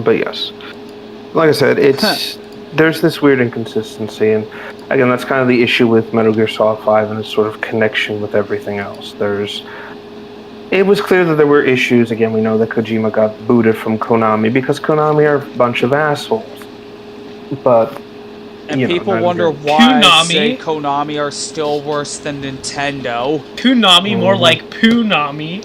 But yes, like I said, there's this weird inconsistency, and again, that's kind of the issue with Metal Gear Solid 5 and its sort of connection with everything else. It was clear that there were issues. Again, we know that Kojima got booted from Konami because Konami are a bunch of assholes. But people wonder why I say Konami are still worse than Nintendo. Konami, more like Poonami.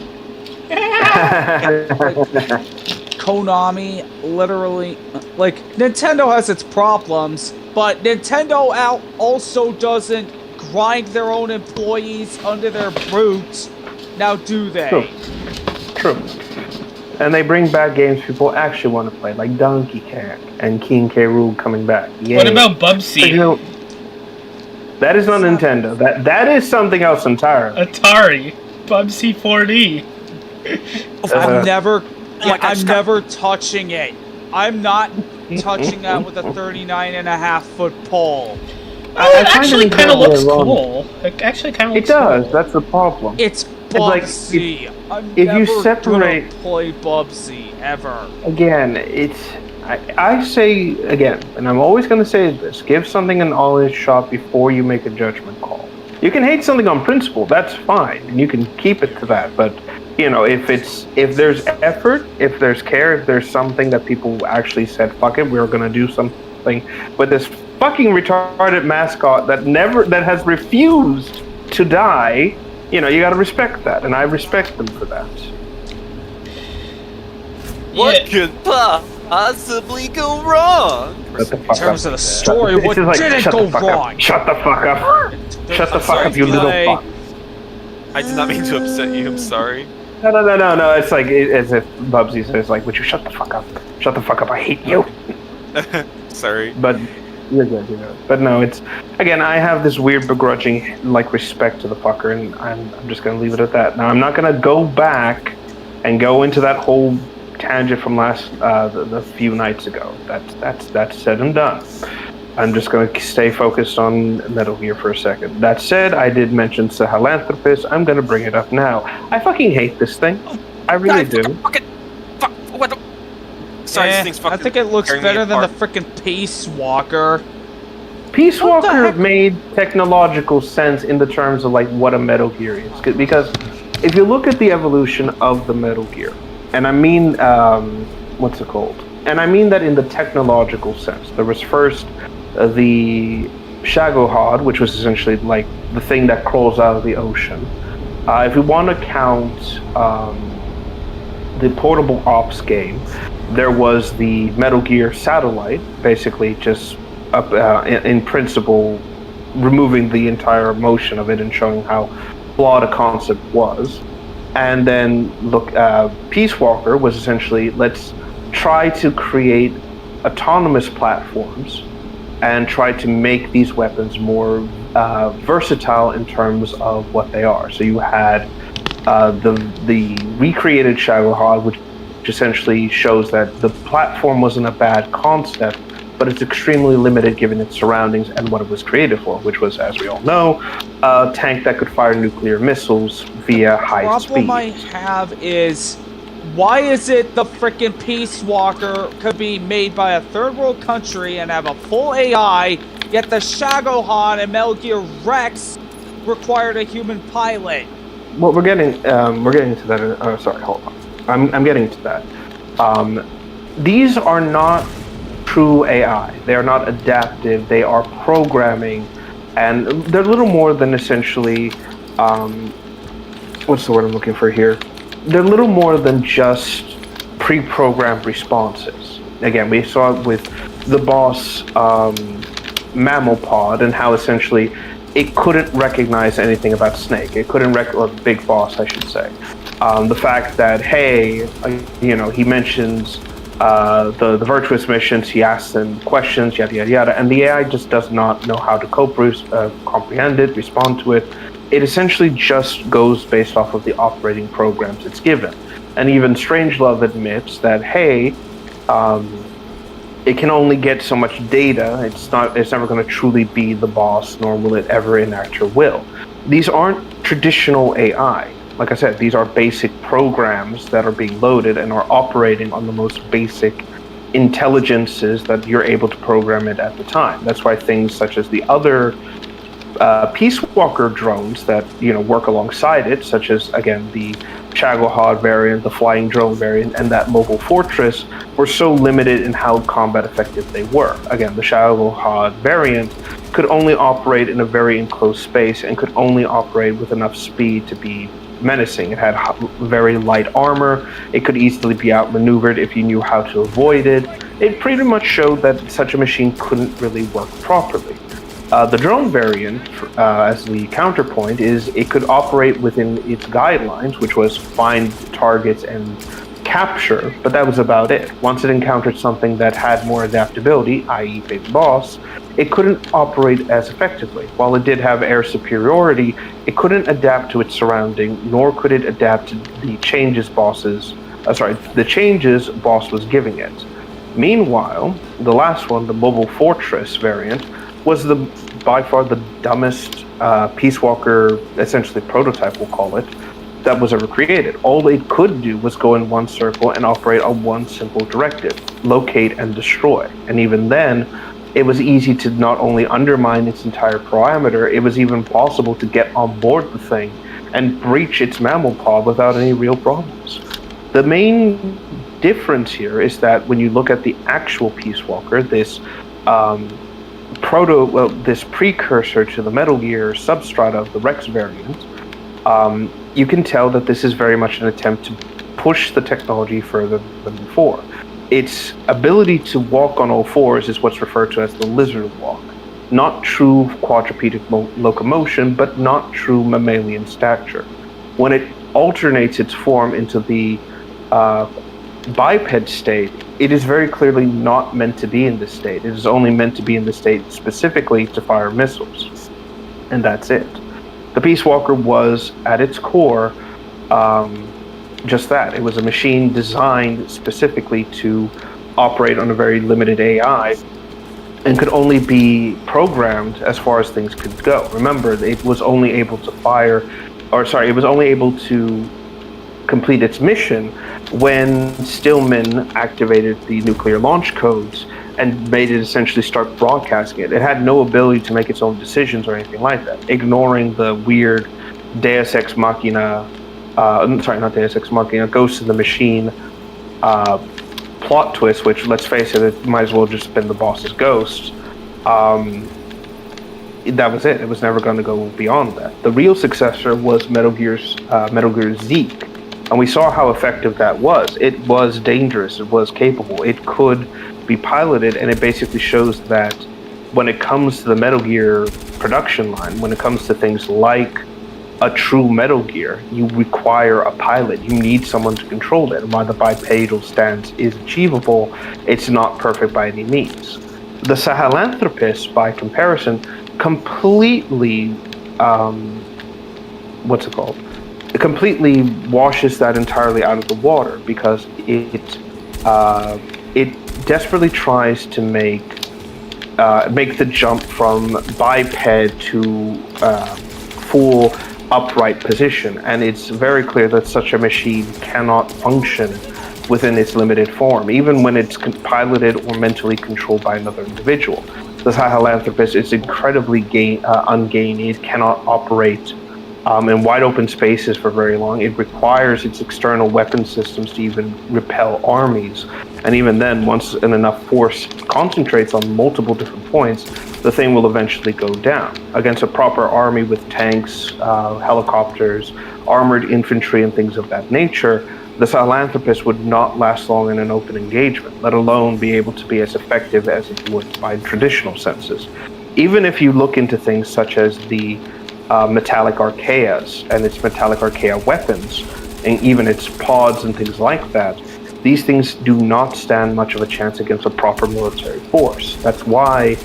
Konami, literally, like, Nintendo has its problems, but Nintendo also doesn't grind their own employees under their boots. Now, do they? True. And they bring back games people actually want to play, like Donkey Kong and King K. Rool coming back. Yay. What about Bubsy? That is not Nintendo. That is something else entirely. Atari. Bubsy 4D. I'm never touching it. I'm not touching that with a 39.5-foot pole. It actually kind of looks cool. It actually kind of looks cool. It does. That's the problem. It's Bubsy. I'm if never you separate, gonna play Bubsy ever. Again, I say again, and I'm always going to say this: give something an honest shot before you make a judgment call. You can hate something on principle. That's fine, and you can keep it to that. But if there's effort, if there's care, if there's something that people actually said, "Fuck it, we're going to do something," but this fucking retarded mascot that has refused to die. You gotta respect that, and I respect them for that. What could possibly go wrong? In terms of the story, what didn't go wrong? Shut the fuck up! Shut the fuck up, you little fuck! I did not mean to upset you. I'm sorry. No. It's like as if Bubsy says, like, "Would you shut the fuck up? Shut the fuck up! I hate you." Sorry, but. You're good. But no, it's again. I have this weird begrudging respect to the fucker, and I'm just gonna leave it at that. Now I'm not gonna go back and go into that whole tangent from last the few nights ago. That's said and done. I'm just gonna stay focused on Metal Gear for a second. That said, I did mention Sahelanthropus. I'm gonna bring it up now. I fucking hate this thing. I really do. Sorry, I think it looks better than the frickin' Peace Walker. Peace Walker made technological sense in the terms of like what a Metal Gear is, because if you look at the evolution of the Metal Gear, and I mean what's it called? And I mean that in the technological sense. There was first the Shagohod, which was essentially like the thing that crawls out of the ocean. If we want to count the portable ops game, there was the Metal Gear Satellite, basically just in principle removing the entire motion of it and showing how flawed a concept was. And then Peace Walker was essentially, let's try to create autonomous platforms and try to make these weapons more versatile in terms of what they are. So you had the recreated Shagohod, which essentially shows that the platform wasn't a bad concept, but it's extremely limited given its surroundings and what it was created for, which was, as we all know, a tank that could fire nuclear missiles via high speed. The problem I have is, why is it the frickin' Peace Walker could be made by a third world country and have a full AI, yet the Shagohod and Metal Gear Rex required a human pilot? Well, we're getting to that. Sorry, hold on. I'm getting to that. These are not true AI. They are not adaptive. They are programming, and they're little more than essentially, what's the word I'm looking for here? They're little more than just pre-programmed responses. Again, we saw it with the boss Mammal Pod and how essentially it couldn't recognize anything about Snake. It couldn't or Big Boss, I should say. The fact that, hey, he mentions the virtuous missions, he asks them questions, yada, yada, yada, and the AI just does not know how to comprehend it, respond to it. It essentially just goes based off of the operating programs it's given. And even Strangelove admits that, hey, it can only get so much data. It's never going to truly be the boss, nor will it ever enact your will. These aren't traditional AI. like I said, these are basic programs that are being loaded and are operating on the most basic intelligences that you're able to program it at the time. That's why things such as the other Peace Walker drones that work alongside it, such as again the Shagohod variant, the flying drone variant, and that mobile fortress, were so limited in how combat effective they were. Again, the Shagohod variant could only operate in a very enclosed space and could only operate with enough speed to be menacing. It had very light armor. It could easily be outmaneuvered if you knew how to avoid it. It pretty much showed that such a machine couldn't really work properly. The drone variant, as the counterpoint, is it could operate within its guidelines, which was find targets and capture, but that was about it. Once it encountered something that had more adaptability, i.e. Big Boss, it couldn't operate as effectively. While it did have air superiority, it couldn't adapt to its surrounding, nor could it adapt to the changes Boss was giving it. Meanwhile, the last one, the Mobile Fortress variant, was by far the dumbest Peace Walker, essentially prototype, we'll call it, that was ever created. All it could do was go in one circle and operate on one simple directive: locate and destroy. And even then, it was easy to not only undermine its entire parameter, it was even possible to get on board the thing and breach its mammal pod without any real problems. The main difference here is that when you look at the actual Peace Walker, this this precursor to the Metal Gear substrata of the Rex variant, you can tell that this is very much an attempt to push the technology further than before. Its ability to walk on all fours is what's referred to as the lizard walk. Not true quadrupedic locomotion, but not true mammalian stature. When it alternates its form into the biped state, it is very clearly not meant to be in this state. It is only meant to be in this state specifically to fire missiles. And that's it. The Peace Walker was, at its core, just that. It was a machine designed specifically to operate on a very limited AI and could only be programmed as far as things could go. Remember, it was only able to it was only able to complete its mission when Stillman activated the nuclear launch codes and made it essentially start broadcasting it. It had no ability to make its own decisions or anything like that, ignoring the weird Deus Ex Machina, not Deus Ex Machina, Ghost in the Machine plot twist, which, let's face it might as well just been the boss's ghost. That was it. It was never going to go beyond that. The real successor was Metal Gear Zeke. And we saw how effective that was. It was dangerous. It was capable. It could be piloted, and it basically shows that when it comes to the Metal Gear production line, when it comes to things like a true Metal Gear, you require a pilot. You need someone to control it. And while the bipedal stance is achievable, it's not perfect by any means. The Sahelanthropus, by comparison, completely it completely washes that entirely out of the water, because it desperately tries to make the jump from biped to full upright position, and it's very clear that such a machine cannot function within its limited form, even when it's piloted or mentally controlled by another individual. The Sahelanthropus is incredibly ungainly. It cannot operate in wide open spaces for very long. It requires its external weapon systems to even repel armies. And even then, once enough force concentrates on multiple different points, the thing will eventually go down. Against a proper army with tanks, helicopters, armored infantry, and things of that nature, the Sahelanthropus would not last long in an open engagement, let alone be able to be as effective as it would by traditional senses. Even if you look into things such as the metallic archaeas and its metallic archaea weapons, and even its pods and things like that, these things do not stand much of a chance against a proper military force. That's why,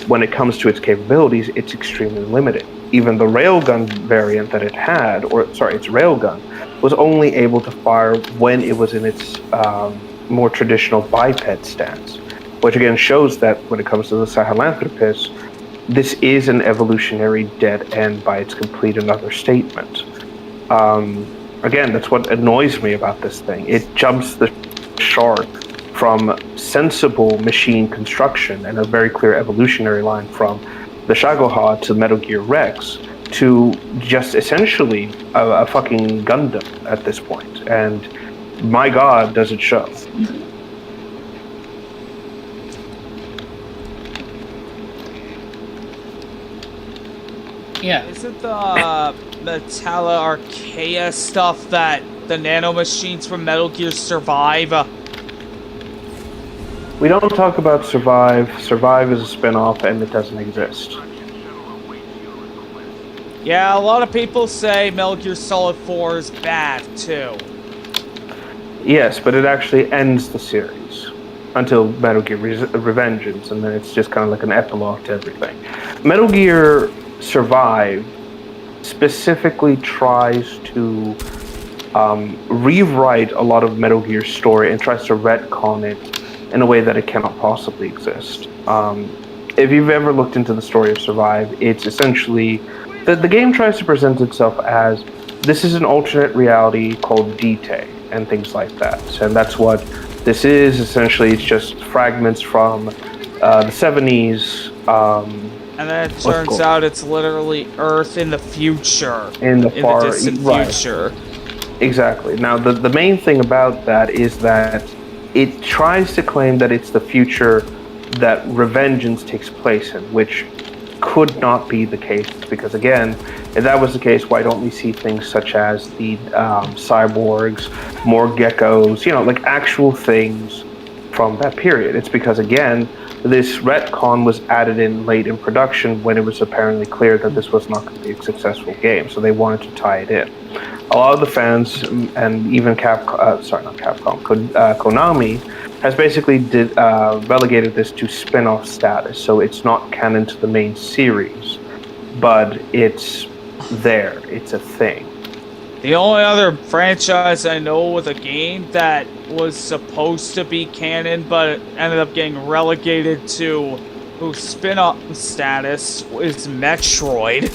when it comes to its capabilities, it's extremely limited. Even the railgun variant that it had, its railgun, was only able to fire when it was in its more traditional biped stance, which again shows that when it comes to the Sahelanthropus, this is an evolutionary dead end by its complete another statement. again, that's what annoys me about this thing. It jumps the shark from sensible machine construction and a very clear evolutionary line from the Shagoha to Metal Gear Rex to just essentially a fucking Gundam at this point. And my God, does it show. Yeah. Isn't the Metalla Archaea stuff that the nanomachines from Metal Gear Survive? We don't talk about Survive. Survive is a spin-off and it doesn't exist. Yeah, a lot of people say Metal Gear Solid 4 is bad, too. Yes, but it actually ends the series until Metal Gear Revengeance, and then it's just kind of like an epilogue to everything. Metal Gear Survive specifically tries to rewrite a lot of Metal Gear's story and tries to retcon it in a way that it cannot possibly exist. If you've ever looked into the story of Survive, it's essentially the game tries to present itself as this is an alternate reality called Dite and things like that. And that's what this is. Essentially, it's just fragments from the 70s. And then it turns out it's literally Earth in the future. In the distant future. Exactly. Now, the main thing about that is that it tries to claim that it's the future that Revengeance takes place in, which could not be the case, because again, if that was the case, why don't we see things such as the cyborgs, more geckos, like actual things from that period? It's because, again, this retcon was added in late in production when it was apparently clear that this was not going to be a successful game, so they wanted to tie it in. A lot of the fans, and even Konami, has basically relegated this to spin-off status, so it's not canon to the main series, but it's there, it's a thing. The only other franchise I know with a game that was supposed to be canon but ended up getting relegated to spin-off status is Metroid.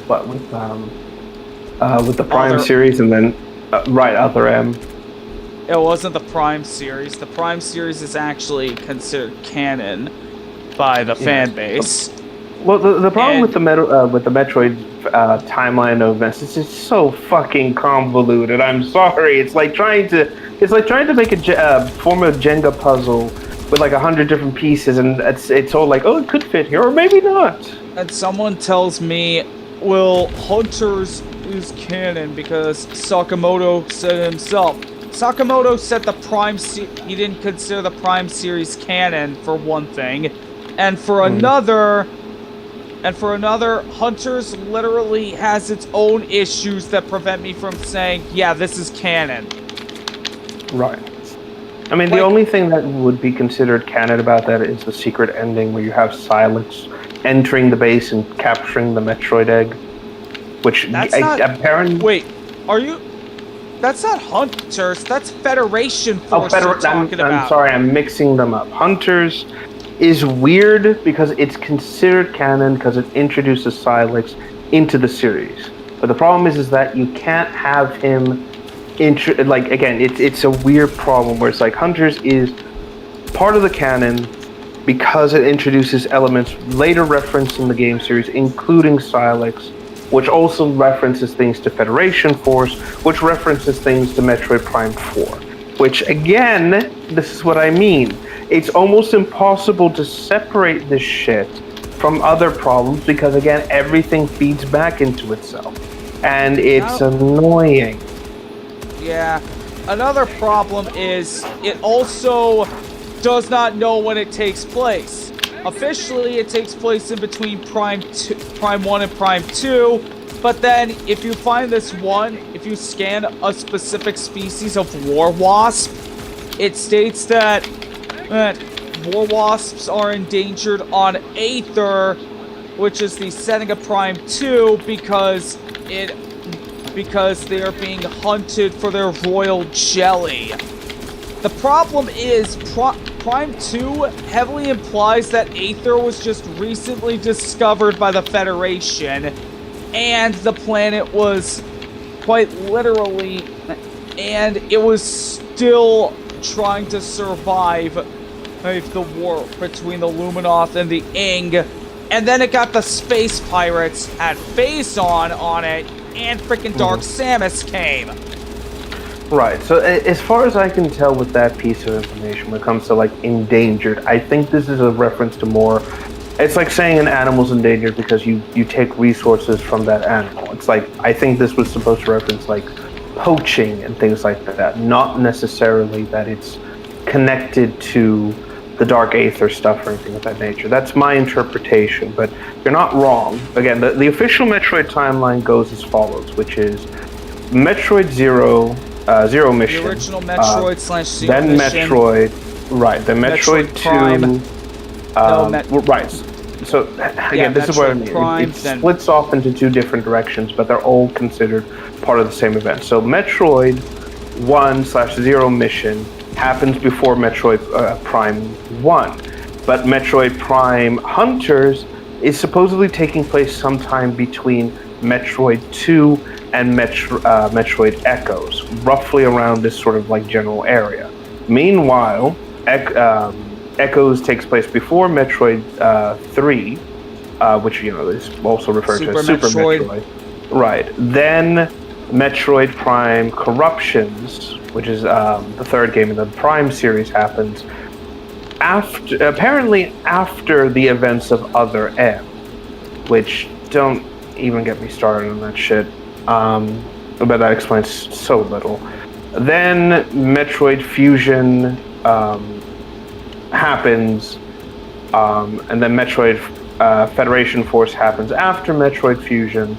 What, with the Prime series and then Other M. It wasn't the Prime series. The Prime series is actually considered canon by the fan base. Well, the problem with the Metroid timeline of events is it's so fucking convoluted. I'm sorry. It's like trying to make a form of Jenga puzzle with like 100 different pieces, and it's all like, oh, it could fit here or maybe not. And someone tells me, well, Hunters is canon because Sakamoto said it himself. Sakamoto said he didn't consider the Prime series canon, for one thing, and for another, Hunters literally has its own issues that prevent me from saying, yeah, this is canon. Right. I mean, the only thing that would be considered canon about that is the secret ending where you have Silex entering the base and capturing the Metroid egg, which apparently... Wait, are you... That's not Hunters, that's Federation Force you're talking about. I'm sorry, I'm mixing them up. Hunters is weird because it's considered canon because it introduces Silex into the series. But the problem is that you can't have him... it's a weird problem where it's like Hunters is part of the canon because it introduces elements later referenced in the game series, including Silex, which also references things to Federation Force, which references things to Metroid Prime 4. Which, again, this is what I mean. It's almost impossible to separate this shit from other problems because, again, everything feeds back into itself. And it's annoying. Yeah. Another problem is it also does not know when it takes place. Officially, it takes place in between Prime 1 and Prime 2, but then if you find if you scan a specific species of war wasp, it states that war wasps are endangered on Aether, which is the setting of Prime 2, because they are being hunted for their royal jelly. The problem is Prime 2 heavily implies that Aether was just recently discovered by the Federation, and the planet was quite literally, and it was still trying to survive the war between the Luminoth and the Ing, and then it got the space pirates at Phazon on it, and freaking Dark Samus came. Right, so as far as I can tell with that piece of information, when it comes to, like, endangered, I think this is a reference to more... It's like saying an animal's endangered because you take resources from that animal. It's like, I think this was supposed to reference, like, poaching and things like that, not necessarily that it's connected to the Dark Aether stuff or anything of that nature. That's my interpretation, but you're not wrong. Again, the official Metroid timeline goes as follows, which is Metroid Zero Mission. The original Metroid / Zero then Mission. Metroid, right? Then Metroid Prime. 2. Right. So again, this is what I mean. Prime, it splits off into two different directions, but they're all considered part of the same event. So Metroid 1/0 Mission happens before Metroid Prime 1, but Metroid Prime Hunters is supposedly taking place sometime between Metroid 2 and Metroid Echoes, roughly around this sort of like general area. Meanwhile, Echoes takes place before Metroid 3, which is also referred to as Super Metroid. Right. Then Metroid Prime Corruptions, which is the third game in the Prime series, happens apparently after the events of Other M, which don't even get me started on that shit. But that explains so little. Then Metroid Fusion happens, and then Metroid Federation Force happens after Metroid Fusion.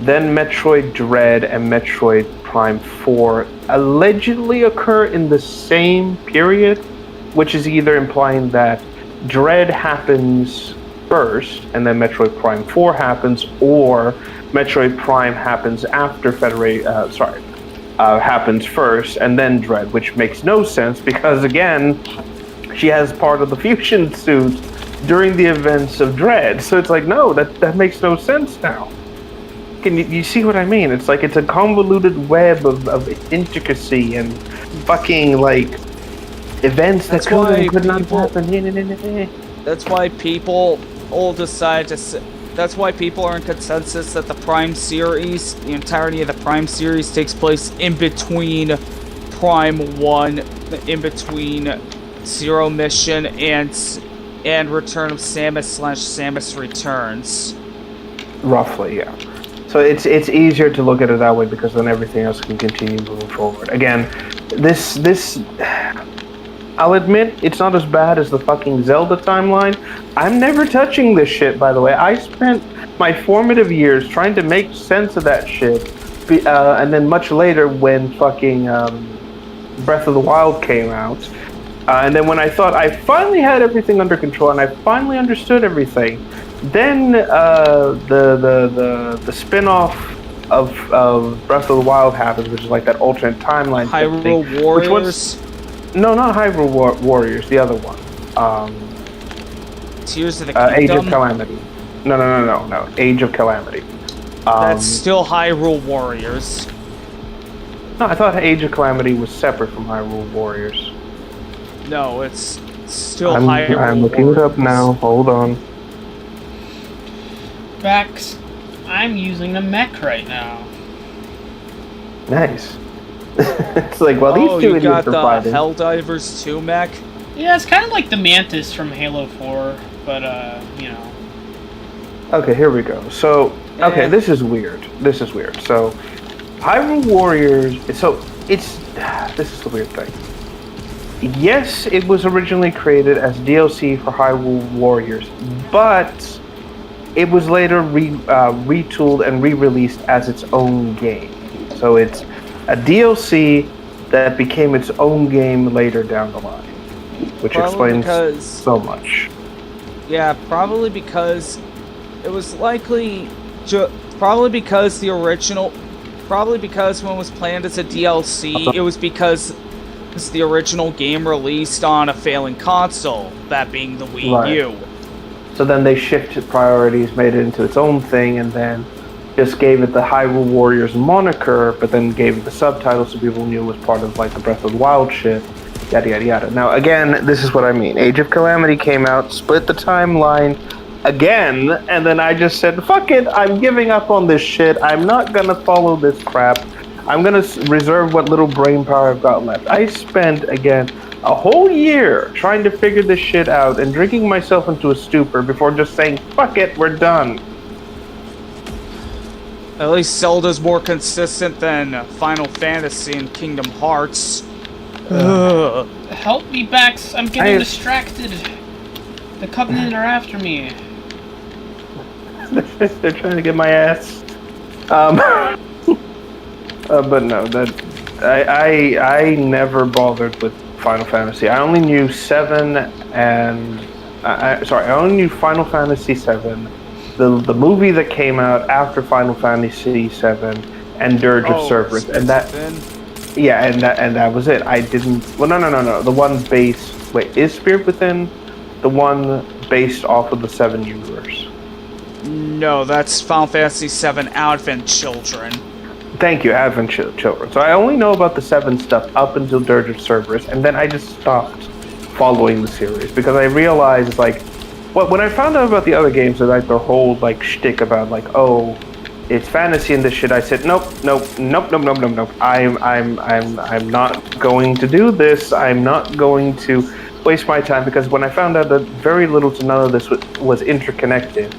Then Metroid Dread and Metroid Prime 4 allegedly occur in the same period, which is either implying that Dread happens first and then Metroid Prime 4 happens, or Metroid Prime happens after happens first and then Dread, which makes no sense because, again, she has part of the fusion suit during the events of Dread. So it's like, no, that makes no sense now. Can you see what I mean? It's like it's a convoluted web of intricacy and fucking like events that could not happen. That's why people all decide to. That's why people are in consensus that the Prime series, the entirety of the Prime series, takes place in between Prime 1, in between Zero Mission and Return of Samus / Samus Returns. Roughly, yeah. So it's easier to look at it that way because then everything else can continue moving forward. Again, this I'll admit it's not as bad as the fucking Zelda timeline. I'm never touching this shit, by the way. I spent my formative years trying to make sense of that shit, and then much later when fucking Breath of the Wild came out, and then when I thought I finally had everything under control and I finally understood everything, then the spin-off of Breath of the Wild happens, which is like that alternate timeline Hyrule thing. Warriors? No, not Hyrule Warriors, the other one. Tears of the Kingdom? Age of Calamity. No. Age of Calamity. That's still Hyrule Warriors. No, I thought Age of Calamity was separate from Hyrule Warriors. No, it's still Hyrule Warriors. I'm looking it up now. Hold on. Vax, I'm using the mech right now. Nice. It's like, well, these two idiots are fighting. Oh, you got the Helldivers 2 mech? Yeah, it's kind of like the Mantis from Halo 4, but, Okay, here we go. So, okay, this is weird. So, Hyrule Warriors... this is the weird thing. Yes, it was originally created as DLC for Hyrule Warriors, but it was later retooled and re-released as its own game. So it's a DLC that became its own game later down the line, which explains so much. Yeah, probably because it was likely... probably because when it was planned as a DLC, it was because the original game released on a failing console, that being the Wii U. So then they shifted priorities, made it into its own thing, and then just gave it the Hyrule Warriors moniker, but then gave it the subtitle so people knew it was part of like the Breath of the Wild shit. Yada yada yada. Now again, this is what I mean. Age of Calamity came out, split the timeline again, and then I just said, fuck it, I'm giving up on this shit. I'm not gonna follow this crap. I'm gonna reserve what little brain power I've got left. I spent, again, a whole year trying to figure this shit out and drinking myself into a stupor before just saying, fuck it, we're done. At least Zelda's more consistent than Final Fantasy and Kingdom Hearts. Help me, Bex. I'm getting distracted. The Covenant are after me. They're trying to get my ass. But no, that I never bothered with Final Fantasy. I only knew 7 and I only knew Final Fantasy 7, the movie that came out after Final Fantasy 7, and Dirge of Cerberus, and that. Yeah, and that was it. I didn't. Well, no. The one based. Wait, is Spirit Within the one based off of the 7 universe? No, that's Final Fantasy VII Advent Children. Thank you, Advent Children. So I only know about the 7 stuff up until Dirge of Cerberus, and then I just stopped following the series because I realized, like, when I found out about the other games, that like their whole like shtick about like, oh, it's fantasy and this shit. I said, nope. I'm not going to do this. I'm not going to waste my time, because when I found out that very little to none of this was interconnected,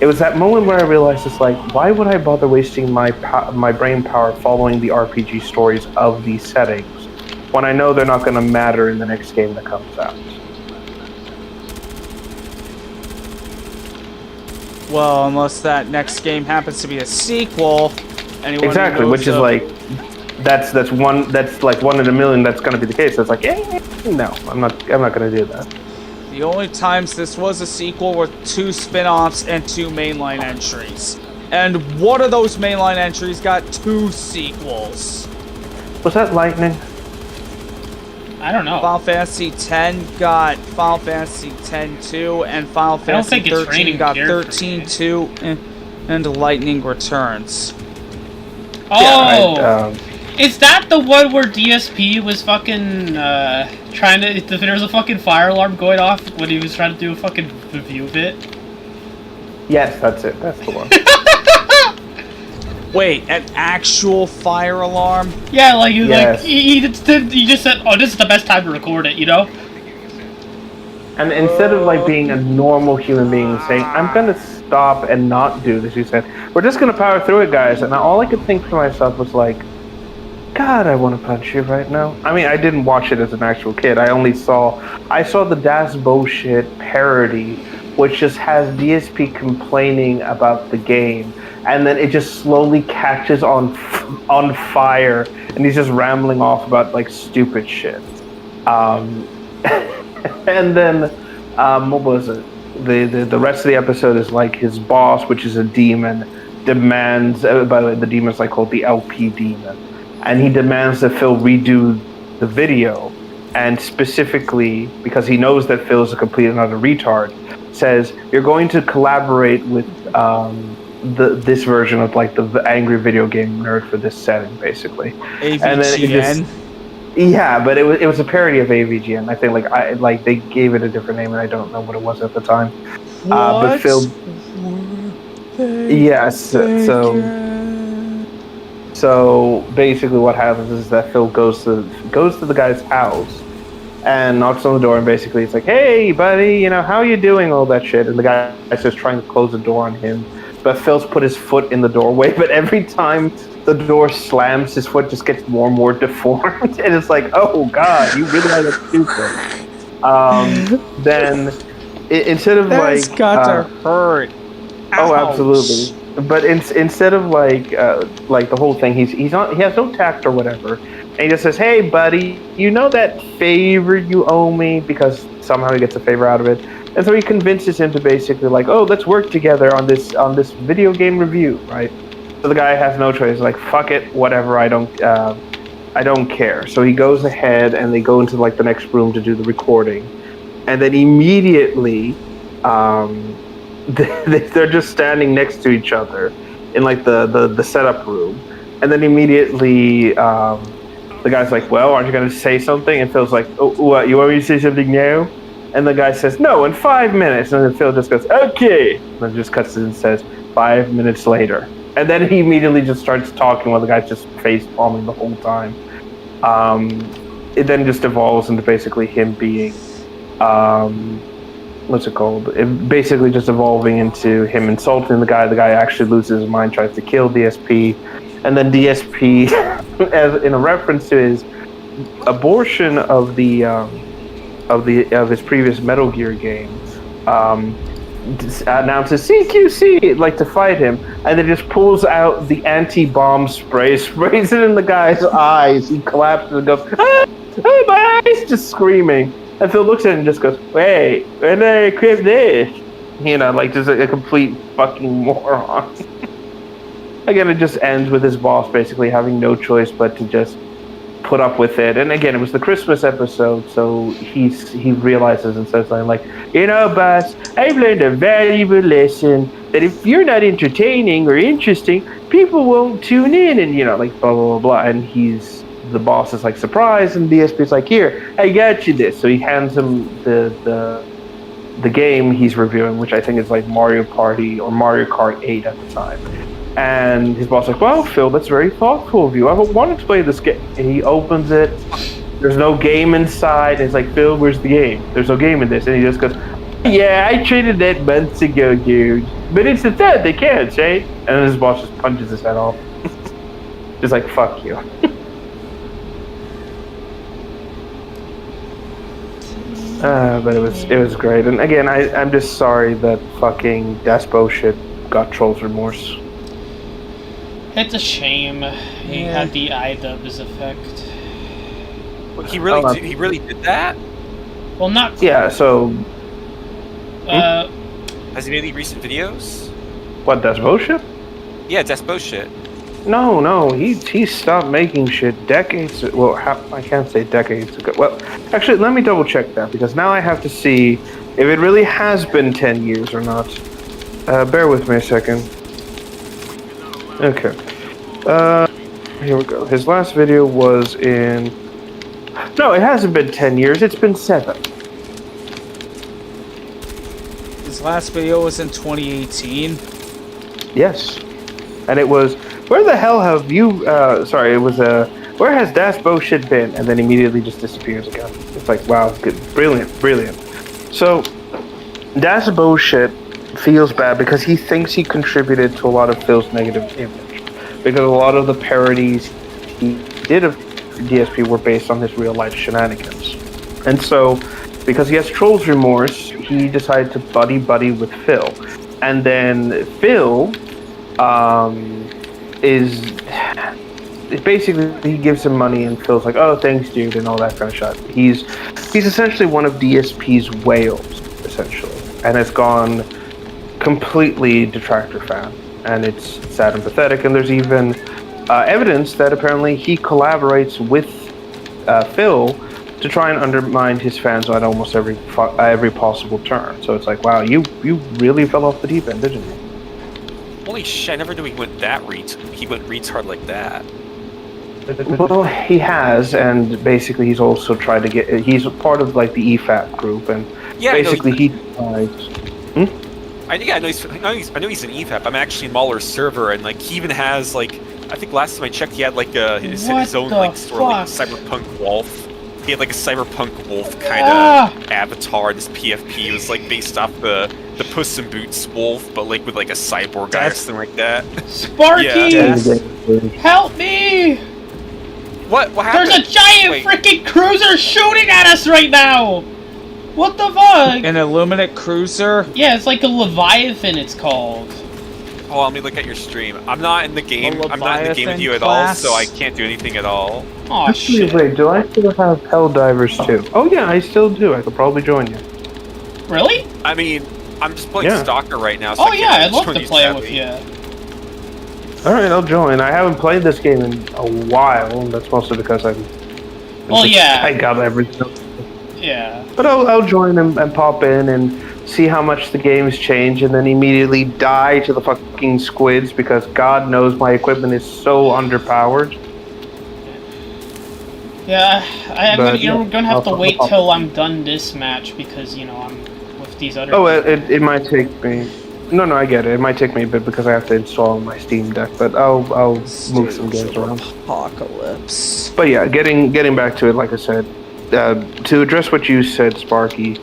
it was that moment where I realized, it's like, why would I bother wasting my brain power following the RPG stories of these settings when I know they're not going to matter in the next game that comes out? Well, unless that next game happens to be a sequel. Exactly, which is like, that's like 1 in a million. That's going to be the case. It's like, no, I'm not going to do that. The only times this was a sequel were 2 spin-offs and 2 mainline entries. And one of those mainline entries got 2 sequels. Was that Lightning? I don't know. Final Fantasy X got Final Fantasy X-2, and Final Fantasy 13 got 13-2, and Lightning Returns. Oh! Yeah, is that the one where DSP was fucking trying to... There was a fucking fire alarm going off when he was trying to do a fucking review bit? Yes, that's it. That's the one. Wait, an actual fire alarm? Yeah, like, yes. He just said, oh, this is the best time to record it, you know? And instead of, like, being a normal human being and saying, I'm gonna stop and not do this, he said, we're just gonna power through it, guys. And all I could think to myself was, like, God, I want to punch you right now. I mean, I didn't watch it as an actual kid. I saw the Das Bullshit parody, which just has DSP complaining about the game, and then it just slowly catches on fire, and he's just rambling off about like stupid shit. And then what was it? The rest of the episode is like his boss, which is a demon, demands. By the way, the demon's like called the LP demon, and he demands that Phil redo the video, and specifically because he knows that Phil is a complete and utter retard, says you're going to collaborate with this version of like the angry video game nerd for this setting, basically. AVGN. And then it just, yeah, but it was a parody of AVGN. I think they gave it a different name, and I don't know what it was at the time. But Phil, yes, so basically what happens is that Phil goes to the guy's house and knocks on the door, and basically it's like, hey buddy, you know, how you doing, all that shit, and the guy is just trying to close the door on him, but Phil's put his foot in the doorway, but every time the door slams, his foot just gets more and more deformed, and it's like, oh god, you really are that stupid. Then instead of that's like got to hurt. Oh, Ouch. absolutely. But instead of like the whole thing, he has no tact or whatever, and he just says, "Hey, buddy, you know that favor you owe me?" Because somehow he gets a favor out of it, and so he convinces him to basically like, "Oh, let's work together on this video game review, right?" So the guy has no choice, like, "Fuck it, whatever. I don't care." So he goes ahead, and they go into like the next room to do the recording, and then immediately. They're just standing next to each other, in like the setup room, and then immediately the guy's like, "Well, aren't you going to say something?" And Phil's like, "Oh, what? You want me to say something now?" And the guy says, "No, in 5 minutes." And then Phil just goes, "Okay," and then just cuts it and says, 5 minutes later. And then he immediately just starts talking while the guy's just face palming the whole time. It then just evolves into basically him being, what's it called? It basically just evolving into him insulting the guy. The guy actually loses his mind, tries to kill DSP, and then DSP, as in a reference to his abortion of his previous Metal Gear game, announces CQC like to fight him, and then just pulls out the anti-bomb spray, sprays it in the guy's eyes. He collapses and goes, "Ah, my eyes!" just screaming. And Phil looks at it and just goes, "Wait, when did I equip this?" You know, like just a complete fucking moron. Again, it just ends with his boss basically having no choice but to just put up with it. And again, it was the Christmas episode, so he realizes and says something like, "You know, boss, I've learned a valuable lesson that if you're not entertaining or interesting, people won't tune in," and you know, like blah blah blah blah. And the boss is like surprised, and DSP's like, "Here, I got you this." So he hands him the game he's reviewing, which I think is like Mario Party or Mario Kart 8 at the time. And his boss is like, "Well, Phil, that's very thoughtful of you. I wanted to play this game." And he opens it. There's no game inside. And he's like, "Phil, where's the game? There's no game in this." And he just goes, "Yeah, I traded that months ago, dude. But it's the third, they can't, right?" And then his boss just punches his head off. Just like, "Fuck you." But it was great. And again, I'm just sorry that fucking Despo shit got Trolls Remorse. It's a shame. He had the iDubbbz effect. Well, he really did that? Well, not. Yeah. So. Has he made any recent videos? What, Despo shit? Yeah, Despo shit. No. He stopped making shit decades. Well, I can't say decades ago. Well, actually, let me double check that because now I have to see if it really has been 10 years or not. Bear with me a second. Okay. Here we go. His last video was in... No, it hasn't been 10 years. It's been 7. His last video was in 2018. Yes. And it was... Where the hell have you... sorry, it was where has Dasbo shit been? And then immediately just disappears again. It's like, wow, good. Brilliant. So, Dasbo shit feels bad because he thinks he contributed to a lot of Phil's negative image. Because a lot of the parodies he did of DSP were based on his real life shenanigans. And so, because he has Trolls Remorse, he decided to buddy with Phil. And then Phil basically he gives him money and Phil's like, "Oh, thanks, dude," and all that kind of shit. He's essentially one of DSP's whales, essentially, and has gone completely detractor fan, and it's sad and pathetic. And there's even evidence that apparently he collaborates with Phil to try and undermine his fans at almost every possible turn. So it's like, wow, you really fell off the deep end, didn't you? Holy shit! I never knew he went retard like that. Well, he has, and basically he's also tried to get. He's part of like the EFAP group, and yeah, basically he. I know he's an EFAP. I'm actually in Mahler's server, and like he even has like I think last time I checked, he had like his own like sort of like cyberpunk wolf. He had like a cyberpunk wolf kind of avatar. This PFP was like based off the Puss in Boots wolf, but like with like a cyborg guy or something like that. Sparky, help me! What happened? There's a giant freaking cruiser shooting at us right now! What the fuck? An Illuminate cruiser? Yeah, it's like a Leviathan, it's called. Oh, let me look at your stream. I'm not in the game. I'm not in the game with you at all, so I can't do anything at all. Oh shit. Wait, do I still have Helldivers too? Oh yeah, I still do. I could probably join you. Really? I mean, I'm just playing Stalker right now. So I'd love to play it with you. Alright, I'll join. I haven't played this game in a while, and that's mostly because I got everything. Yeah. But I'll join and pop in, and see how much the game's changed, and then immediately die to the fucking squids because God knows my equipment is so underpowered. Yeah, you're gonna have to I'll wait till I'm done this match because, you know, I'm with these other Oh, people. it might take me... No, I get it. It might take me a bit because I have to install my Steam Deck, but I'll move some games around. Apocalypse. But yeah, getting back to it, like I said, to address what you said, Sparky,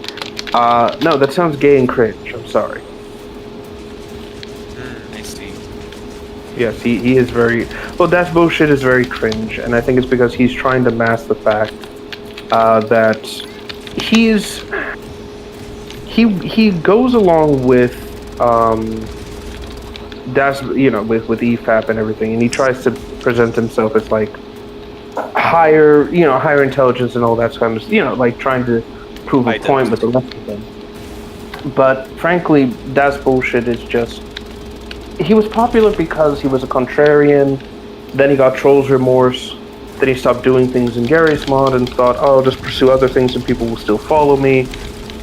no, that sounds gay and cringe. I'm sorry. I see. Yes, he is very... Well, that bullshit is very cringe, and I think it's because he's trying to mask the fact that he goes along with that's, you know, with EFAP and everything, and he tries to present himself as like higher intelligence and all that kind of, you know, like trying to prove a point with the rest of them. But frankly, that's bullshit. Is just, he was popular because he was a contrarian. Then he got trolls remorse. Then he stopped doing things in Gary's mod and thought, oh, I'll just pursue other things and people will still follow me.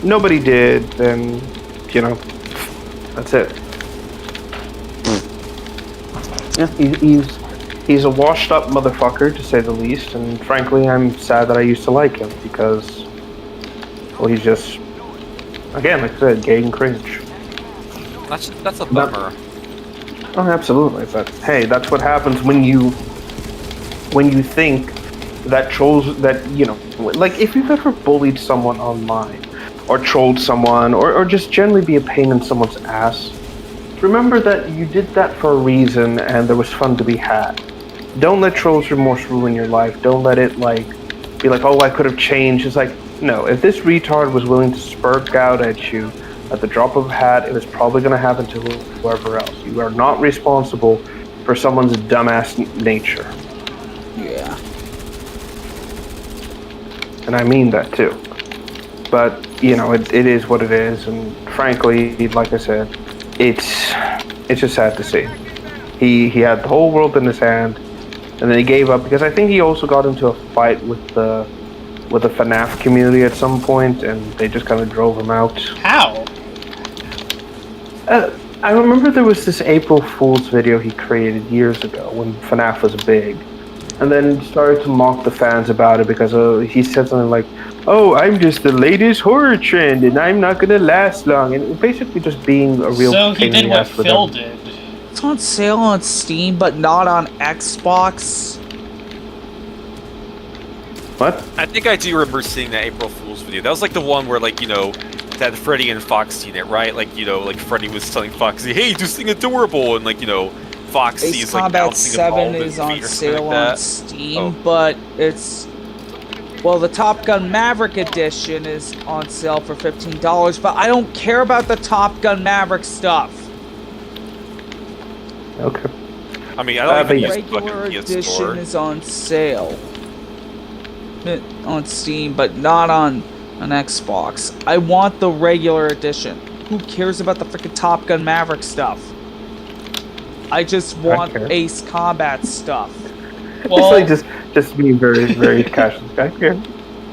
Nobody did, then, you know, that's it. Yeah, he's a washed up motherfucker, to say the least, and frankly, I'm sad that I used to like him because, well, he's just, again, like I said, gay and cringe. That's a bummer. Oh, absolutely, but hey, that's what happens when you think that trolls, that, you know, like if you've ever bullied someone online, or trolled someone, or just generally be a pain in someone's ass, remember that you did that for a reason and there was fun to be had. Don't let trolls remorse ruin your life. Don't let it, like, be like, oh, I could have changed. It's like, no, if this retard was willing to spurt out at you at the drop of a hat, it was probably going to happen to whoever else. You are not responsible for someone's dumbass nature. Yeah. And I mean that too. But, you know, it is what it is, and frankly, like I said, it's just sad to see. He had the whole world in his hand, and then he gave up because I think he also got into a fight with the FNAF community at some point, and they just kind of drove him out. How? I remember there was this April Fool's video he created years ago when FNAF was big, and then started to mock the fans about it because he said something like, oh, I'm just the latest horror trend, and I'm not gonna last long, and basically just being a real So he pain in did the what ass with Phil them. did. It's on sale on Steam, but not on Xbox. What? I think I do remember seeing that April Fool's video. That was like the one where, like, you know, that Freddy and Foxy in it, right? Like, you know, like Freddy was telling Foxy, hey, do something adorable, and, like, you know, Foxy Ace is like Combat bouncing 7 a is ball on or sale like on that. Steam, but it's... Well, the Top Gun Maverick edition is on sale for $15, but I don't care about the Top Gun Maverick stuff. Okay. I mean, I don't even The use regular fucking edition PS4. is on sale on Steam, but not on Xbox. I want the regular edition. Who cares about the freaking Top Gun Maverick stuff? I just want care. Ace Combat stuff. Well, It's like just being very, very casual. I care.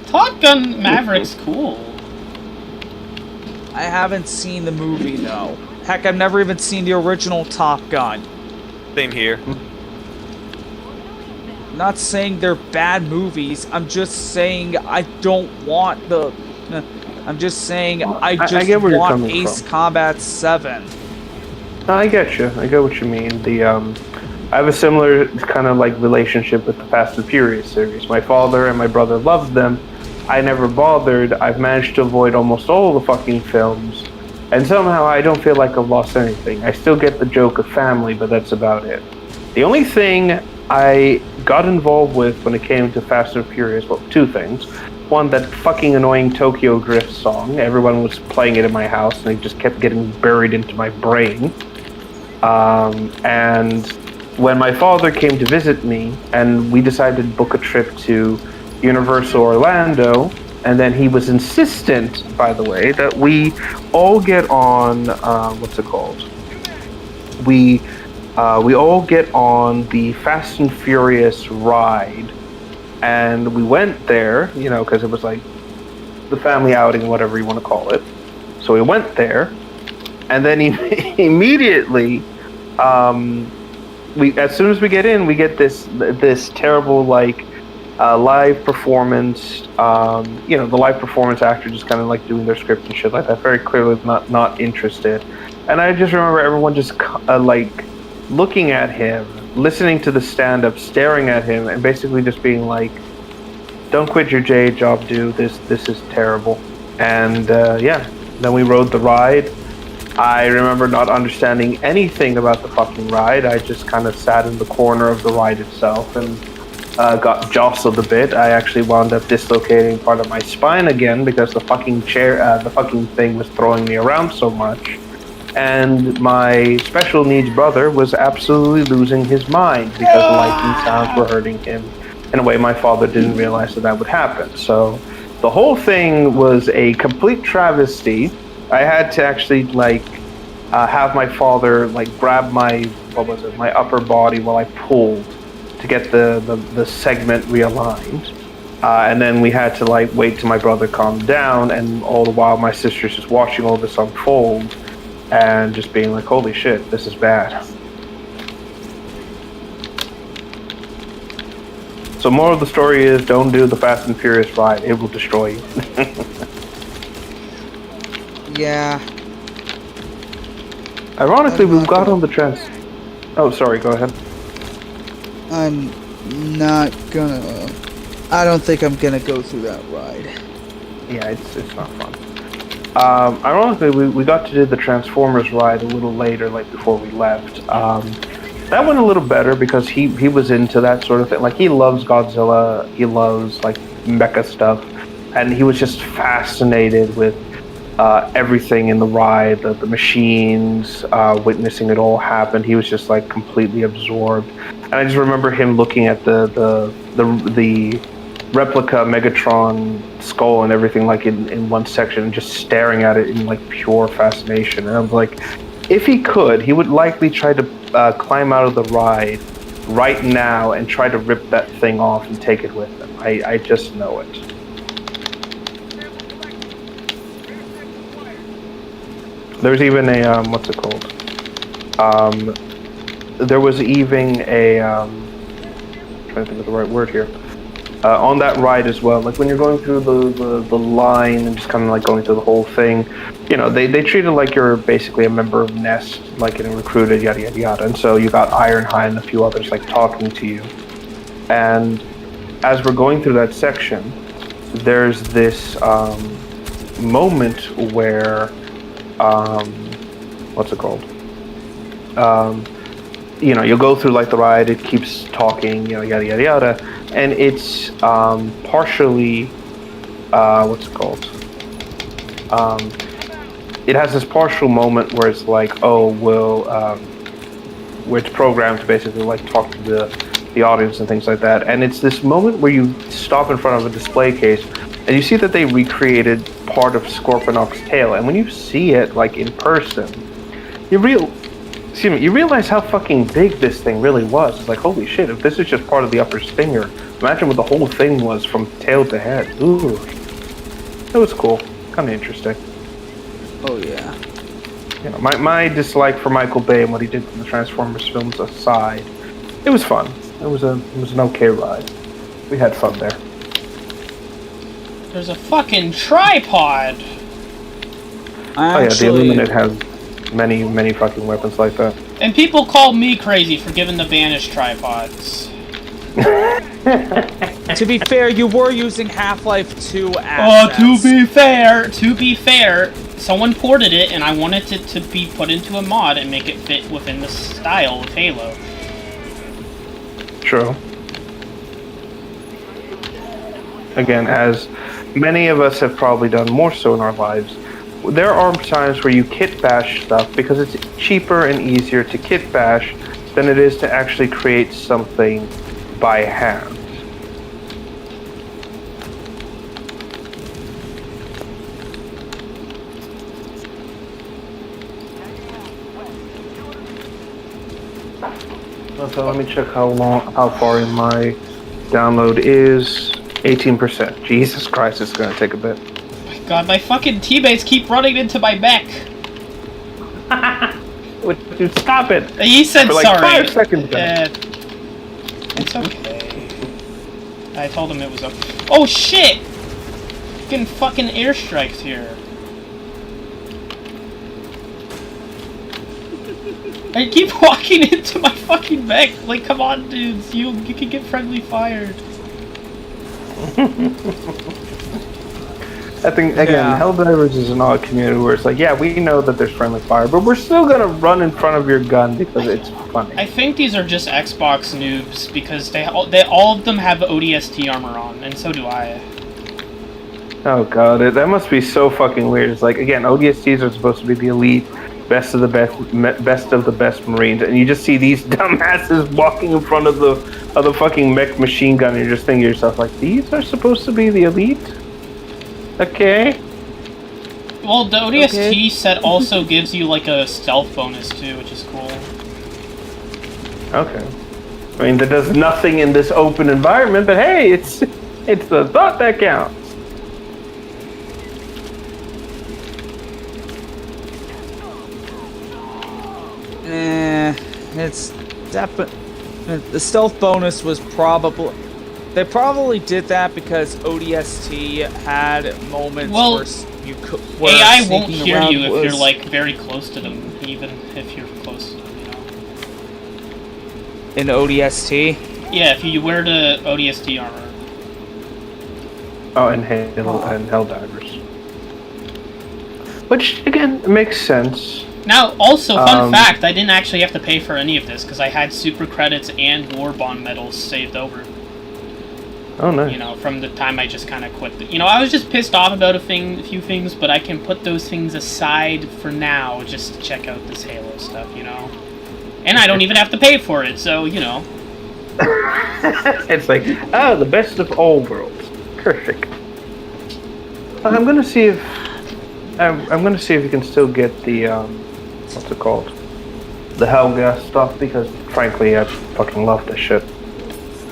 Top Gun Maverick's cool. I haven't seen the movie though. Heck, I've never even seen the original Top Gun. Same here. I'm not saying they're bad movies. I'm just saying I don't want the... I'm just saying I just get where you're want coming Ace from. Combat 7. No, I get you. I get what you mean. I have a similar kind of like relationship with the Fast and Furious series. My father and my brother loved them. I never bothered. I've managed to avoid almost all the fucking films. And somehow I don't feel like I've lost anything. I still get the joke of family, but that's about it. The only thing I got involved with when it came to Fast and Furious, well, two things. One, that fucking annoying Tokyo Drift song. Everyone was playing it in my house, and it just kept getting buried into my brain. And when my father came to visit me, and we decided to book a trip to Universal Orlando, and then he was insistent, by the way, that we all get on, what's it called? We all get on the Fast and Furious ride, and we went there, you know, because it was like the family outing, whatever you want to call it. So we went there, and then immediately, as soon as we get in, we get this terrible like live performance. The live performance actor just kind of like doing their script and shit like that. Very clearly not interested. And I just remember everyone just like looking at him, listening to the stand-up, staring at him, and basically just being like, "Don't quit your J job, dude. This is terrible." And then we rode the ride. I remember not understanding anything about the fucking ride. I just kind of sat in the corner of the ride itself and got jostled a bit. I actually wound up dislocating part of my spine again because the fucking thing was throwing me around so much. And my special needs brother was absolutely losing his mind because the lightning sounds were hurting him in a way my father didn't realize that would happen. So the whole thing was a complete travesty. I had to actually have my father grab my upper body while I pulled to get the segment realigned. And then we had to wait till my brother calmed down, and all the while my sister's just watching all this unfold and just being like, holy shit, this is bad. So moral of the story is, don't do the Fast and Furious ride. It will destroy you. Yeah. Ironically, we got on the trans... Oh, sorry, go ahead. I'm not gonna... I don't think I'm gonna go through that ride. Yeah, it's not fun. Ironically, we got to do the Transformers ride a little later, before we left. That went a little better because he was into that sort of thing. He loves Godzilla, he loves mecha stuff, and he was just fascinated with everything in the ride, the machines, witnessing it all happen. He was just completely absorbed. And I just remember him looking at the replica Megatron skull and everything in one section and just staring at it in pure fascination. And I was like, if he could, he would likely try to climb out of the ride right now and try to rip that thing off and take it with him. I just know it. There's even a what's it called? There was even a I'm trying to think of the right word here. On that ride as well, when you're going through the line and just kind of going through the whole thing, they treat it like you're basically a member of Nest, getting recruited, yada yada yada. And so you got Ironhide and a few others talking to you. And as we're going through that section, there's this moment where what's it called? You'll go through the ride, it keeps talking, yada yada yada, and it's partially what's it called? It has this partial moment where it's where it's programmed to basically talk to the audience and things like that. And it's this moment where you stop in front of a display case and you see that they recreated part of Scorponok's tail. And when you see it in person, you realize how fucking big this thing really was. It's holy shit, if this is just part of the upper stinger, imagine what the whole thing was from tail to head. Ooh. It was cool. Kind of interesting. Oh yeah. My dislike for Michael Bay and what he did from the Transformers films aside, it was fun. It was an okay ride. We had fun there. There's a fucking tripod! The Illuminate has many fucking weapons like that. And people call me crazy for giving the Banish tripods. To be fair, you were using Half-Life 2 assets. To be fair, someone ported it and I wanted it to be put into a mod and make it fit within the style of Halo. True. Again, as many of us have probably done more so in our lives, there are times where you kit bash stuff because it's cheaper and easier to kit bash than it is to actually create something by hand. So let me check how far in my download is. 18%. Jesus Christ, it's gonna take a bit. God, my fucking teammates keep running into my mech. Dude, stop it! He said For like sorry. 5 seconds. It's okay. I told him it was okay. Oh shit! Getting fucking airstrikes here. I keep walking into my fucking mech. Like, come on, dudes. You can get friendly fired. I think, again, Helldivers is an odd community where it's like, yeah, we know that there's friendly fire, but we're still gonna run in front of your gun because it's funny. I think these are just Xbox noobs because they all of them have ODST armor on, and so do I. Oh god, that must be so fucking weird. It's like, again, ODSTs are supposed to be the elite, best of the best Marines, and you just see these dumbasses walking in front of the fucking mech machine gun, and you're just thinking to yourself, like, these are supposed to be the elite? Okay. Well, the ODST set also gives you like a stealth bonus too, which is cool. Okay. I mean, that does nothing in this open environment, but hey, it's the thought that counts. It's definitely the stealth bonus was probably. They probably did that because ODST had moments where you could. AI won't hear you if you're like very close to them, even if you're close to them, you know. In ODST? Yeah, if you wear the ODST armor. Oh, and Helldivers. Which again makes sense. Now, also, fun fact: I didn't actually have to pay for any of this because I had super credits and war bond medals saved over. Oh, nice. You know, from the time I just kind of quit. You know, I was just pissed off about a few things, but I can put those things aside for now just to check out this Halo stuff, you know? And I don't even have to pay for it, so, you know. It's like, oh, the best of all worlds. Perfect. I'm gonna see if... I'm gonna see if you can still get the, what's it called? The Hellgas stuff, because, frankly, I fucking love this shit.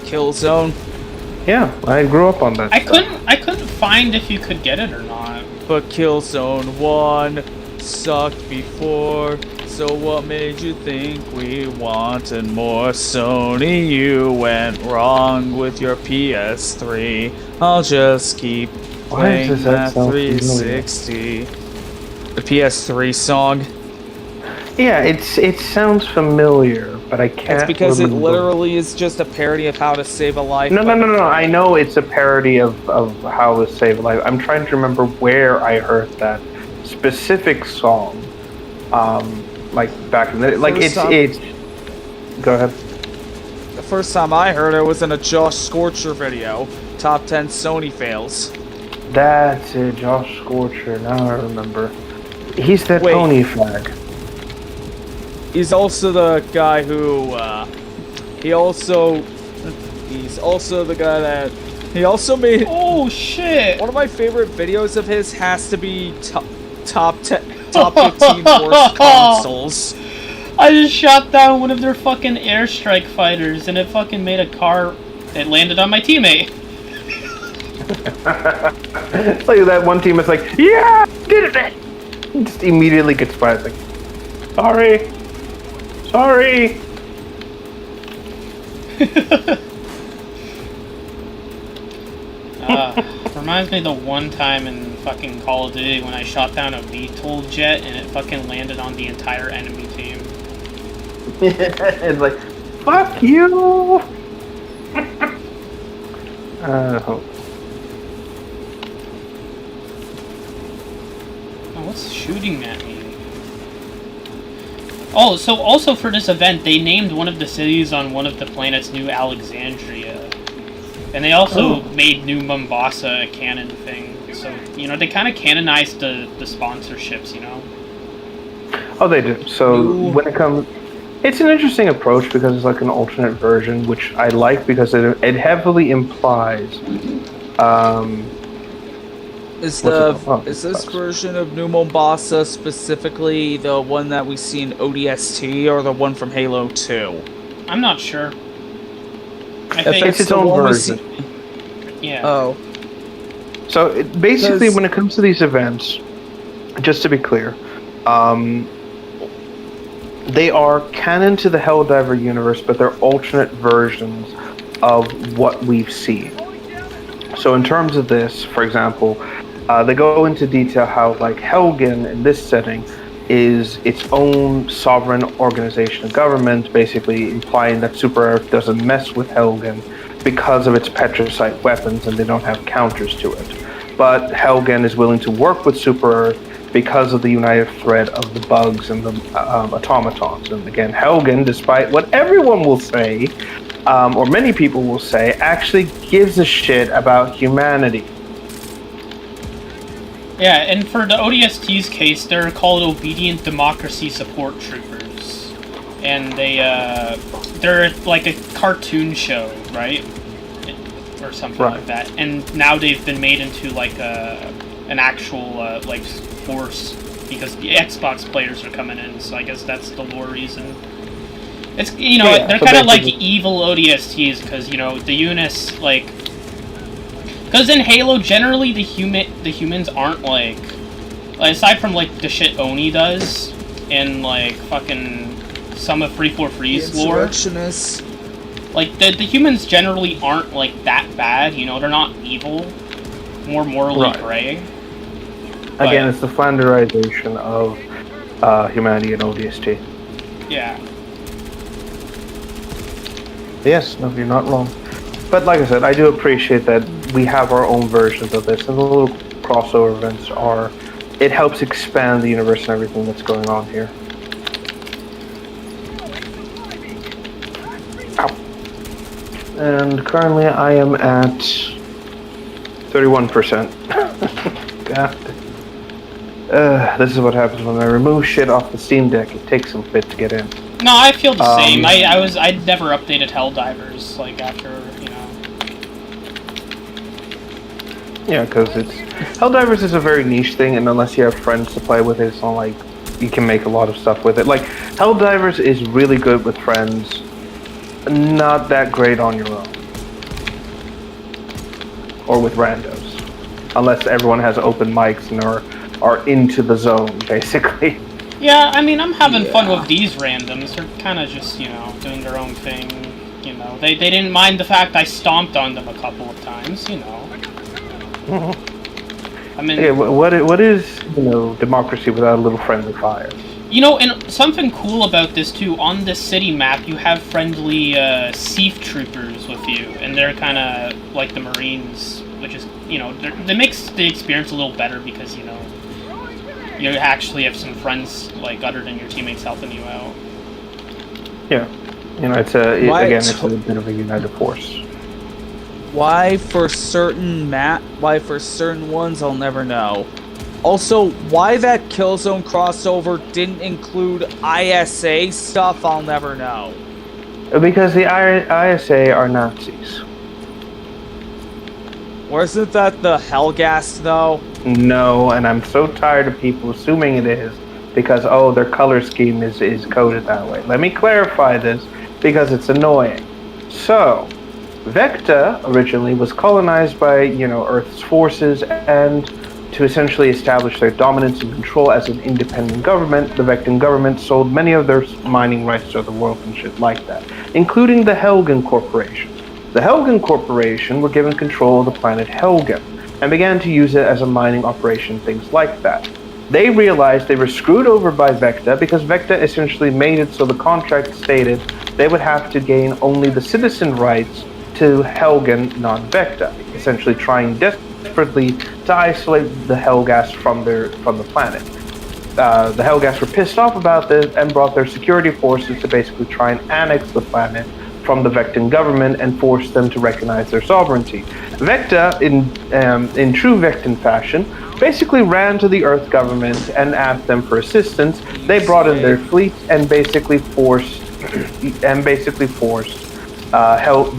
Killzone? Yeah, I grew up on that. I couldn't find if you could get it or not. But Killzone 1 sucked before, so what made you think we wanted more? Sony, you went wrong with your PS3. I'll just keep playing that 360. The PS3 song. Yeah, it sounds familiar, but I can't. It's because remember. it literally is just a parody of How to Save a Life. No. I know it's a parody of How to Save a Life. I'm trying to remember where I heard that specific song. Like back in the like it's. Go ahead. The first time I heard it was in a Josh Scorcher video. Top 10 Sony fails. That's it, Josh Scorcher. Now I remember. He's that pony flag. He's also the guy who, he's also the guy that, he also made... Oh, shit! One of my favorite videos of his has to be top 15 worst consoles. I just shot down one of their fucking airstrike fighters, and it fucking made a car that landed on my teammate. It's like that one team is like, yeah, did it! Just immediately gets fired. Like, sorry. Reminds me of the one time in fucking Call of Duty when I shot down a VTOL jet and it fucking landed on the entire enemy team. It's like, fuck you! Oh, what's shooting at me? Oh, so also for this event, they named one of the cities on one of the planets New Alexandria. And they also made New Mombasa a canon thing. So, you know, they kind of canonized the sponsorships, you know? Oh, they did. So, when it comes... It's an interesting approach because it's like an alternate version, which I like because it heavily implies... Is this version of New Mombasa specifically the one that we see in ODST or the one from Halo 2? I'm not sure. I think it's its own version. Yeah. Oh. So basically, when it comes to these events, just to be clear, they are canon to the Helldiver universe, but they're alternate versions of what we've seen. So in terms of this, for example, they go into detail how like Helgen in this setting is its own sovereign organization of government, basically implying that Super Earth doesn't mess with Helgen because of its petricite weapons and they don't have counters to it. But Helgen is willing to work with Super Earth because of the united threat of the bugs and the automatons. And again, Helgen, despite what everyone will say, or many people will say, actually gives a shit about humanity. Yeah, and for the ODST's case, they're called Obedient Democracy Support Troopers. And they're like a cartoon show, right? Or something like that. And now they've been made into like an actual like force because the Xbox players are coming in, so I guess that's the lore reason. It's, you know, they're kind of like evil ODSTs because, you know, the Unis, like... Because in Halo, generally the humans aren't like aside from like the shit Oni does and like fucking some of 343's lore. Like the humans generally aren't like that bad, you know, they're not evil, more morally gray. Again, it's the flanderization of humanity and ODST. Yeah. Yes, no, you're not wrong. But like I said, I do appreciate that we have our own versions of this, and the little crossover events it helps expand the universe and everything that's going on here. Ow. And currently I am at 31%. God. This is what happens when I remove shit off the Steam Deck. It takes some bit to get in. No, I feel the same. I'd never updated Helldivers, like, after, you know... Yeah, because Helldivers is a very niche thing, and unless you have friends to play with it, it's not like you can make a lot of stuff with it. Like, Helldivers is really good with friends, not that great on your own. Or with randos. Unless everyone has open mics and are into the zone, basically. Yeah, I mean, I'm having fun with these randoms. They're kind of just, you know, doing their own thing, you know. They didn't mind the fact I stomped on them a couple of times, you know. I mean... Yeah, what is, you know, democracy without a little friendly fire? You know, and something cool about this, too, on the city map, you have friendly Seaf troopers with you, and they're kind of like the Marines, which is, you know, that makes the experience a little better because, you know, you actually have some friends, like, other than your teammates helping you out. Yeah. You know, it's a bit of a united force. Why for certain ones, I'll never know. Also, why that Killzone crossover didn't include ISA stuff, I'll never know. Because the ISA are Nazis. Wasn't that the Hellgas, though? No, and I'm so tired of people assuming it is, because, oh, their color scheme is coded that way. Let me clarify this, because it's annoying. So, Vecta originally was colonized by, you know, Earth's forces, and to essentially establish their dominance and control as an independent government, the Vectan government sold many of their mining rights to the world and shit like that, including the Helgen Corporation. The Helgen Corporation were given control of the planet Helgen, and began to use it as a mining operation, things like that. They realized they were screwed over by Vecta because Vecta essentially made it so the contract stated they would have to gain only the citizen rights to Helgen, non-Vecta, essentially trying desperately to isolate the Hellgas from the planet. The Hellgas were pissed off about this and brought their security forces to basically try and annex the planet from the Vectan government and force them to recognize their sovereignty. Vecta, in true Vectan fashion, basically ran to the Earth government and asked them for assistance. They brought in their fleet and basically forced the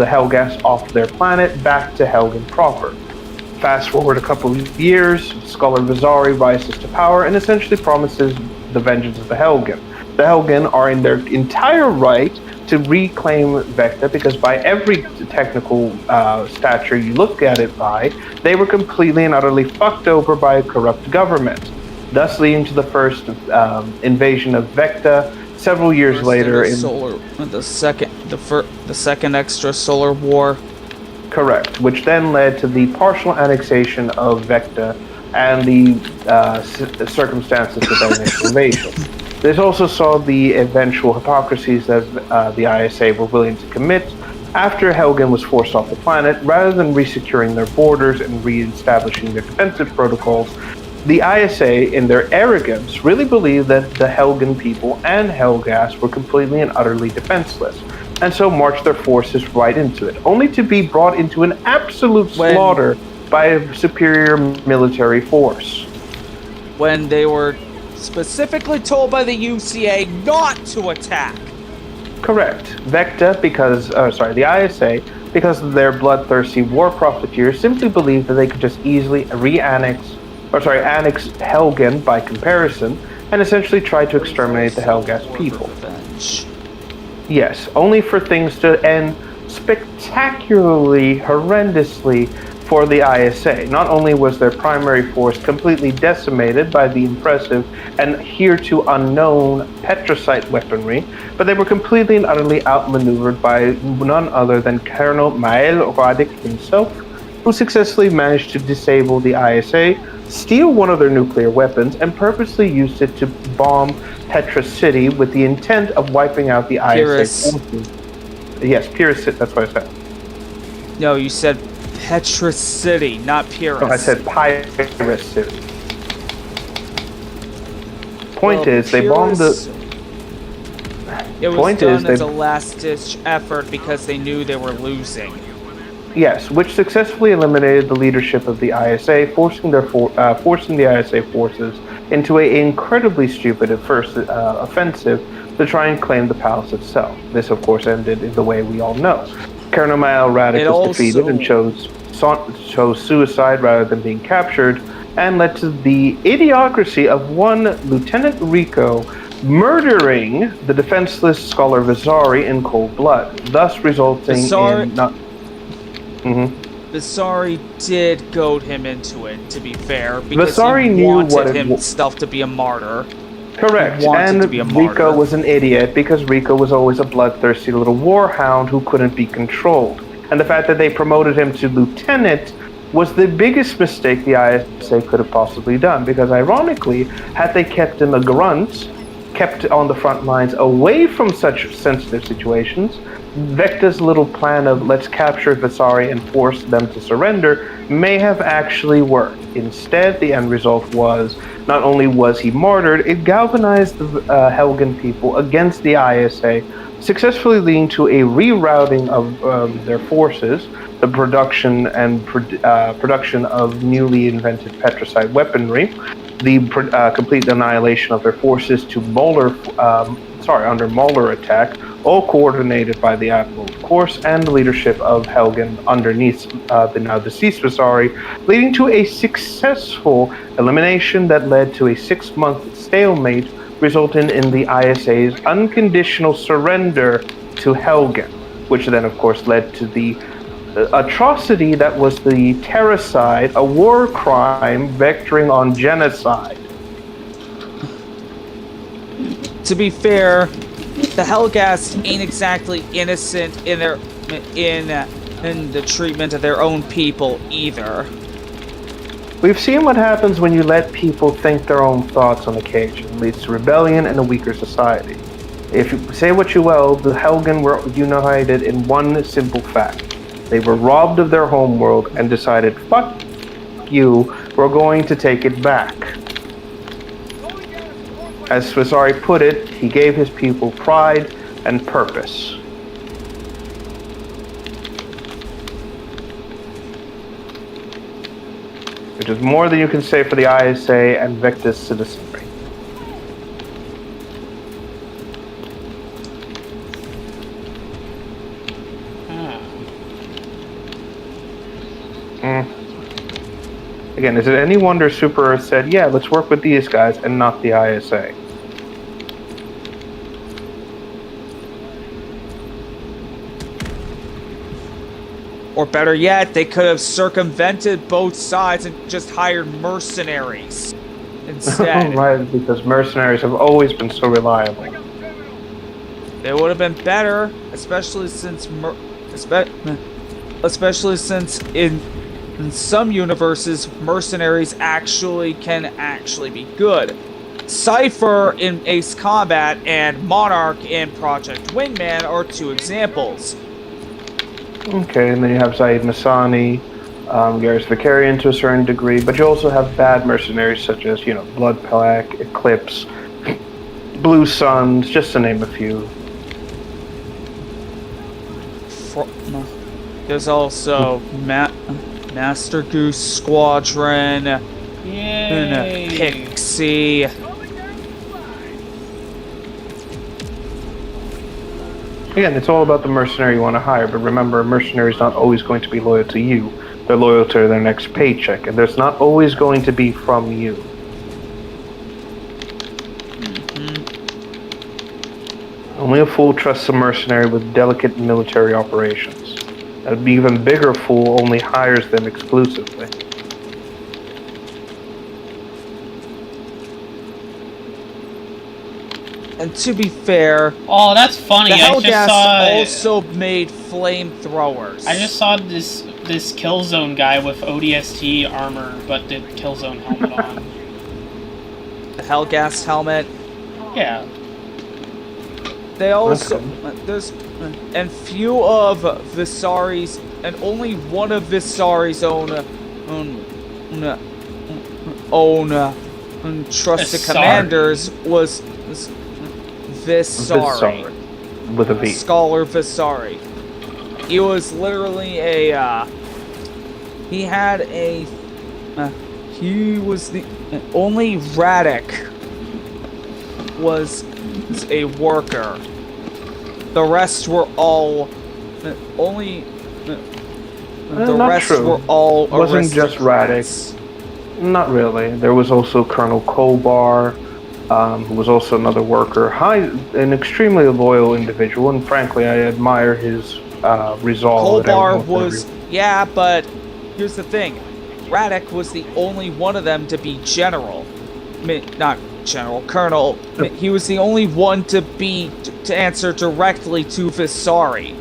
Hellgas off their planet back to Helgen proper. Fast forward a couple of years, Scholar Vizari rises to power and essentially promises the vengeance of the Helgen. The Helgen are in their entire right to reclaim Vecta because by every technical stature you look at it by, they were completely and utterly fucked over by a corrupt government, thus leading to the first invasion of Vecta several years later in the second extra solar war. Correct, which then led to the partial annexation of Vecta and the circumstances of that initial invasion. This also saw the eventual hypocrisies that the ISA were willing to commit after Helgen was forced off the planet. Rather than resecuring their borders and re-establishing their defensive protocols, the ISA, in their arrogance, really believed that the Helgen people and Helghast were completely and utterly defenseless, and so marched their forces right into it, only to be brought into an absolute slaughter by a superior military force. When they were specifically told by the UCA not to attack. Correct. Vecta, the ISA, because of their bloodthirsty war profiteers, simply believed that they could just easily annex Helgen by comparison, and essentially try to exterminate the Helghast people. Revenge. Yes, only for things to end spectacularly, horrendously for the ISA. Not only was their primary force completely decimated by the impressive and hereto unknown Petrosite weaponry, but they were completely and utterly outmaneuvered by none other than Colonel Mael Radik himself, who successfully managed to disable the ISA, steal one of their nuclear weapons, and purposely used it to bomb Petra City with the intent of wiping out the ISA forces. Yes, Pyrrhus, that's what I said. No, you said Petra City, not Pyrrhus. No, I said Pyrrhus City. Point is, they bombed the... It was done as a last-ditch effort because they knew they were losing. Yes, which successfully eliminated the leadership of the ISA, forcing the ISA forces into an incredibly stupid at first offensive to try and claim the palace itself. This, of course, ended in the way we all know. Colonel Mael Radik was defeated and chose suicide rather than being captured, and led to the idiocracy of one Lieutenant Rico murdering the defenseless scholar Vasari in cold blood, thus resulting in not... Vasari did goad him into it, to be fair, because Vasari he knew wanted himself to be a martyr. Correct, and Rico was an idiot because Rico was always a bloodthirsty little warhound who couldn't be controlled. And the fact that they promoted him to lieutenant was the biggest mistake the ISA could have possibly done, because ironically, had they kept him a grunt, kept on the front lines away from such sensitive situations, Vecta's little plan of let's capture Vasari and force them to surrender may have actually worked. Instead, the end result was, not only was he martyred, it galvanized the Helgen people against the ISA, successfully leading to a rerouting of their forces, the production of newly invented Petrosite weaponry, the complete annihilation of their forces to under Molar attack, all coordinated by the Admiral, of course, and the leadership of Helgen underneath the now deceased Vasari, leading to a successful elimination that led to a 6-month stalemate, resulting in the ISA's unconditional surrender to Helgen, which then, of course, led to the atrocity that was the Terracide, a war crime vectoring on genocide. To be fair, the Helghast ain't exactly innocent in the treatment of their own people either. We've seen what happens when you let people think their own thoughts on occasion. It leads to rebellion and a weaker society. If you say what you will, the Helgen were united in one simple fact. They were robbed of their homeworld and decided, fuck you, we're going to take it back. As Vasari put it, he gave his people pride and purpose. Which is more than you can say for the ISA and Vecta's citizenry. Again, is it any wonder Super Earth said, yeah, let's work with these guys and not the ISA? Or better yet, they could have circumvented both sides and just hired mercenaries instead. Right, because mercenaries have always been so reliable. They would have been better, especially since in some universes mercenaries can be good. Cypher in Ace Combat and Monarch in Project Wingman are 2 examples. Okay, and then you have Zaid Masani, Garrus Vicarian to a certain degree, but you also have bad mercenaries such as, Blood Pack, Eclipse, Blue Suns, just to name a few. There's also Master Goose Squadron, Yay! Pixie. Again, it's all about the mercenary you want to hire, but remember, a mercenary is not always going to be loyal to you. They're loyal to their next paycheck, and there's not always going to be from you. Only a fool trusts a mercenary with delicate military operations. An even bigger fool only hires them exclusively. And to be fair, Oh, that's funny. the I just Hellgas saw. also made flamethrowers. I just saw this Killzone guy with ODST armor, but the Killzone helmet on. The Hellgas helmet. Yeah. They also there's and few of Visari's and only one of Visari's own trusted Visari. commanders was Visari. With a V. Scholar Visari. He was literally he was the only Radek was a worker. The rest were all were all it wasn't just aristocrats. Not really. There was also Colonel Kobar, who was also another worker. An extremely loyal individual, and frankly, I admire his resolve. Kobar was, yeah, but here's the thing. Radek was the only one of them to be general. I mean, not general, colonel. He was the only one to answer directly to Visari.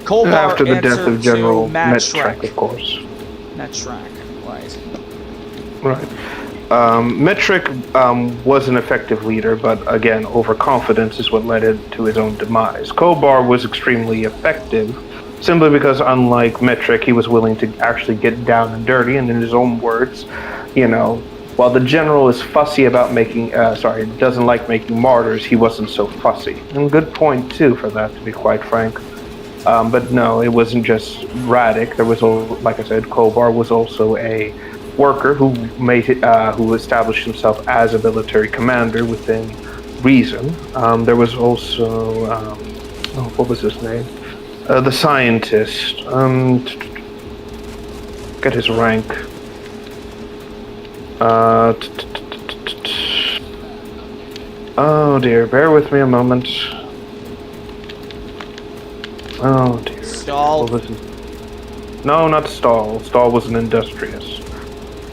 Kobar after the death of General Metrek, of course. Metrek, right. Right. Metric was an effective leader, but again, overconfidence is what led to his own demise. Kobar was extremely effective, simply because unlike Metric, he was willing to actually get down and dirty, and in his own words, while the general is fussy about doesn't like making martyrs, he wasn't so fussy. And good point, too, for that, to be quite frank. But no, it wasn't just Radek. There was, like I said, Kobar was also a worker who established himself as a military commander within reason. There was also, what was his name? The scientist. Get his rank. Oh dear, bear with me a moment. Oh dear. Stahl. No, not Stahl. Stahl was an industrious.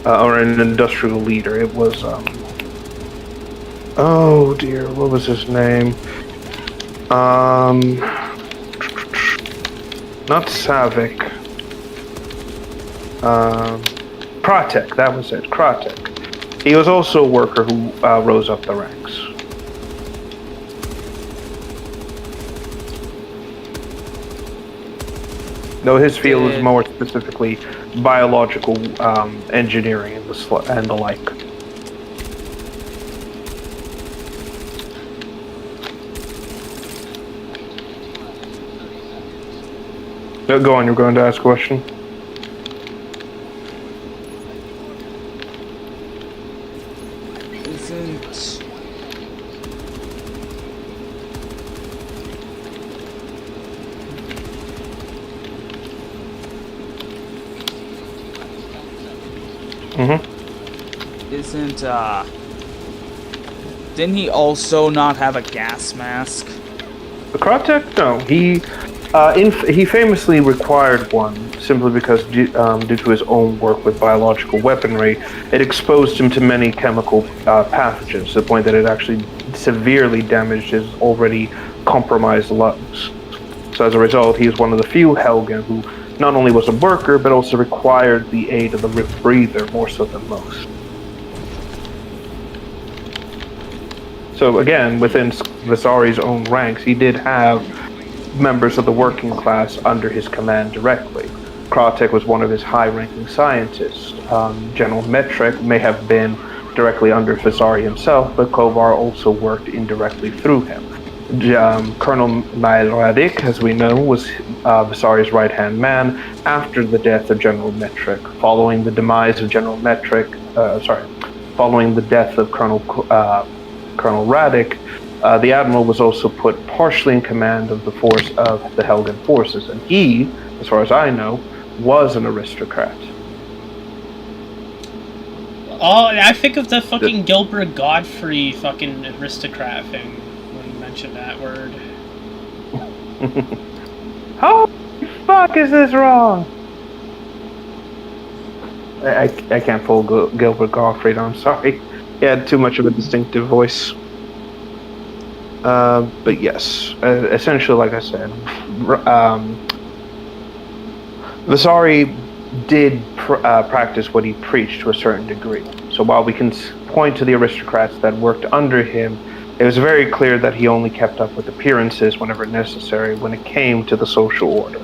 Or an industrial leader. It was, oh dear, what was his name? Not Savick. Kratek, that was it, Kratek. He was also a worker who rose up the ranks. Though his field was more specifically biological engineering and the like. Go on, you're going to ask a question? Didn't he also not have a gas mask? The Kratek? No, He famously required one simply because, due to his own work with biological weaponry, it exposed him to many chemical pathogens to the point that it actually severely damaged his already compromised lungs. So as a result, he is one of the few Helgen who not only was a worker, but also required the aid of the Rift Breather more so than most. So again, within Visari's own ranks, he did have members of the working class under his command directly. Kratek was one of his high-ranking scientists. General Metric may have been directly under Visari himself, but Kovar also worked indirectly through him. Colonel Maelradik, as we know, was Visari's right-hand man after the death of General Metric. Following the demise of General Metric, following the death of Colonel Radic, the admiral was also put partially in command of the force of the Helgen forces, and he, as far as I know, was an aristocrat. Oh, I think of the fucking Gilbert Godfrey fucking aristocrat thing when you mentioned that word. How the fuck is this wrong? I can't pull Gilbert Gottfried, I'm sorry. He had too much of a distinctive voice. But yes, essentially, like I said, Visari did practice what he preached to a certain degree. So while we can point to the aristocrats that worked under him, it was very clear that he only kept up with appearances whenever necessary when it came to the social order.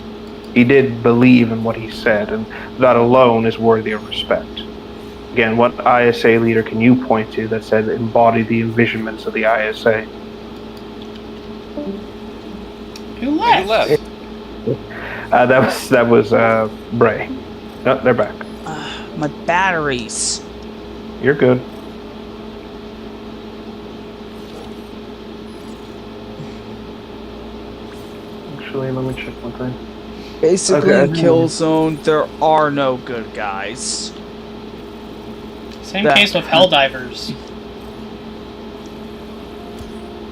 He did believe in what he said, and that alone is worthy of respect. Again, what ISA leader can you point to that said embody the envisionments of the ISA? Who left? That was Bray. No, they're back. My batteries. You're good. Actually, let me check one thing. Basically, Okay. in Killzone, there are no good guys. Same case with Helldivers.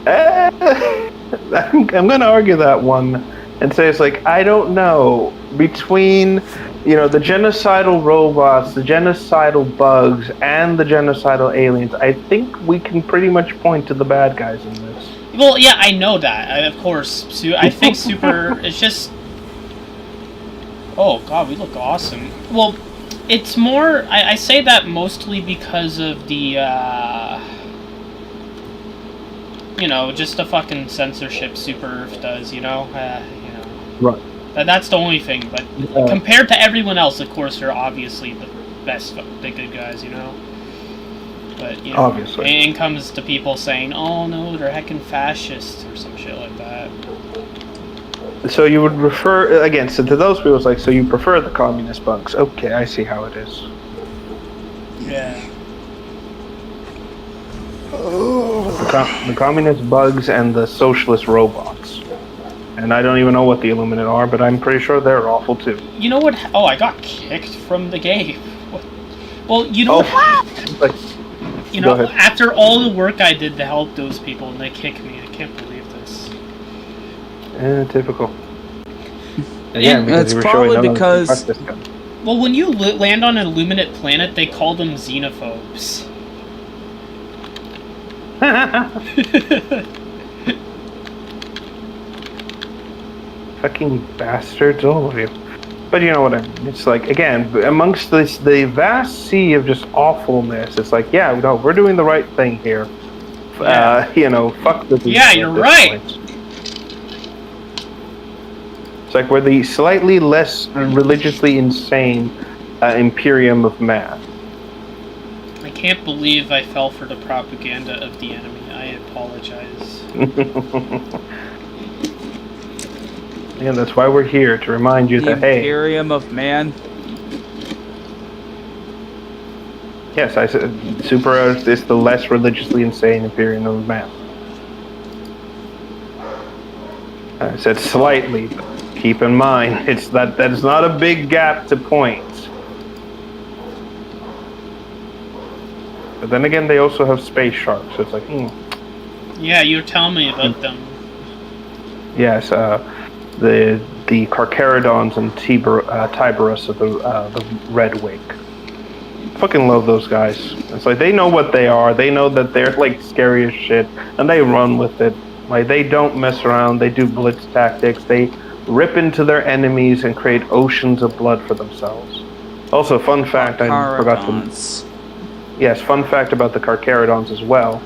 I'm going to argue that one and say it's like, I don't know. Between, the genocidal robots, the genocidal bugs, and the genocidal aliens, I think we can pretty much point to the bad guys in this. Well, yeah, I know that, of course. I think Super... it's just... Oh, God, we look awesome. Well, it's more... I say that mostly because of the, just the fucking censorship Super Earth does, Right. That's the only thing, but compared to everyone else, of course, they're obviously the best, the good guys, But, Obviously. and it comes to people saying, oh, no, they're heckin' fascists, or some shit like that. So you would refer, again, so to those people, it's like, so you prefer the communist bugs. Okay, I see how it is. Yeah. The communist bugs and the socialist robots. And I don't even know what the Illuminate are, but I'm pretty sure they're awful too. You know what? Oh, I got kicked from the game. Well, you know what? After all the work I did to help those people, and they kick me. I can't believe this. Typical. Again, That's probably because... Well, when you land on an Illuminate planet, they call them xenophobes. Fucking bastards, all of you. But you know what I mean? It's like, again, amongst the vast sea of just awfulness, it's like, yeah, no, we're doing the right thing here. Yeah. Fuck the people. Yeah, you're right. It's like we're the slightly less religiously insane Imperium of Man. I can't believe I fell for the propaganda of the enemy. I apologize. And that's why we're here, to remind you that, hey... Imperium of Man? Yes, I said Super Earth is the less religiously insane Imperium of Man. I said slightly, but keep in mind, that is not a big gap to point. But then again, they also have space sharks, so it's like, Yeah, you were telling me about them. Yes, the Carcharodons and Tiberus of the Red Wake. Fucking love those guys. It's like they know what they are. They know that they're like scary as shit, and they run with it. Like they don't mess around. They do blitz tactics. They rip into their enemies and create oceans of blood for themselves. Also, fun fact, I forgot to. Yes, fun fact about the Carcharodons as well.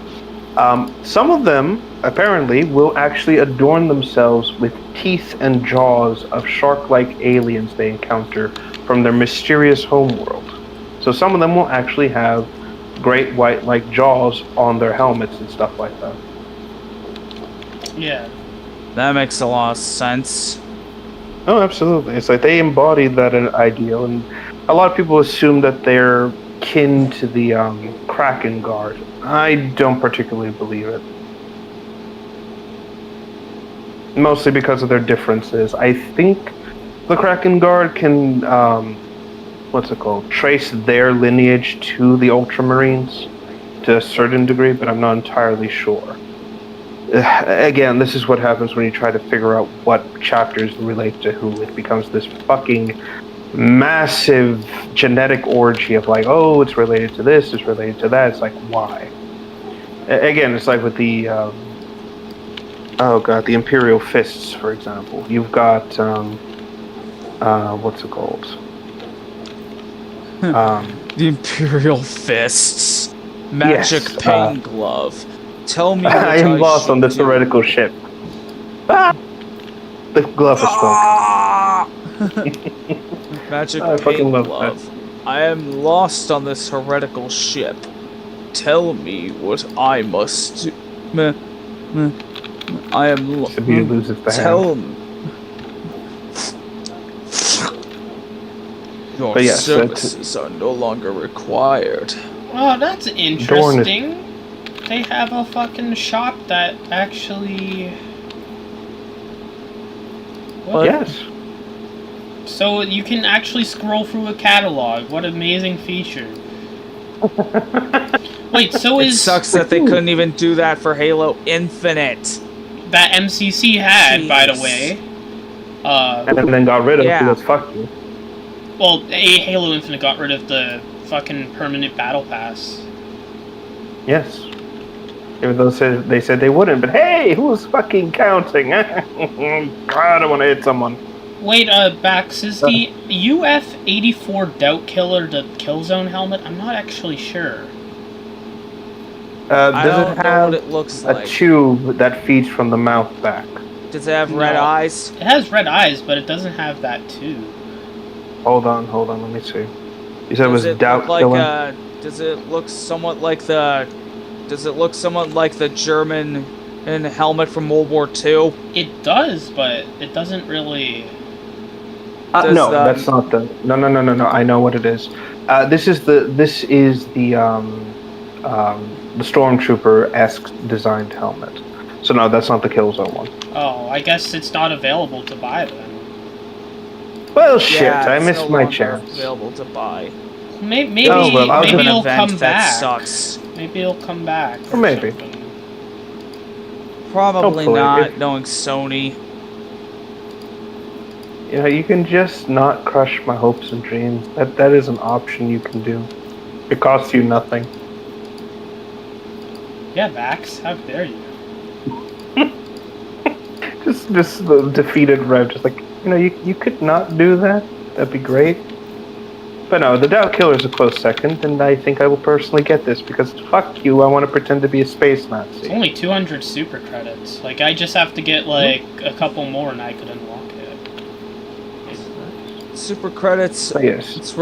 Some of them apparently will actually adorn themselves with teeth and jaws of shark-like aliens they encounter from their mysterious homeworld. So some of them will actually have great white-like jaws on their helmets and stuff like that. Yeah. That makes a lot of sense. Oh, absolutely. It's like they embody that ideal, and a lot of people assume that they're kin to the Kraken Guard. I don't particularly believe it. Mostly because of their differences. I think the Kraken Guard can, trace their lineage to the Ultramarines to a certain degree, but I'm not entirely sure. Again, this is what happens when you try to figure out what chapters relate to who. It becomes this fucking massive genetic orgy of like, oh, it's related to this, it's related to that. It's like, why? Again, it's like with the the Imperial Fists, for example. You've got what's it called? The Imperial Fists. Magic yes, Pain Glove. Tell me. I am lost on this heretical ship. Ah! The glove is spoken. Magic I fucking love Glove. I am lost on this heretical ship. Tell me what I must do. I am lost. He loses the Tell hand. me. Your But yes, services are no longer required. Oh, that's interesting. They have a fucking shop that actually... What? Yes. So you can actually scroll through a catalog. What an amazing feature. Wait, so It is... sucks that they couldn't even do that for Halo Infinite. That MCC had, by the way. And then got rid of it because fuck you. Well, Halo Infinite got rid of the fucking permanent battle pass. Yes. Even though they said they wouldn't, but hey, who's fucking counting? God, I want to hit someone. Wait, Bax, is the UF-84 Doubt Killer the Killzone helmet? I'm not actually sure. Does I don't it know have what it looks a like. tube that feeds from the mouth back? Does it have red No. eyes? It has red eyes, but it doesn't have that too. Hold on, let me see. You said it was Does it Doubt look Killer? like does it look somewhat like the German helmet from World War II? It does, but it doesn't really... No, that's not the. No. I know what it is. This is the Stormtrooper-esque designed helmet. So no, that's not the Killzone one. Oh, I guess it's not available to buy then. Well, shit, Yeah, I it's missed no my longer chance. Available to buy. Maybe Oh, well, I'll maybe do an it'll event come that back. sucks. Maybe it'll come back. Or maybe. something. Probably Hopefully. not, knowing Sony. You know, you can just not crush my hopes and dreams. That is an option you can do. It costs you nothing. Yeah, Vax, how dare you? Just the defeated Rev, just like, you know, you could not do that. That'd be great. But no, the Doubt Killer is a close second, and I think I will personally get this because fuck you, I want to pretend to be a space Nazi. It's only 200 super credits. Like, I just have to get, like, a couple more and I could unlock it. Super credits. But yes.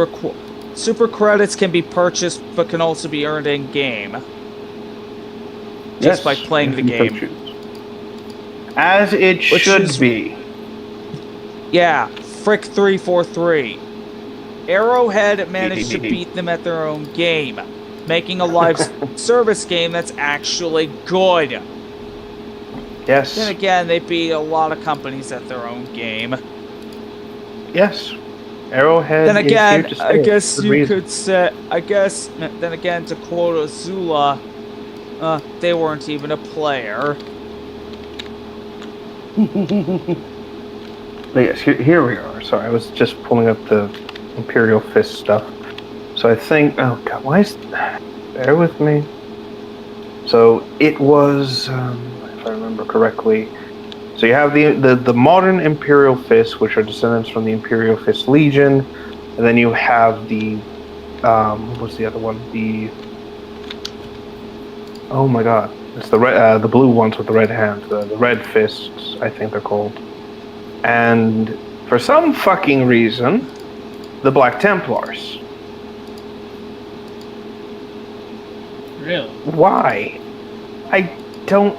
Super credits can be purchased, but can also be earned in game. Just by playing the game. As it Which should is- be. Yeah, Frick 343. Arrowhead managed to beat them at their own game, making a live service game that's actually good. Yes. Then again, they beat a lot of companies at their own game. Yes. Arrowhead Then again, is here to stay. I guess Good you reason. could say, then again, to quote Azula, they weren't even a player. But yes, here we are. Sorry, I was just pulling up the Imperial Fist stuff. So I think, oh god, why is, bear with me. So it was, if I remember correctly, so you have the modern Imperial Fist, which are descendants from the Imperial Fist Legion, and then you have the, what's the other one? Oh my god, it's the blue ones with the red hands, the Red Fists, I think they're called. And for some fucking reason, the Black Templars. Really? Why? I don't.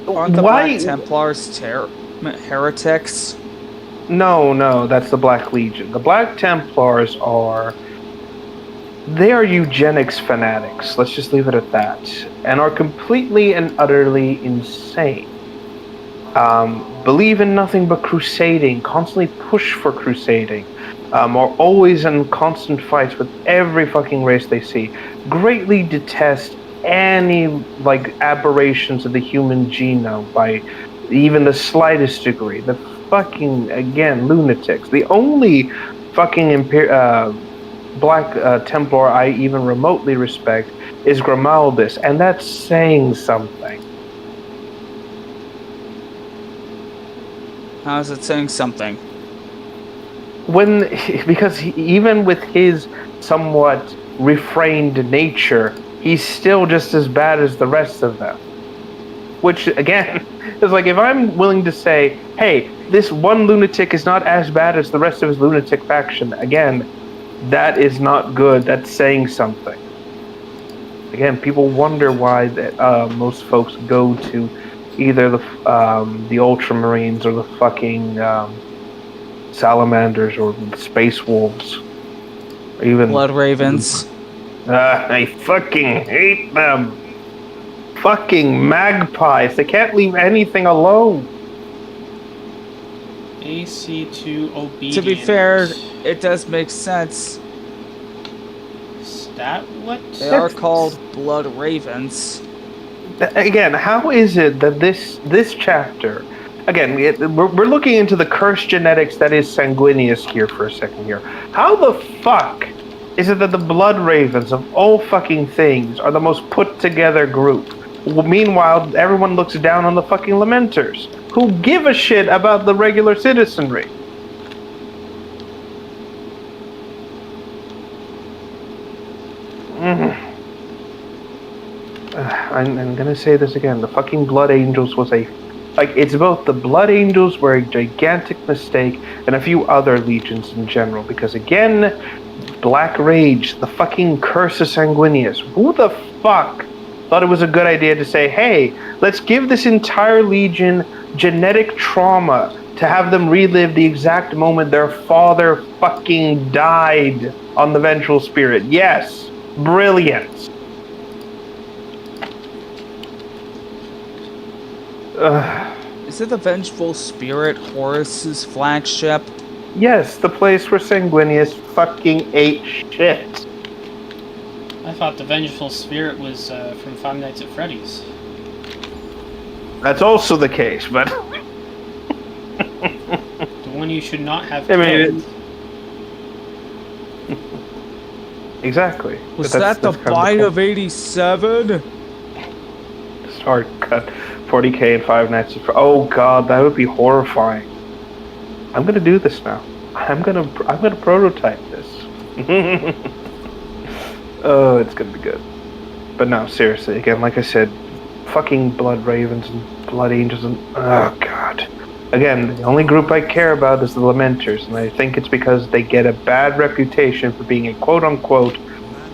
Aren't the Why? Black Templars heretics? No, that's the Black Legion. The Black Templars are. They are eugenics fanatics, let's just leave it at that, and are completely and utterly insane. Believe in nothing but crusading, constantly push for crusading, are always in constant fights with every fucking race they see, greatly detest any, like, aberrations of the human genome by even the slightest degree. The fucking, again, lunatics. The only fucking Black Templar I even remotely respect is Grimaldus, and that's saying something. How is it saying something? Because even with his somewhat refrained nature, he's still just as bad as the rest of them. Which, again, is like, if I'm willing to say, hey, this one lunatic is not as bad as the rest of his lunatic faction, again, that is not good. That's saying something. Again, people wonder why most folks go to either the Ultramarines or the fucking Salamanders or the Space Wolves, or even Blood Ravens. I fucking hate them. Fucking magpies. They can't leave anything alone. AC2 obedience. To be fair, it does make sense. Stat what? They are called Blood Ravens. Again, how is it that this chapter, again, we're looking into the cursed genetics that is Sanguinius here for a second here. How the fuck is it that the Blood Ravens of all fucking things are the most put together group? Meanwhile, everyone looks down on the fucking Lamenters, who give a shit about the regular citizenry. I'm gonna say this again. The fucking Blood Angels was it's both the Blood Angels were a gigantic mistake and a few other legions in general. Because again, Black Rage, the fucking Curse of Sanguinius. Who the fuck thought it was a good idea to say, hey, let's give this entire legion genetic trauma to have them relive the exact moment their father fucking died on the Vengeful Spirit. Yes, brilliant. Is it the Vengeful Spirit Horus's flagship? Yes, the place where Sanguinius fucking ate shit. I thought the Vengeful Spirit was from Five Nights at Freddy's. That's also the case, but... The one you should not have I killed. Exactly. Was that the Bite of 87? Hard cut 40k and Five Nights at Freddy's. Oh god, that would be horrifying. I'm gonna do this now. I'm gonna prototype this. Oh, it's gonna be good. But no, seriously, again, like I said, fucking Blood Ravens and Blood Angels and oh god. Again, the only group I care about is the Lamenters, and I think it's because they get a bad reputation for being a quote-unquote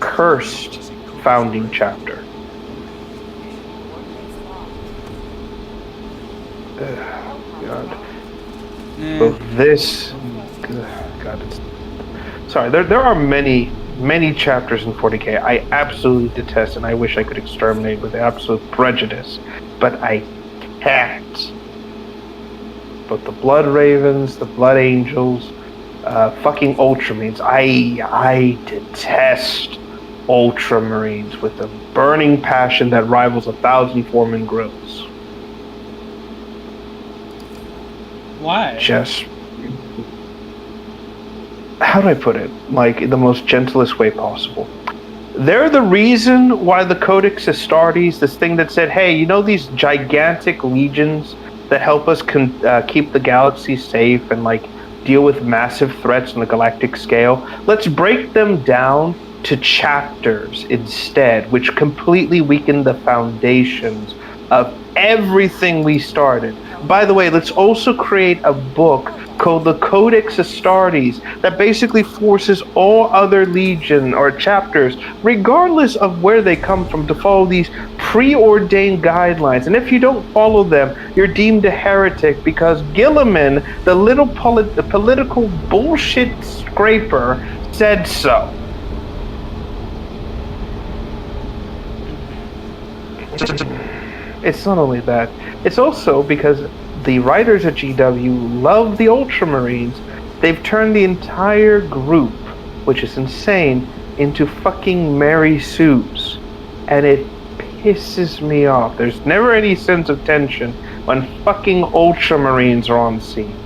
cursed founding chapter. God. Both this, God, sorry. There are many chapters in 40k I absolutely detest, and I wish I could exterminate with absolute prejudice, but I can't. But the Blood Ravens, the Blood Angels, fucking Ultramarines. I detest Ultramarines with a burning passion that rivals 1,000 Foreman grills. Why? just... How do I put it? Like, in the most gentlest way possible. They're the reason why the Codex Astartes, this thing that said, hey, you know these gigantic legions that help us keep the galaxy safe and, like, deal with massive threats on the galactic scale? Let's break them down to chapters instead, which completely weaken the foundations of everything we started. By the way, let's also create a book called the Codex Astartes that basically forces all other legion or chapters, regardless of where they come from, to follow these preordained guidelines. And if you don't follow them, you're deemed a heretic because Gilliman, the little political bullshit scraper, said so. It's not only that, it's also because the writers at GW love the Ultramarines. They've turned the entire group, which is insane, into fucking Mary Sues. And it pisses me off. There's never any sense of tension when fucking Ultramarines are on scene.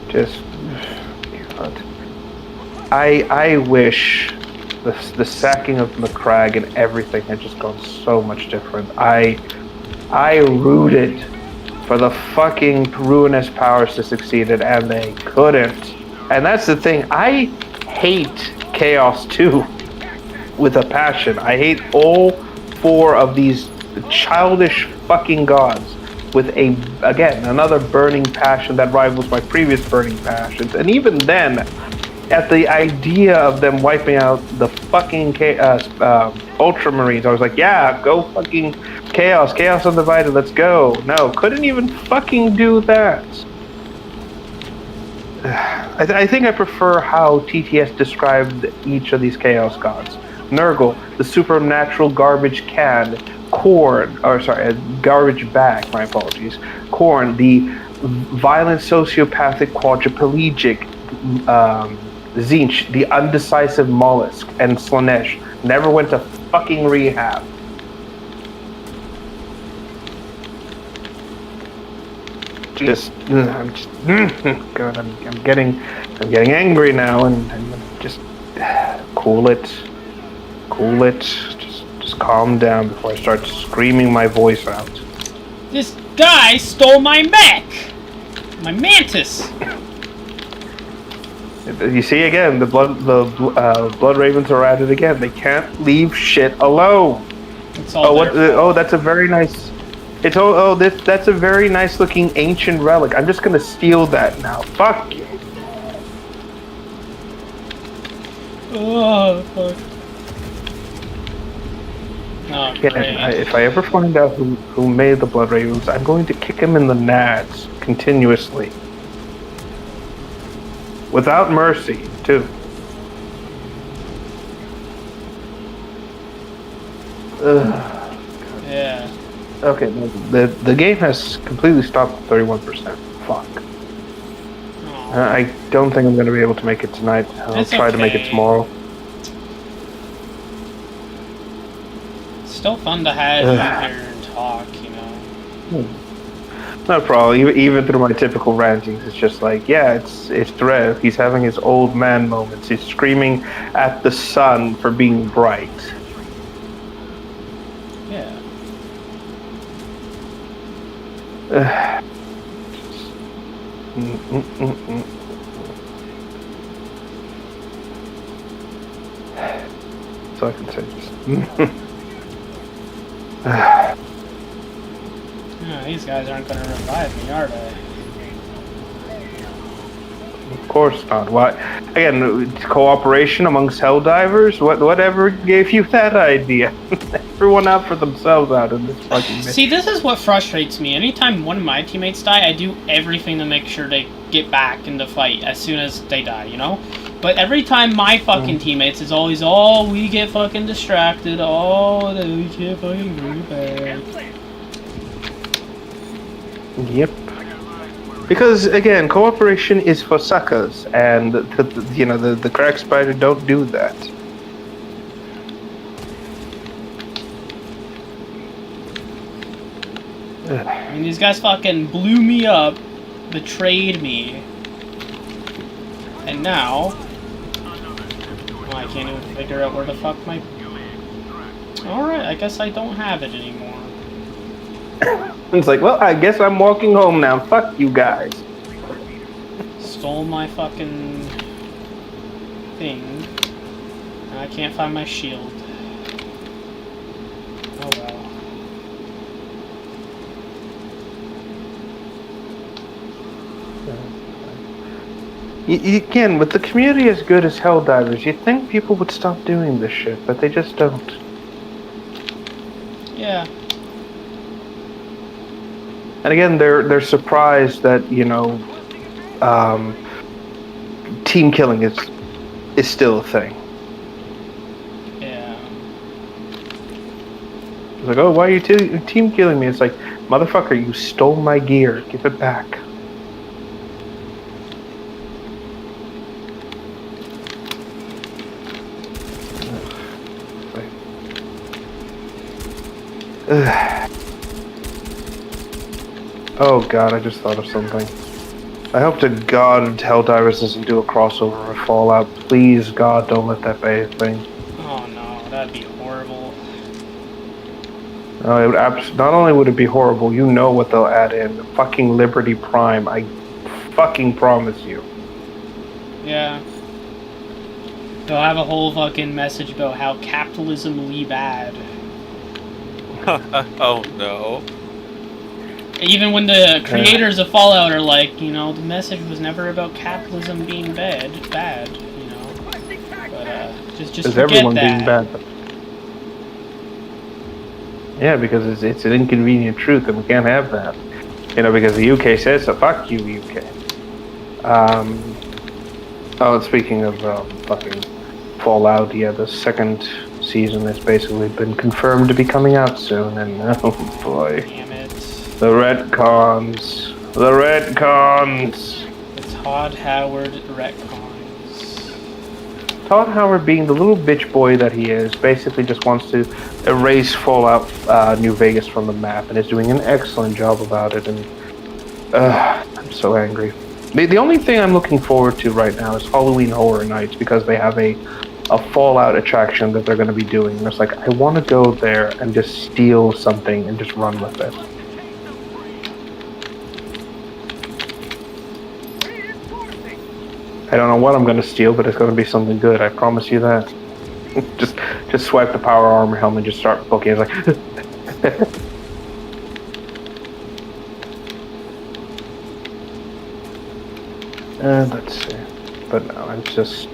Just... God. I wish the sacking of McCragg and everything had just gone so much different. I rooted for the fucking ruinous powers to succeed, and they couldn't. And that's the thing. I hate Chaos 2 with a passion. I hate all 4 of these childish fucking gods with again, another burning passion that rivals my previous burning passions. And even then, at the idea of them wiping out the fucking Ultramarines, I was like, yeah, go fucking Chaos Undivided, let's go. No, couldn't even fucking do that. I think I prefer how TTS described each of these Chaos gods. Nurgle, the supernatural garbage can. Garbage bag, my apologies. Korn, the violent sociopathic quadriplegic. Zinch, the undecisive mollusk, and Slanesh never went to fucking rehab. God, I'm getting angry now, and just cool it, just calm down before I start screaming my voice out. This guy stole my mech, my mantis. You see again, the blood ravens are at it again. They can't leave shit alone. That's a very nice. That's a very nice looking ancient relic. I'm just gonna steal that now. Fuck you. Oh fuck. Oh, if I ever find out who made the blood ravens, I'm going to kick him in the nads continuously. Without mercy, too. Yeah. Okay, the game has completely stopped at 31%. Fuck. I don't think I'm going to be able to make it tonight. I'll try to make it tomorrow. It's still fun to have you here and talk, you know. No problem. Even through my typical rantings, it's just like, yeah, it's Rev. He's having his old man moments. He's screaming at the sun for being bright. Yeah. So I can say just. These guys aren't going to revive me, are they? Of course not. Why? Again, cooperation amongst Helldivers? Whatever gave you that idea? Everyone out for themselves out in this fucking mission. See, this is what frustrates me. Anytime one of my teammates die, I do everything to make sure they get back in the fight as soon as they die, you know? But every time my fucking teammates is always, oh, we get fucking distracted, oh, we can't fucking bring it back. Yep. Because again, cooperation is for suckers, and the crack spider don't do that. I mean, these guys fucking blew me up, betrayed me, and now I can't even figure out where the fuck my... Alright, I guess I don't have it anymore. It's like, well, I guess I'm walking home now. Fuck you guys. Stole my fucking thing. And I can't find my shield. Oh well. Again, with the community as good as Helldivers, you'd think people would stop doing this shit, but they just don't. Yeah. And again, they're surprised that, you know, team killing is still a thing. Yeah. It's like, oh, why are you team killing me? It's like, motherfucker, you stole my gear. Give it back. Oh god, I just thought of something. I hope to God Helldivers doesn't do a crossover with Fallout. Please, God, don't let that be a thing. Oh no, that'd be horrible. It would not only would it be horrible, you know what they'll add in. Fucking Liberty Prime, I fucking promise you. Yeah. They'll have a whole fucking message about how capitalism bad. Oh no. Even when the creators of Fallout are like, you know, the message was never about capitalism being bad, you know. But just forget everyone that. being bad. Yeah, because it's an inconvenient truth, and we can't have that. You know, because the UK says so. Fuck you, UK. Oh, and speaking of fucking Fallout, yeah, the second season has basically been confirmed to be coming out soon, and oh boy. Damn it. The retcons. The retcons. The Todd Howard retcons. Todd Howard, being the little bitch boy that he is, basically just wants to erase Fallout New Vegas from the map, and is doing an excellent job about it, and I'm so angry. The only thing I'm looking forward to right now is Halloween Horror Nights, because they have a Fallout attraction that they're going to be doing, and it's like, I want to go there and just steal something and just run with it. I don't know what I'm going to steal, but it's going to be something good. I promise you that. just swipe the power armor helmet and just start poking. It's like... let's see. But no, it's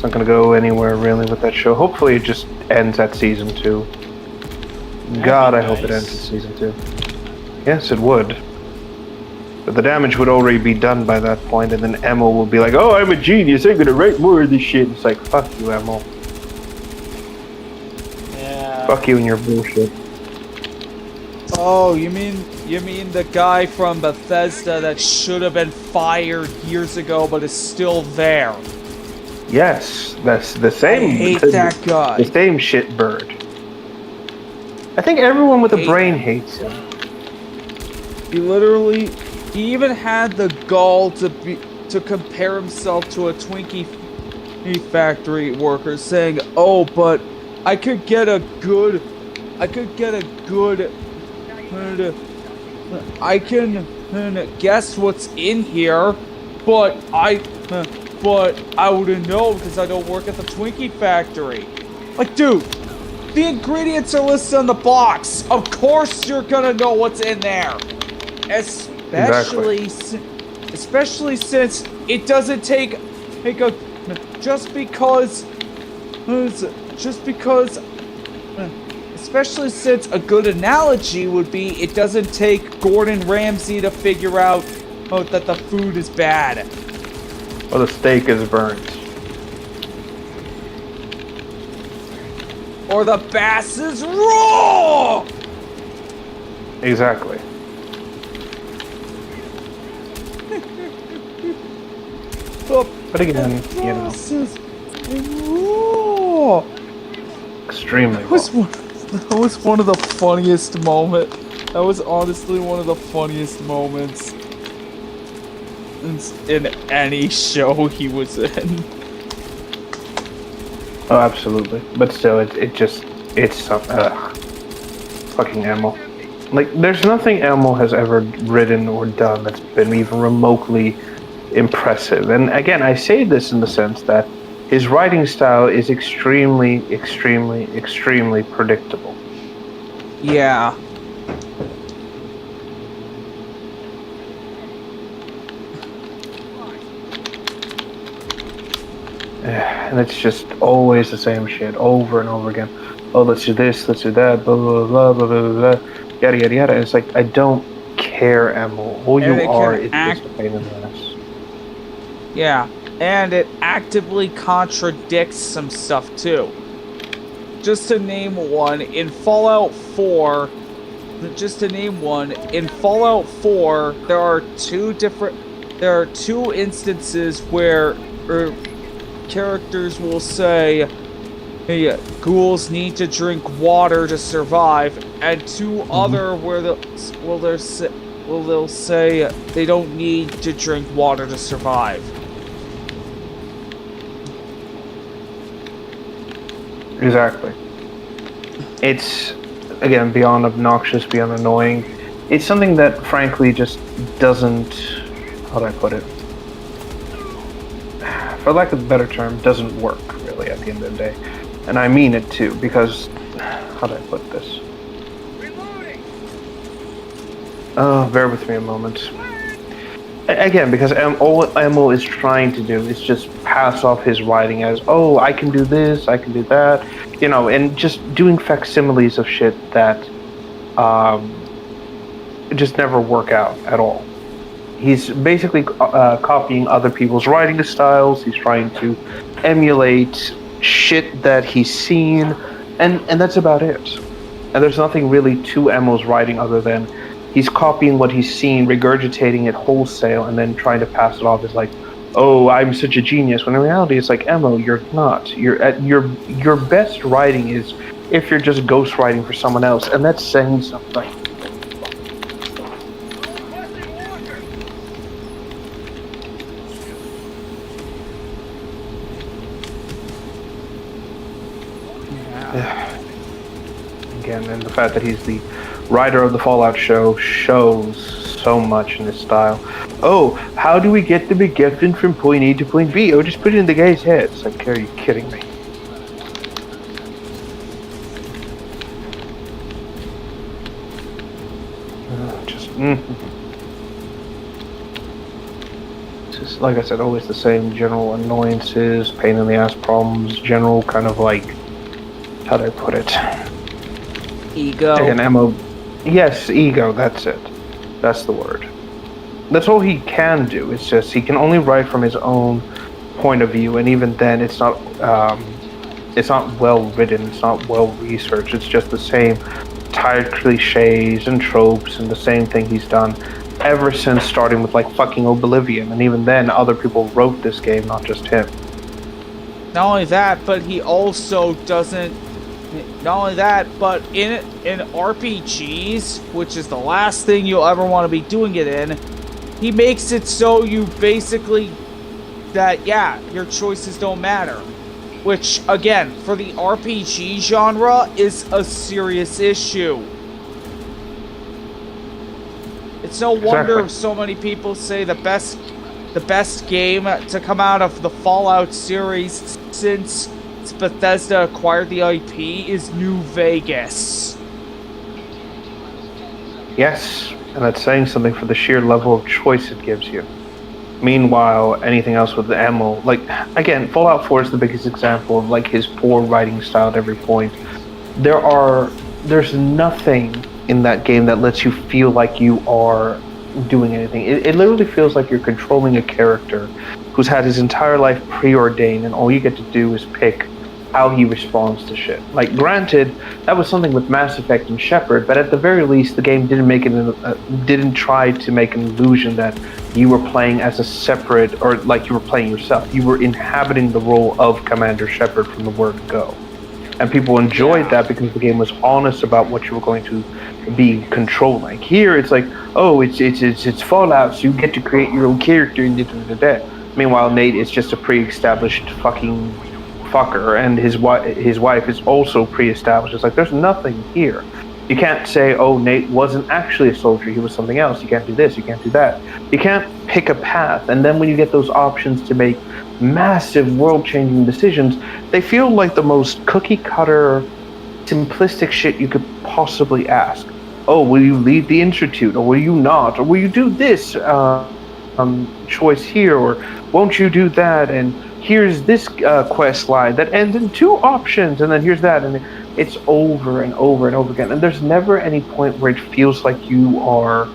not going to go anywhere really with that show. Hopefully it just ends at season 2. God, I hope it ends at season 2. Yes, it would. But the damage would already be done by that point, and then Emil will be like, oh, I'm a genius, I'm gonna write more of this shit. It's like, fuck you, Emil. Yeah. Fuck you and your bullshit. Oh, you mean the guy from Bethesda that should have been fired years ago but is still there? Yes, that's the same. I hate that guy. The same shitbird. I think everyone with a brain hates him. He even had the gall to compare himself to a Twinkie factory worker, saying, "Oh, but I could get a good, I can guess what's in here, but I wouldn't know because I don't work at the Twinkie factory." Like, dude, the ingredients are listed on the box. Of course you're gonna know what's in there. Especially since it doesn't take a especially since a good analogy would be it doesn't take Gordon Ramsay to figure out that the food is bad. Or the steak is burnt. Or the bass is raw! Exactly. But again, you know, extremely that was one of the funniest moments. That was honestly one of the funniest moments in any show he was in. Oh, absolutely. But still, it's fucking Emil. Like, there's nothing Emil has ever written or done that's been even remotely impressive. And again, I say this in the sense that his writing style is extremely, extremely, extremely predictable. Yeah. And it's just always the same shit over and over again. Oh, let's do this, let's do that, blah, blah, blah, blah, blah, blah, yada, yada, yada. And it's like, I don't care, Emil. All you are is just a pain in the ass. Yeah, and it actively contradicts some stuff too. Just to name one, in Fallout 4, there are two instances where characters will say, hey, ghouls need to drink water to survive, and two other where they'll say they don't need to drink water to survive. Exactly. It's, again, beyond obnoxious, beyond annoying. It's something that, frankly, just doesn't... How do I put it? For lack of a better term, doesn't work, really, at the end of the day. And I mean it, too, because... How do I put this? Bear with me a moment. Again, because all Emil is trying to do is just pass off his writing as, oh, I can do this, I can do that, you know, and just doing facsimiles of shit that just never work out at all. He's basically copying other people's writing styles. He's trying to emulate shit that he's seen, and that's about it. And there's nothing really to Emil's writing other than he's copying what he's seen, regurgitating it wholesale, and then trying to pass it off as like, oh, I'm such a genius. When in reality, it's like, Emil, you're not. You're at your best writing is if you're just ghostwriting for someone else, and that's saying something. Again, and the fact that he's the writer of the Fallout show shows so much in his style. Oh, how do we get the MacGuffin from point A to point B? Oh, just put it in the guy's head. It's like, are you kidding me? It's just, like I said, always the same general annoyances, pain in the ass problems, general kind of like, how do I put it? Ego. Again, Emma. Yes, ego, that's it. That's the word. That's all he can do. It's just he can only write from his own point of view, and even then it's not well written, it's not well researched. It's just the same tired cliches and tropes and the same thing he's done ever since starting with like fucking Oblivion, and even then other people wrote this game, not just him. Not only that, but he also doesn't. Not only that, but in RPGs, which is the last thing you'll ever want to be doing it in, he makes it so you basically that, yeah, your choices don't matter. Which, again, for the RPG genre, is a serious issue. It's no wonder so many people say the best game to come out of the Fallout series since Bethesda acquired the IP is New Vegas. Yes, and that's saying something for the sheer level of choice it gives you. Meanwhile, anything else with the ammo, like, again, Fallout 4 is the biggest example of like his poor writing style at every point. There's nothing in that game that lets you feel like you are doing anything. It literally feels like you're controlling a character who's had his entire life preordained, and all you get to do is pick how he responds to shit. Like, granted, that was something with Mass Effect and Shepard, but at the very least, the game didn't try to make an illusion that you were playing as a separate, or like you were playing yourself. You were inhabiting the role of Commander Shepard from the word go. and people enjoyed that because the game was honest about what you were going to be controlling. Here, it's like, oh, it's Fallout, so you get to create your own character and da. Meanwhile, Nate is just a pre-established fucking fucker, and his wife is also pre-established. It's like there's nothing here. You can't say, oh, Nate wasn't actually a soldier, he was something else. You can't do this, you can't do that. You can't pick a path. And then when you get those options to make massive world-changing decisions, they feel like the most cookie-cutter, simplistic shit you could possibly ask. Oh, will you lead the Institute, or will you not? Or will you do this choice here, or won't you do that? And here's this quest line that ends in 2 options, and then here's that, and it's over and over and over again. And there's never any point where it feels like you're